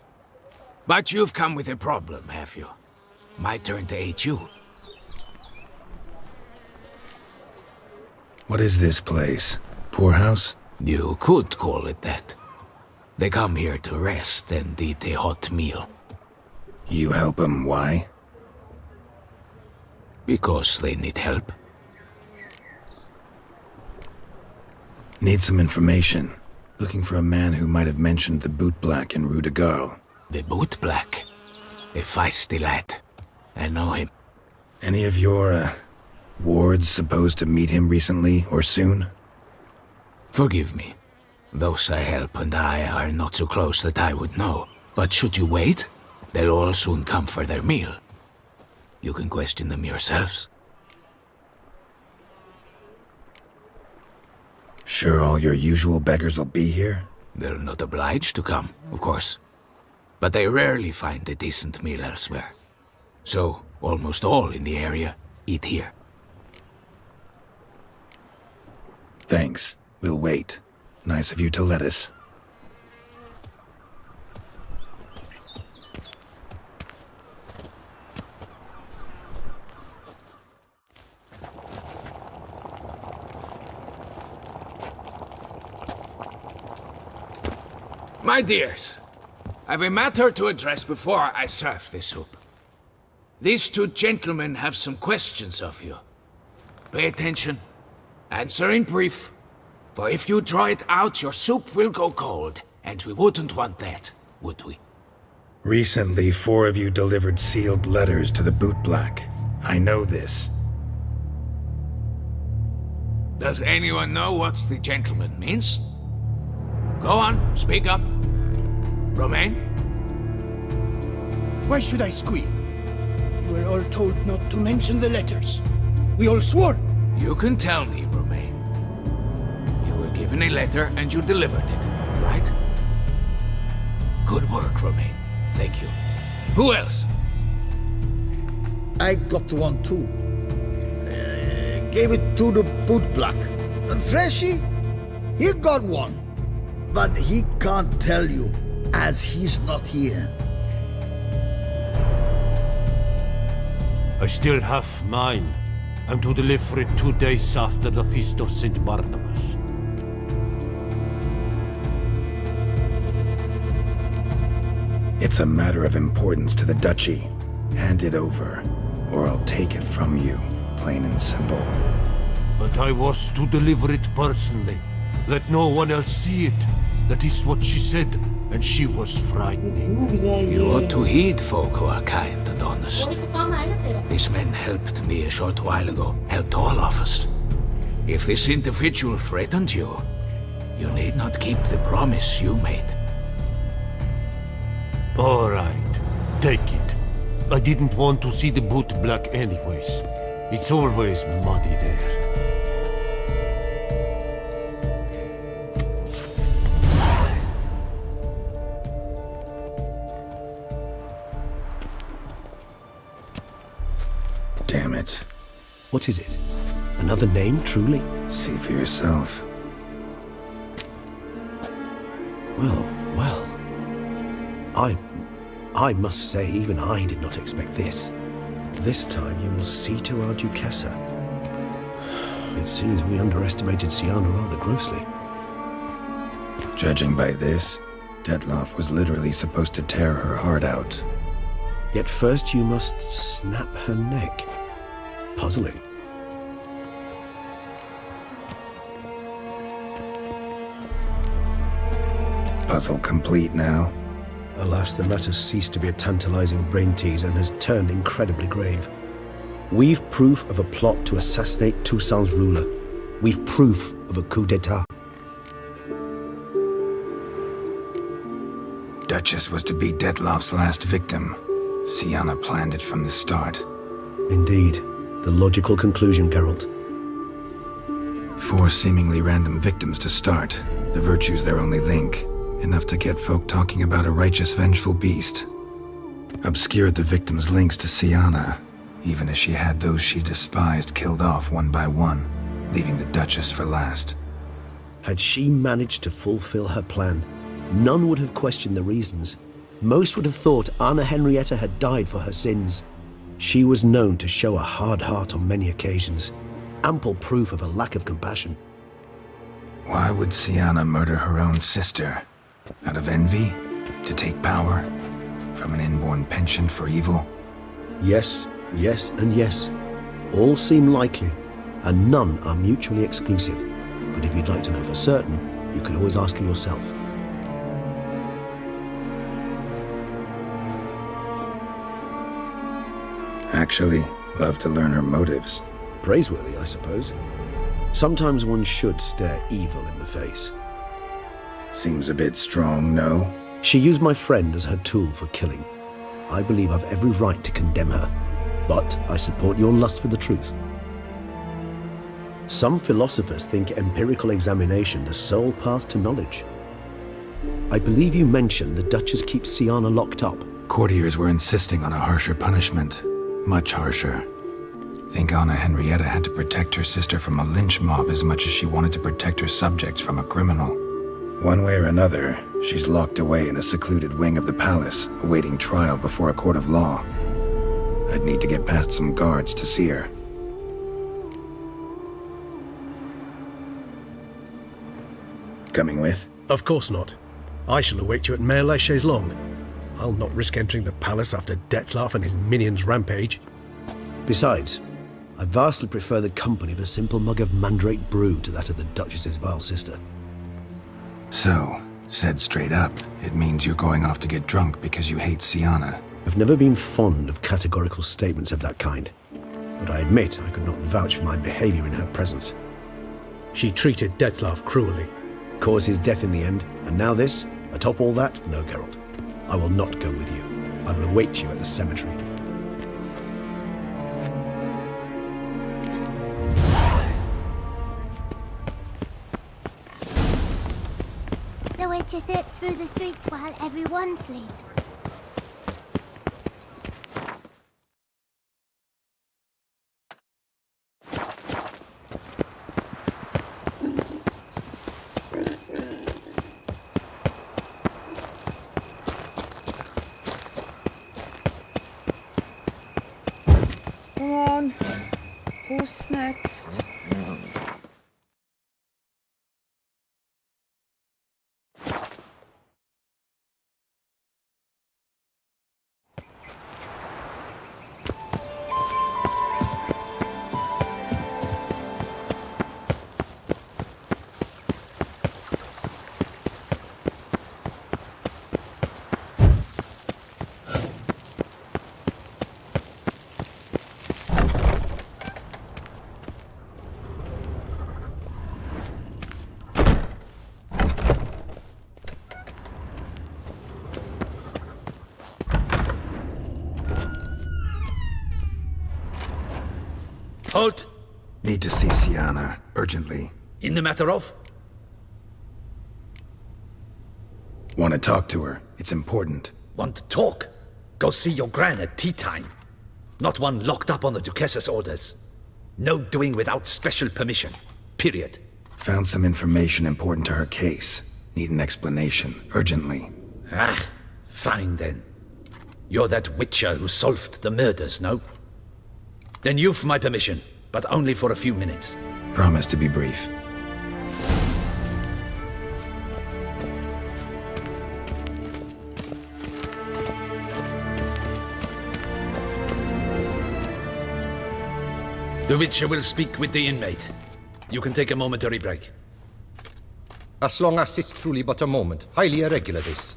But you've come with a problem, have you? My turn to aid you. What is this place? Poorhouse? You could call it that. They come here to rest and eat a hot meal. You help them, why? Because they need help. Need some information. Looking for a man who might have mentioned the bootblack in Rue de Garl. The bootblack? A feisty lad. I know him. Any of your, wards supposed to meet him recently or soon? Forgive me. Those I help and I are not so close that I would know. But should you wait, they'll all soon come for their meal. You can question them yourselves. Sure all your usual beggars will be here? They're not obliged to come, of course. But they rarely find a decent meal elsewhere. So, almost all in the area eat here. Thanks. We'll wait. Nice of you to let us. My dears, I've a matter to address before I serve this soup. These two gentlemen have some questions of you. Pay attention. Answer in brief. For if you draw it out, your soup will go cold, and we wouldn't want that, would we? Recently, 4 of you delivered sealed letters to the bootblack. I know this. Does anyone know what the gentleman means? Go on, speak up. Romain? Why should I squeal? You were all told not to mention the letters. We all swore. You can tell me, Romain. You were given a letter and you delivered it, right? Good work, Romain. Thank you. Who else? I got one too. Gave it to the bootblack. And Freshy, he got one. But he can't tell you, as he's not here. I still have mine. I'm to deliver it 2 days after the Feast of St. Barnabas. It's a matter of importance to the Duchy. Hand it over, or I'll take it from you, plain and simple. But I was to deliver it personally. Let no one else see it. That is what she said, and she was frightening. You ought to heed folk who are kind and honest. This man helped me a short while ago, helped all of us. If this individual threatened you, you need not keep the promise you made. All right, take it. I didn't want to see the bootblack anyways. It's always muddy there. Damn it. What is it? Another name, truly? See for yourself. Well. I must say, even I did not expect this. This time you will see to our Duchessa. It seems we underestimated Siana rather grossly. Judging by this, Detloff was literally supposed to tear her heart out. Yet first you must snap her neck. Puzzling. Puzzle complete now. Alas, the matter's ceased to be a tantalizing brain tease and has turned incredibly grave. We've proof of a plot to assassinate Toussaint's ruler. We've proof of a coup d'etat. Duchess was to be Dettlaff's last victim. Syanna planned it from the start. Indeed. The logical conclusion, Geralt. 4 seemingly random victims to start. The virtue's their only link. Enough to get folk talking about a righteous, vengeful beast. Obscured the victims' links to Syanna, even as she had those she despised killed off one by one, leaving the Duchess for last. Had she managed to fulfill her plan, none would have questioned the reasons. Most would have thought Anna Henrietta had died for her sins. She was known to show a hard heart on many occasions. Ample proof of a lack of compassion. Why would Syanna murder her own sister? Out of envy? To take power? From an inborn penchant for evil? Yes, yes, and yes. All seem likely, and none are mutually exclusive. But if you'd like to know for certain, you could always ask her yourself. Actually, love to learn her motives. Praiseworthy, I suppose. Sometimes one should stare evil in the face. Seems a bit strong, no? She used my friend as her tool for killing. I believe I've every right to condemn her, but I support your lust for the truth. Some philosophers think empirical examination the sole path to knowledge. I believe you mentioned the Duchess keeps Syanna locked up. Courtiers were insisting on a harsher punishment. Much harsher. Think Anna Henrietta had to protect her sister from a lynch mob as much as she wanted to protect her subjects from a criminal. One way or another, she's locked away in a secluded wing of the palace, awaiting trial before a court of law. I'd need to get past some guards to see her. Coming with? Of course not. I shall await you at Mare la Chaise-Longue. I'll not risk entering the palace after Dettlaff and his minions rampage. Besides, I vastly prefer the company of a simple mug of mandrake brew to that of the Duchess's vile sister. So, said straight up, it means you're going off to get drunk because you hate Syanna. I've never been fond of categorical statements of that kind, but I admit I could not vouch for my behavior in her presence. She treated Dettlaff cruelly, caused his death in the end, and now this? Atop all that? No, Geralt. I will not go with you. I will await you at the cemetery. The witcher slips through the streets while everyone sleeps. Come on. Who's next? Halt! Need to see Syanna, urgently. In the matter of? Want to talk to her. It's important. Want to talk? Go see your gran at tea time. Not one locked up on the Duchess's orders. No doing without special permission. Period. Found some information important to her case. Need an explanation, urgently. Ah, fine then. You're that witcher who solved the murders, no? Then you've my permission, but only for a few minutes. Promise to be brief. The witcher will speak with the inmate. You can take a momentary break. As long as it's truly but a moment. Highly irregular, this.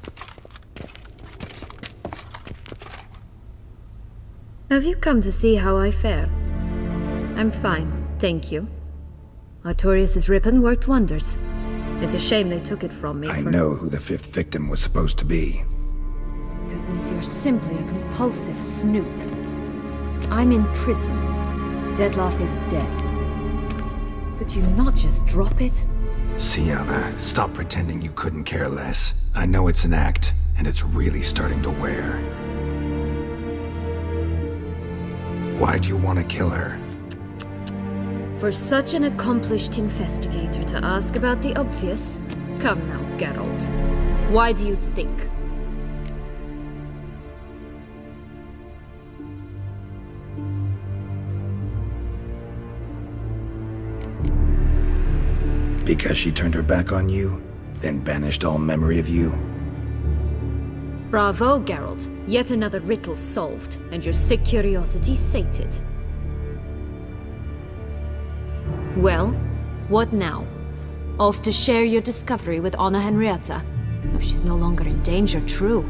Have you come to see how I fare? I'm fine, thank you. Artorius' ribbon worked wonders. It's a shame they took it from me. I know who the 5th victim was supposed to be. Goodness, you're simply a compulsive snoop. I'm in prison. Dettlaff is dead. Could you not just drop it? Sienna, stop pretending you couldn't care less. I know it's an act, and it's really starting to wear. Why do you want to kill her? For such an accomplished investigator to ask about the obvious? Come now, Geralt. Why do you think? Because she turned her back on you, then banished all memory of you? Bravo, Geralt. Yet another riddle solved, and your sick curiosity sated. Well, what now? Off to share your discovery with Anna Henrietta? Oh, she's no longer in danger, true.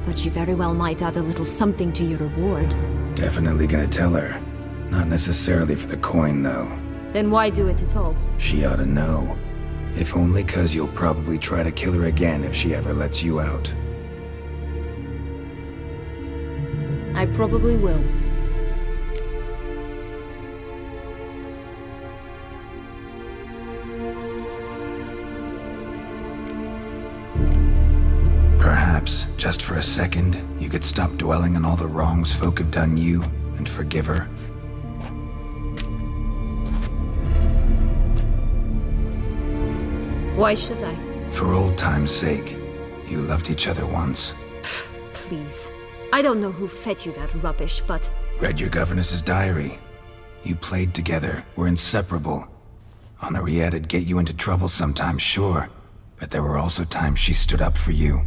But she very well might add a little something to your reward. Definitely gonna tell her. Not necessarily for the coin, though. Then why do it at all? She ought to know. If only 'cause you'll probably try to kill her again if she ever lets you out. I probably will. Perhaps, just for a second, you could stop dwelling on all the wrongs folk have done you and forgive her. Why should I? For old time's sake. You loved each other once. Please. I don't know who fed you that rubbish, but... Read your governess's diary. You played together, were inseparable. Henriette'd get you into trouble sometimes, sure. But there were also times she stood up for you.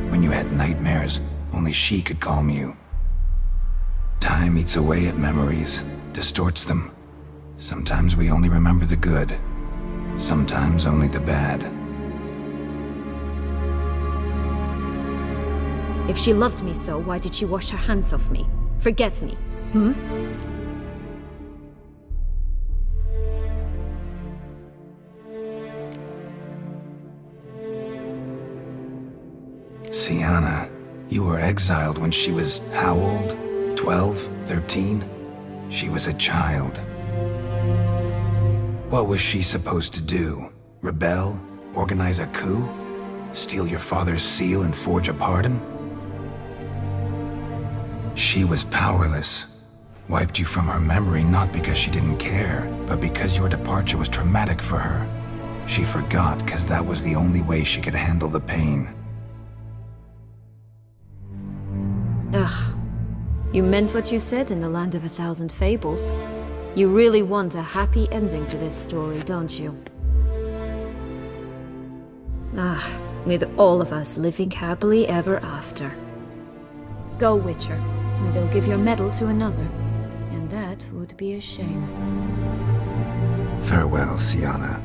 When you had nightmares, only she could calm you. Time eats away at memories, distorts them. Sometimes we only remember the good. Sometimes only the bad. If she loved me so, why did she wash her hands off me? Forget me, Sienna, you were exiled when she was how old? 12? 13? She was a child. What was she supposed to do? Rebel? Organize a coup? Steal your father's seal and forge a pardon? She was powerless. Wiped you from her memory not because she didn't care, but because your departure was traumatic for her. She forgot because that was the only way she could handle the pain. Ugh. You meant what you said in the Land of 1,000 Fables. You really want a happy ending to this story, don't you? With all of us living happily ever after. Go, Witcher, or they'll give your medal to another. And that would be a shame. Farewell, Sienna.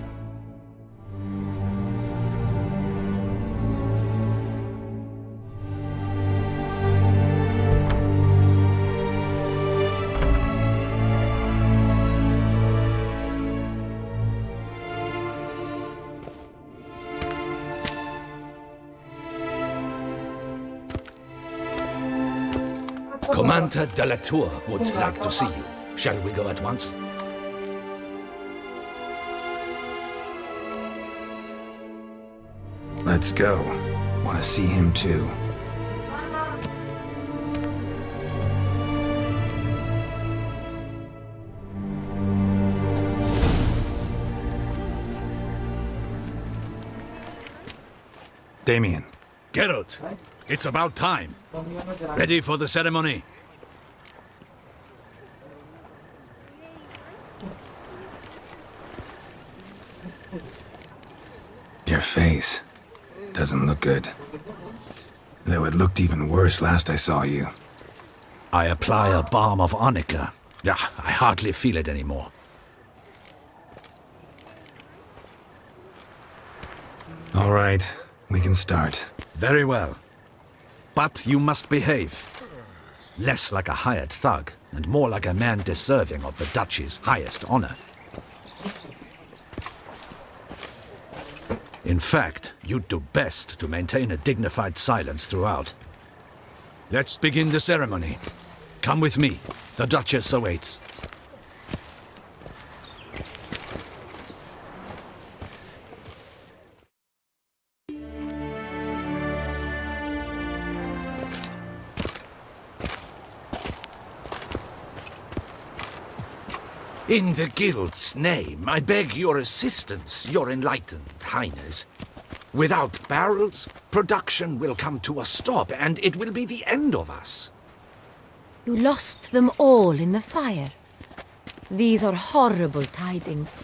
Commander de la Tour would like to see you. Shall we go at once? Let's go. Want to see him too. Damien. Geralt, it's about time. Ready for the ceremony? Your face doesn't look good. Though it looked even worse last I saw you. I apply a balm of arnica. Yeah, I hardly feel it anymore. All right, we can start. Very well. But you must behave. Less like a hired thug, and more like a man deserving of the Duchy's highest honor. In fact, you'd do best to maintain a dignified silence throughout. Let's begin the ceremony. Come with me. The Duchess awaits. In the Guild's name, I beg your assistance, your enlightened highness. Without barrels, production will come to a stop, and it will be the end of us. You lost them all in the fire. These are horrible tidings.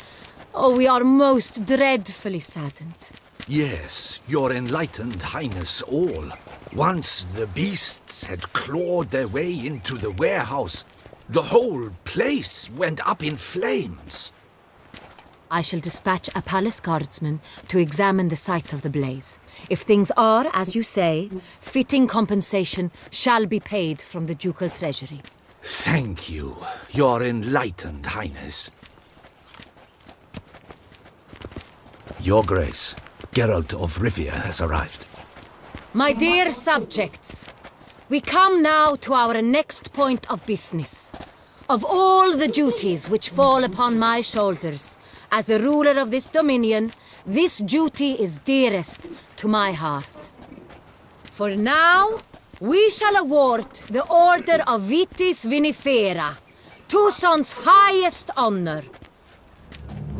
Oh, we are most dreadfully saddened. Yes, your enlightened highness all. Once the beasts had clawed their way into the warehouse, the whole place went up in flames. I shall dispatch a palace guardsman to examine the site of the blaze. If things are, as you say, fitting compensation shall be paid from the ducal treasury. Thank you, your enlightened highness. Your Grace, Geralt of Rivia has arrived. My dear subjects, we come now to our next point of business. Of all the duties which fall upon my shoulders, as the ruler of this dominion, this duty is dearest to my heart. For now, we shall award the Order of Vitis Vinifera, Tucson's highest honor.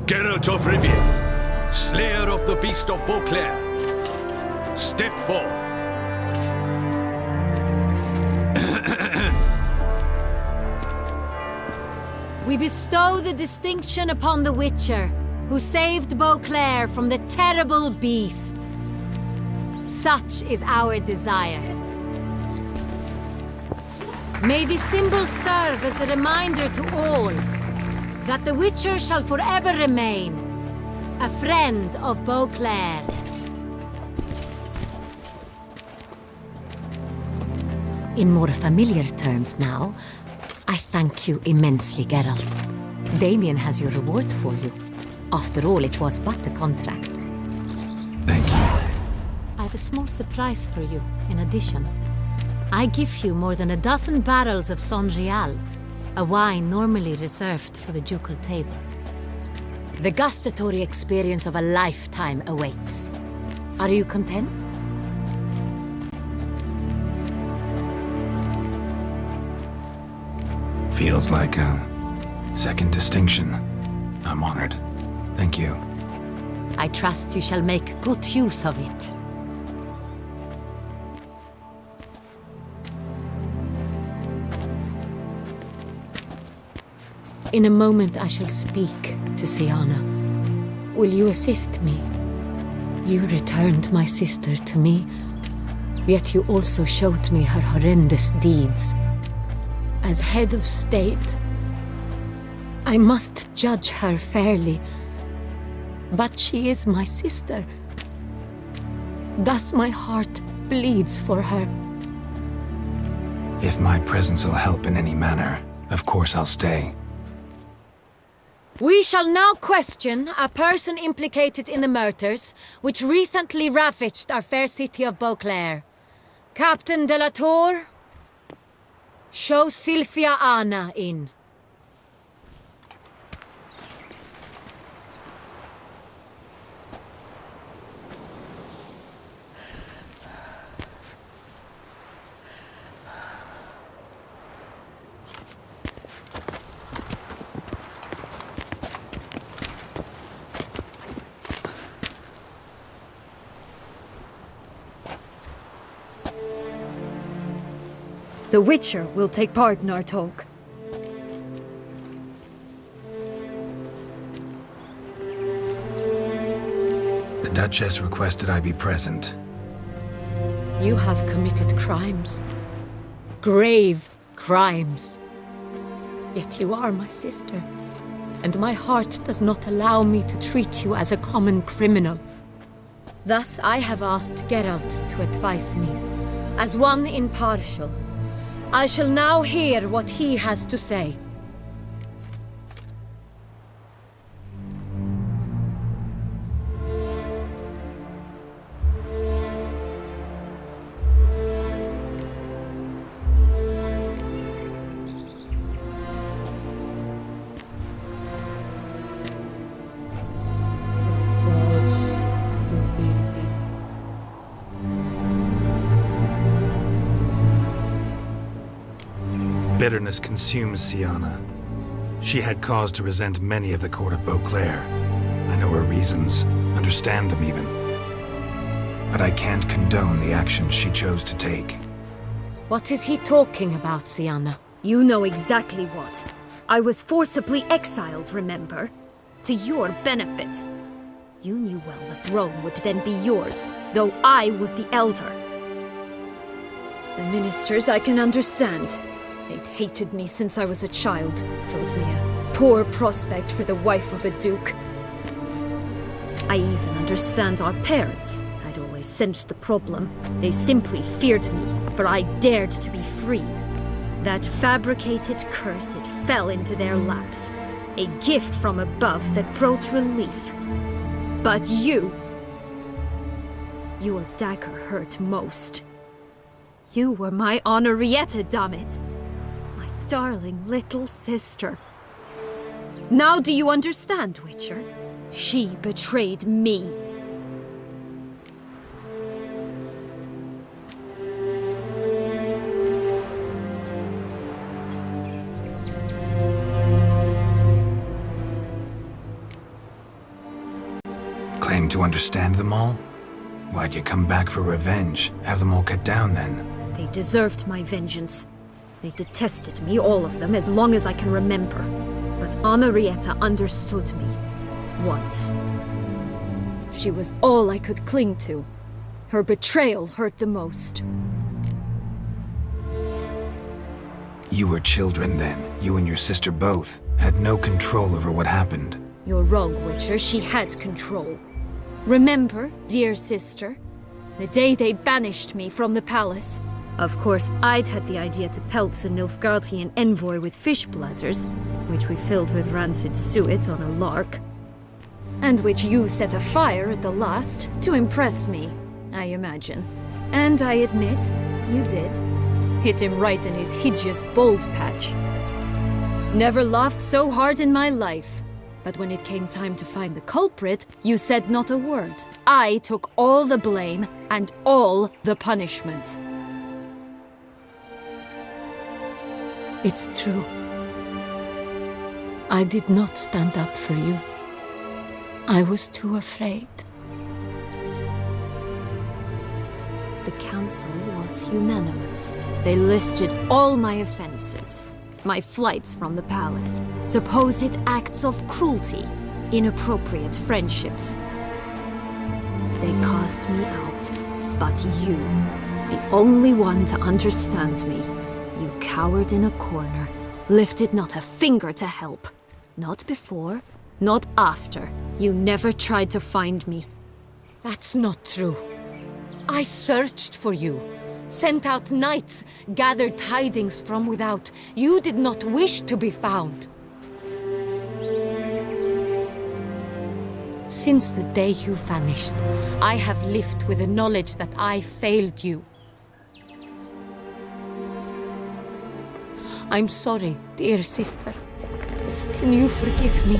Geralt of Rivia, slayer of the beast of Beauclair, step forth. We bestow the distinction upon the Witcher, who saved Beauclair from the terrible beast. Such is our desire. May this symbol serve as a reminder to all that the Witcher shall forever remain a friend of Beauclair. In more familiar terms now, I thank you immensely, Geralt. Damien has your reward for you. After all, it was but a contract. Thank you. I have a small surprise for you, in addition. I give you more than a dozen barrels of Son Real, a wine normally reserved for the ducal table. The gustatory experience of a lifetime awaits. Are you content? Feels like a second distinction. I'm honored. Thank you. I trust you shall make good use of it. In a moment I shall speak to Siana. Will you assist me? You returned my sister to me, yet you also showed me her horrendous deeds. As head of state, I must judge her fairly. But she is my sister. Thus my heart bleeds for her. If my presence will help in any manner, of course I'll stay. We shall now question a person implicated in the murders which recently ravaged our fair city of Beauclair. Captain de la Tour, show Sylvia Anna in. The Witcher will take part in our talk. The Duchess requested I be present. You have committed crimes. Grave crimes. Yet you are my sister, and my heart does not allow me to treat you as a common criminal. Thus I have asked Geralt to advise me, as one impartial, I shall now hear what he has to say. Bitterness consumes Siana. She had cause to resent many of the court of Beauclair. I know her reasons, understand them even. But I can't condone the actions she chose to take. What is he talking about, Siana? You know exactly what. I was forcibly exiled, remember? To your benefit. You knew well the throne would then be yours, though I was the elder. The ministers I can understand. They'd hated me since I was a child, thought me a poor prospect for the wife of a duke. I even understand our parents. I'd always sensed the problem. They simply feared me, for I dared to be free. That fabricated curse, it fell into their laps. A gift from above that brought relief. But you... your dagger hurt most. You were my Henrietta, dammit. Darling little sister. Now do you understand, Witcher? She betrayed me. Claim to understand them all? Why'd you come back for revenge? Have them all cut down then? They deserved my vengeance. They detested me, all of them, as long as I can remember. But Henrietta understood me. Once. She was all I could cling to. Her betrayal hurt the most. You were children then. You and your sister both had no control over what happened. You're wrong, Witcher. She had control. Remember, dear sister, the day they banished me from the palace? Of course, I'd had the idea to pelt the Nilfgaardian envoy with fish bladders, which we filled with rancid suet on a lark. And which you set afire at the last, to impress me, I imagine. And I admit, you did. Hit him right in his hideous bald patch. Never laughed so hard in my life. But when it came time to find the culprit, you said not a word. I took all the blame and all the punishment. It's true. I did not stand up for you. I was too afraid. The council was unanimous. They listed all my offenses. My flights from the palace, supposed acts of cruelty, inappropriate friendships. They cast me out, but you, the only one to understand me, you cowered in a corner, lifted not a finger to help. Not before, not after. You never tried to find me. That's not true. I searched for you, sent out knights, gathered tidings from without. You did not wish to be found. Since the day you vanished, I have lived with the knowledge that I failed you. I'm sorry, dear sister. Can you forgive me?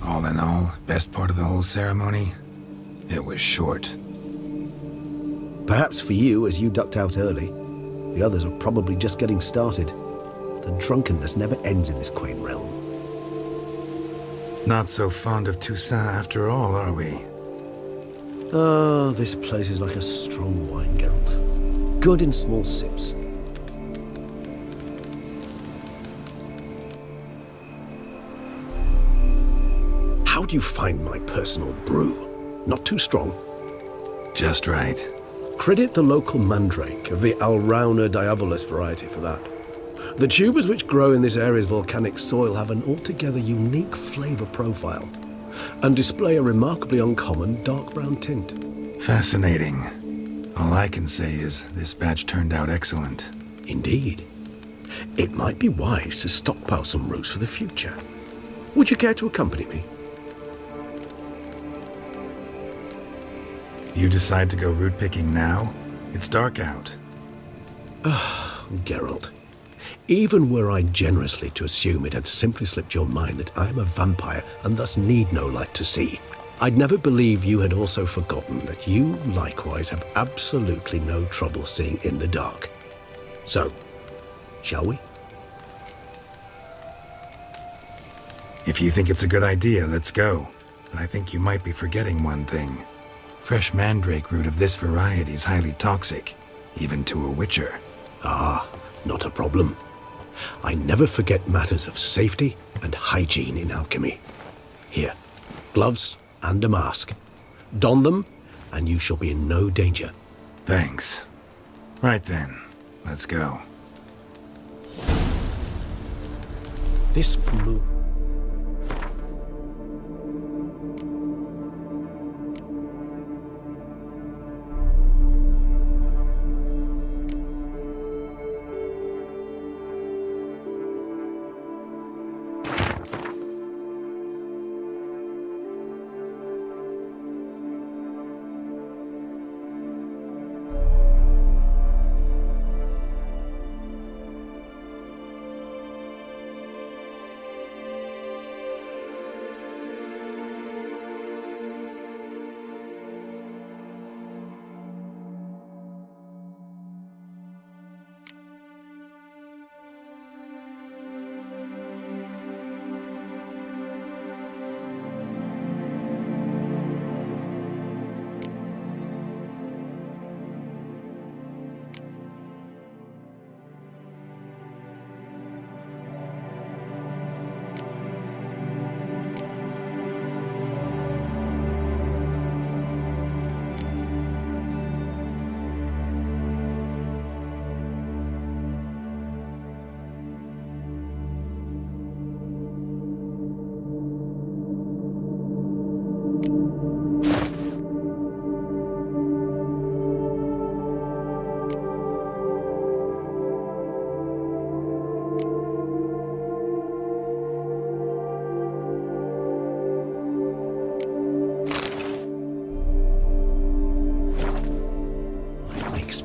All in all, best part of the whole ceremony? It was short. Perhaps for you, as you ducked out early. The others are probably just getting started. The drunkenness never ends in this quaint realm. Not so fond of Toussaint after all, are we? Ah, this place is like a strong wine, Geralt. Good in small sips. How do you find my personal brew? Not too strong? Just right. Credit the local mandrake of the Alrauna diabolus variety for that. The tubers which grow in this area's volcanic soil have an altogether unique flavour profile and display a remarkably uncommon dark brown tint. Fascinating. All I can say is this batch turned out excellent. Indeed. It might be wise to stockpile some roots for the future. Would you care to accompany me? You decide to go root picking now? It's dark out. Geralt. Even were I generously to assume it had simply slipped your mind that I am a vampire and thus need no light to see, I'd never believe you had also forgotten that you likewise have absolutely no trouble seeing in the dark. So, shall we? If you think it's a good idea, let's go. But I think you might be forgetting one thing. Fresh mandrake root of this variety is highly toxic, even to a witcher. Ah, not a problem. I never forget matters of safety and hygiene in alchemy. Here, gloves and a mask. Don them, and you shall be in no danger. Thanks. Right then, let's go. This blue...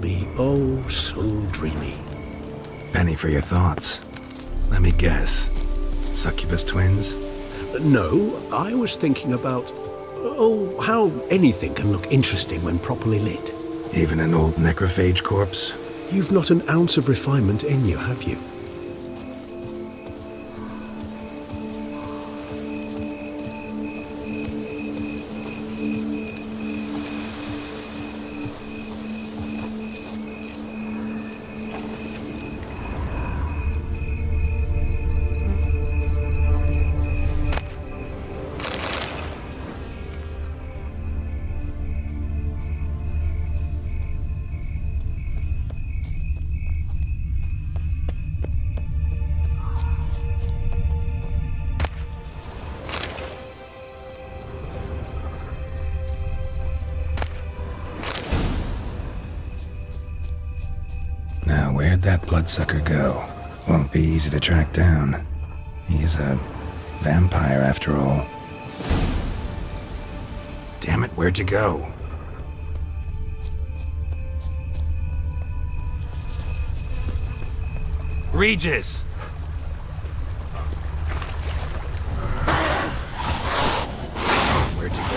me oh so dreamy. Penny for your thoughts. Let me guess. Succubus twins? No, I was thinking about... oh, how anything can look interesting when properly lit. Even an old necrophage corpse? You've not an ounce of refinement in you, have you? Now, where'd that bloodsucker go? Won't be easy to track down. He's a vampire after all. Damn it, where'd you go? Regis! Where'd you go?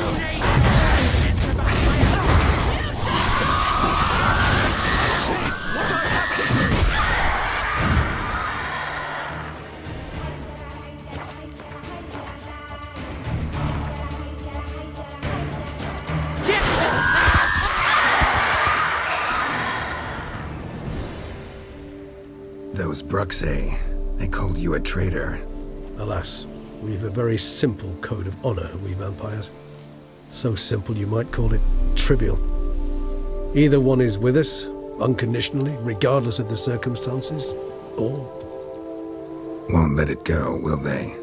Bruxay. They called you a traitor. Alas, we've a very simple code of honor, we vampires. So simple you might call it trivial. Either one is with us, unconditionally, regardless of the circumstances, or... Won't let it go, will they?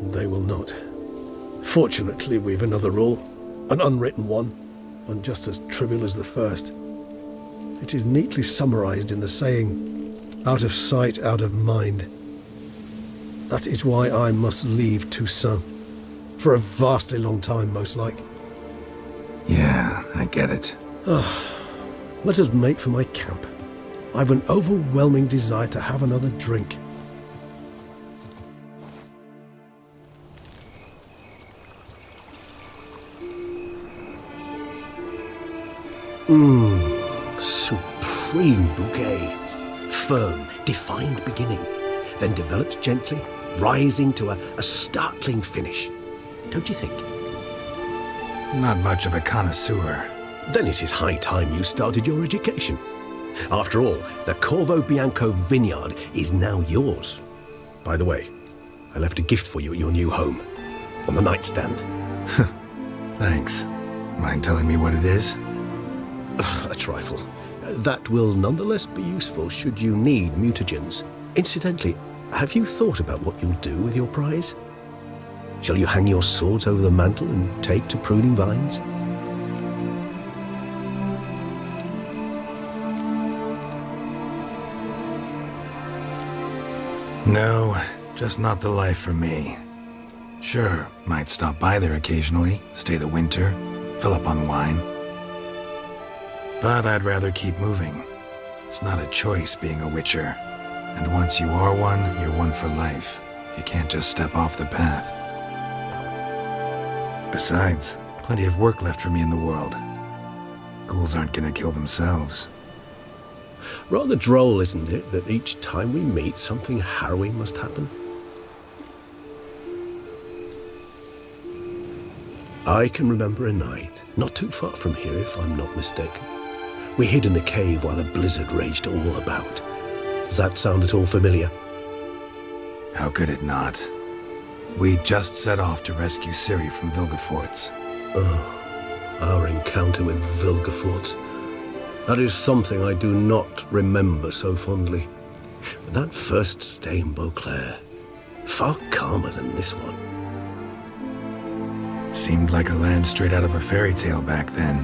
They will not. Fortunately, we've another rule, an unwritten one, and just as trivial as the first. It is neatly summarized in the saying, out of sight, out of mind. That is why I must leave Toussaint. For a vastly long time, most like. Yeah, I get it. Let us make for my camp. I've an overwhelming desire to have another drink. Supreme bouquet. Firm, defined beginning, then develops gently, rising to a startling finish. Don't you think? Not much of a connoisseur. Then it is high time you started your education. After all, the Corvo Bianco vineyard is now yours. By the way, I left a gift for you at your new home, on the nightstand. Thanks. Mind telling me what it is? A trifle. That will nonetheless be useful should you need mutagens. Incidentally, have you thought about what you'll do with your prize? Shall you hang your swords over the mantle and take to pruning vines? No, just not the life for me. Sure, might stop by there occasionally, stay the winter, fill up on wine. But I'd rather keep moving. It's not a choice being a witcher. And once you are one, you're one for life. You can't just step off the path. Besides, plenty of work left for me in the world. Ghouls aren't gonna kill themselves. Rather droll, isn't it, that each time we meet, something harrowing must happen? I can remember a night, not too far from here if I'm not mistaken. We hid in a cave while a blizzard raged all about. Does that sound at all familiar? How could it not? We just set off to rescue Ciri from Vilgefortz. Oh, our encounter with Vilgefortz. That is something I do not remember so fondly. But that first stay in Beauclair, far calmer than this one. Seemed like a land straight out of a fairy tale back then.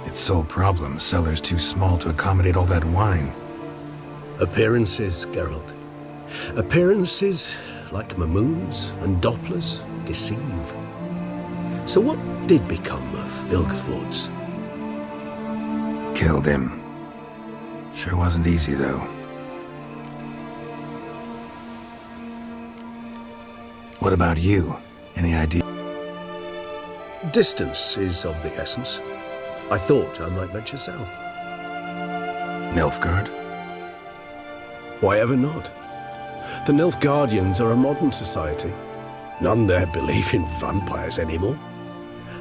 Its sole problem, cellars too small to accommodate all that wine. Appearances, Geralt. Appearances, like Mamoons and Dopplers, deceive. So what did become of Vilgefortz? Killed him. Sure wasn't easy, though. What about you? Any idea? Distance is of the essence. I thought I might venture south. Nilfgaard? Why ever not? The Nilfgaardians are a modern society. None there believe in vampires anymore.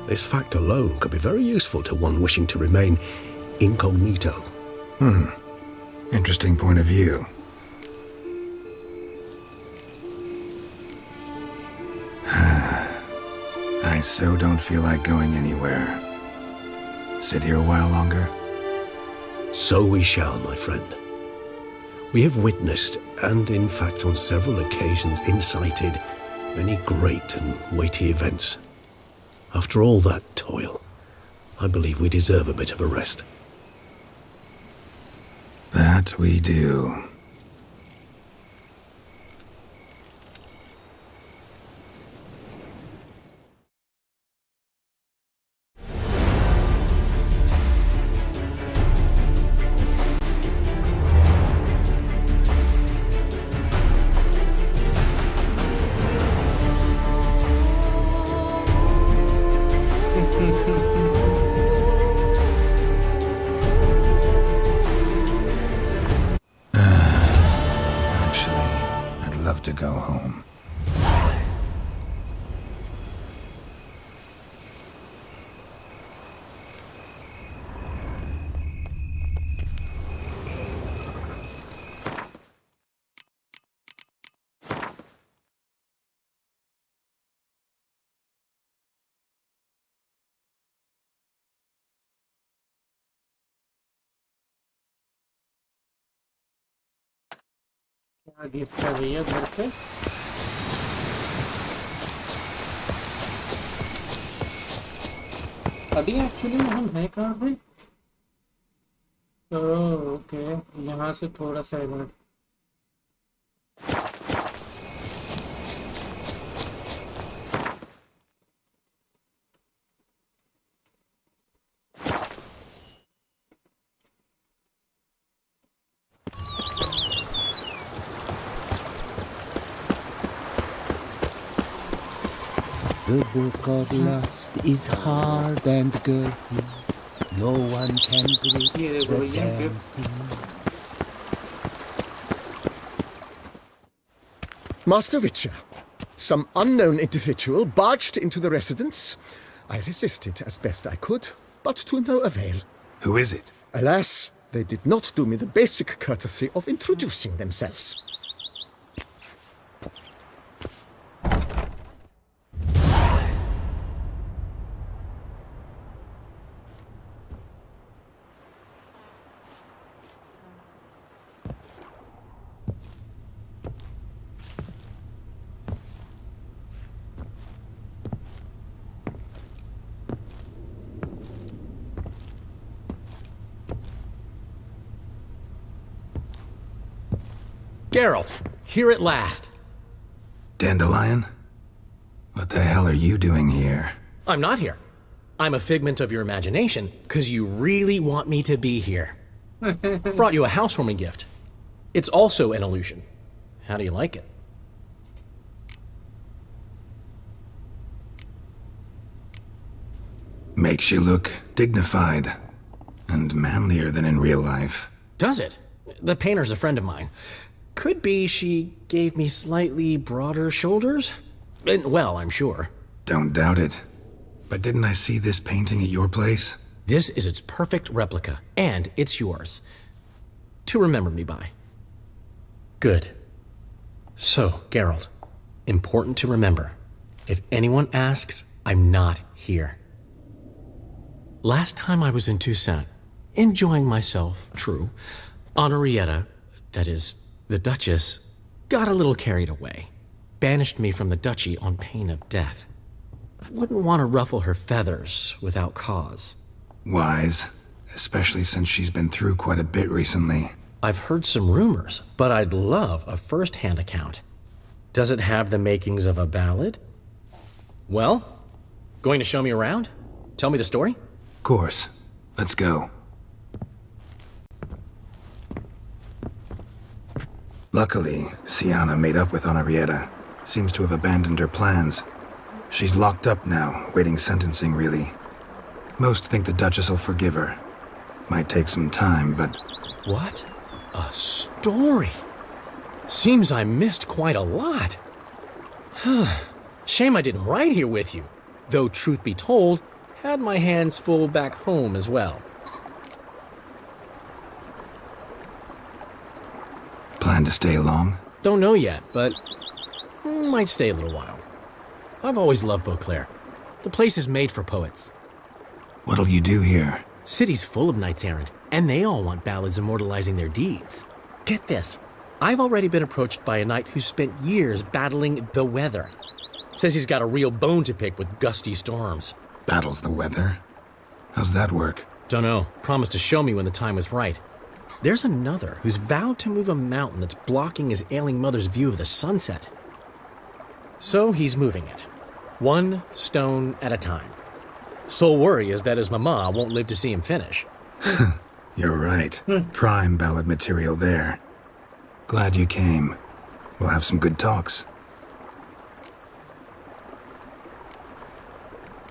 This fact alone could be very useful to one wishing to remain incognito. Interesting point of view. I so don't feel like going anywhere. Sit here a while longer? So we shall, my friend. We have witnessed, and in fact on several occasions incited, many great and weighty events. After all that toil, I believe we deserve a bit of a rest. That we do. To go home. क्या gift है भैया घर पे? अभी actually हम हैं कहाँ पे? ओके, यहाँ से थोड़ा सा इधर। The book of lust is hard and girthy. No one can grip the damn thing. Master Witcher, some unknown individual barged into the residence. I resisted as best I could, but to no avail. Who is it? Alas, they did not do me the basic courtesy of introducing themselves. Geralt, here at last. Dandelion? What the hell are you doing here? I'm not here. I'm a figment of your imagination, because you really want me to be here. Brought you a housewarming gift. It's also an illusion. How do you like it? Makes you look dignified and manlier than in real life. Does it? The painter's a friend of mine. Could be she gave me slightly broader shoulders? Well, I'm sure. Don't doubt it. But didn't I see this painting at your place? This is its perfect replica, and it's yours. To remember me by. Good. So, Geralt, important to remember. If anyone asks, I'm not here. Last time I was in Toussaint, enjoying myself, true, Henrietta, that is, the Duchess, got a little carried away. Banished me from the duchy on pain of death. Wouldn't want to ruffle her feathers without cause. Wise, especially since she's been through quite a bit recently. I've heard some rumors, but I'd love a first-hand account. Does it have the makings of a ballad? Well, going to show me around? Tell me the story? Of course. Let's go. Luckily, Siana made up with Henrietta. Seems to have abandoned her plans. She's locked up now, awaiting sentencing, really. Most think the Duchess will forgive her. Might take some time, but... What? A story? Seems I missed quite a lot. Shame I didn't ride here with you. Though, truth be told, had my hands full back home as well. Plan to stay long? Don't know yet, but might stay a little while. I've always loved Beauclair. The place is made for poets. What'll you do here? City's full of knights errant, and they all want ballads immortalizing their deeds. Get this. I've already been approached by a knight who spent years battling the weather. Says he's got a real bone to pick with gusty storms. Battles the weather? How's that work? Dunno. Promised to show me when the time was right. There's another who's vowed to move a mountain that's blocking his ailing mother's view of the sunset. So he's moving it. One stone at a time. Sole worry is that his mama won't live to see him finish. You're right. Prime ballad material there. Glad you came. We'll have some good talks.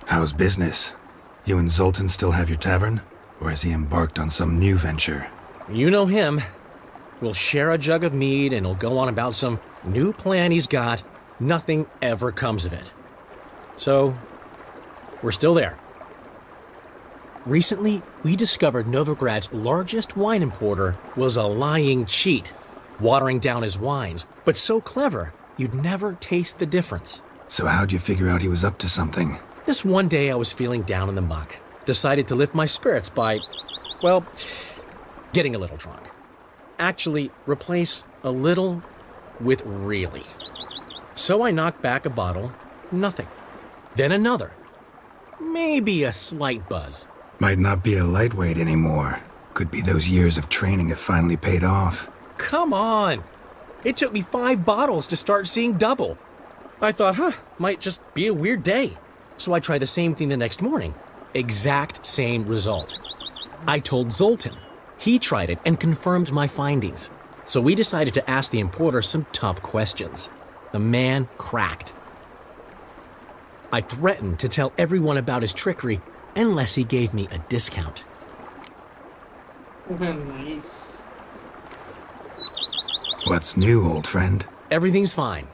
How's business? You and Zoltan still have your tavern? Or has he embarked on some new venture? You know him. We'll share a jug of mead and he'll go on about some new plan he's got. Nothing ever comes of it. So, we're still there. Recently, we discovered Novigrad's largest wine importer was a lying cheat, watering down his wines, but so clever, you'd never taste the difference. So how'd you figure out he was up to something? This one day I was feeling down in the muck. Decided to lift my spirits by, well, getting a little drunk. Actually, replace a little with really. So I knocked back a bottle, nothing. Then another. Maybe a slight buzz. Might not be a lightweight anymore. Could be those years of training have finally paid off. Come on! It took me 5 bottles to start seeing double. I thought, might just be a weird day. So I tried the same thing the next morning. Exact same result. I told Zoltan. He tried it and confirmed my findings. So we decided to ask the importer some tough questions. The man cracked. I threatened to tell everyone about his trickery unless he gave me a discount. Nice. What's new, old friend? Everything's fine.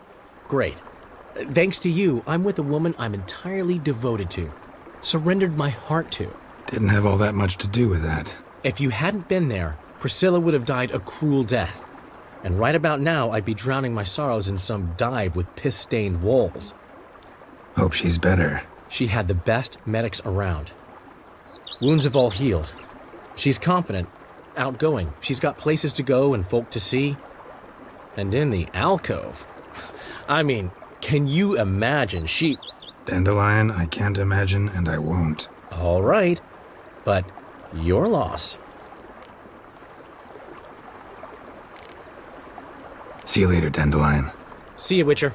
Great. Thanks to you, I'm with a woman I'm entirely devoted to. Surrendered my heart to. Didn't have all that much to do with that. If you hadn't been there, Priscilla would have died a cruel death. And right about now, I'd be drowning my sorrows in some dive with piss-stained walls. Hope she's better. She had the best medics around. Wounds have all healed. She's confident, outgoing. She's got places to go and folk to see. And in the alcove. I mean, can you imagine she... Dandelion, I can't imagine, and I won't. All right, but your loss. See you later, Dandelion. See you, Witcher.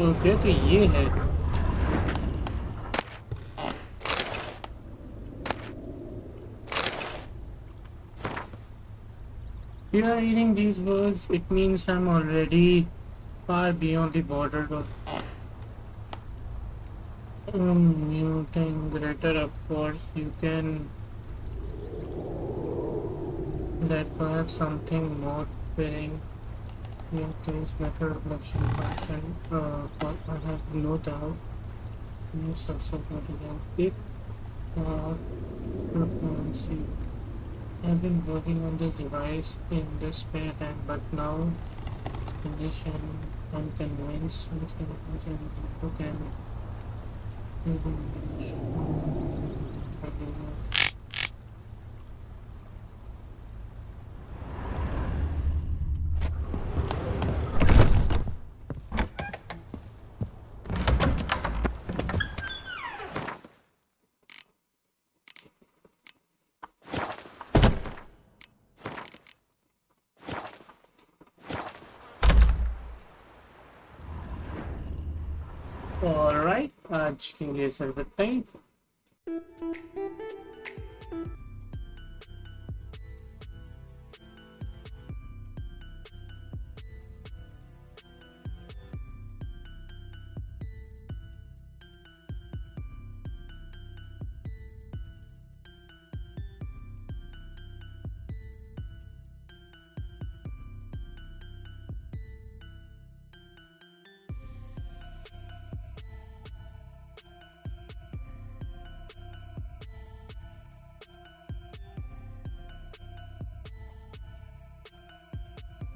Okay तो ये है you are reading these words, it means I'm already far beyond the border of muting greater. Of course you can that perhaps something more fitting. Yeah, there is matter of luxury fashion, but I have no doubt new subsequent if proficiency. I've been working on this device in this spare time, but now condition I'm convinced with the book and Alright, आज के लिए sir बताएं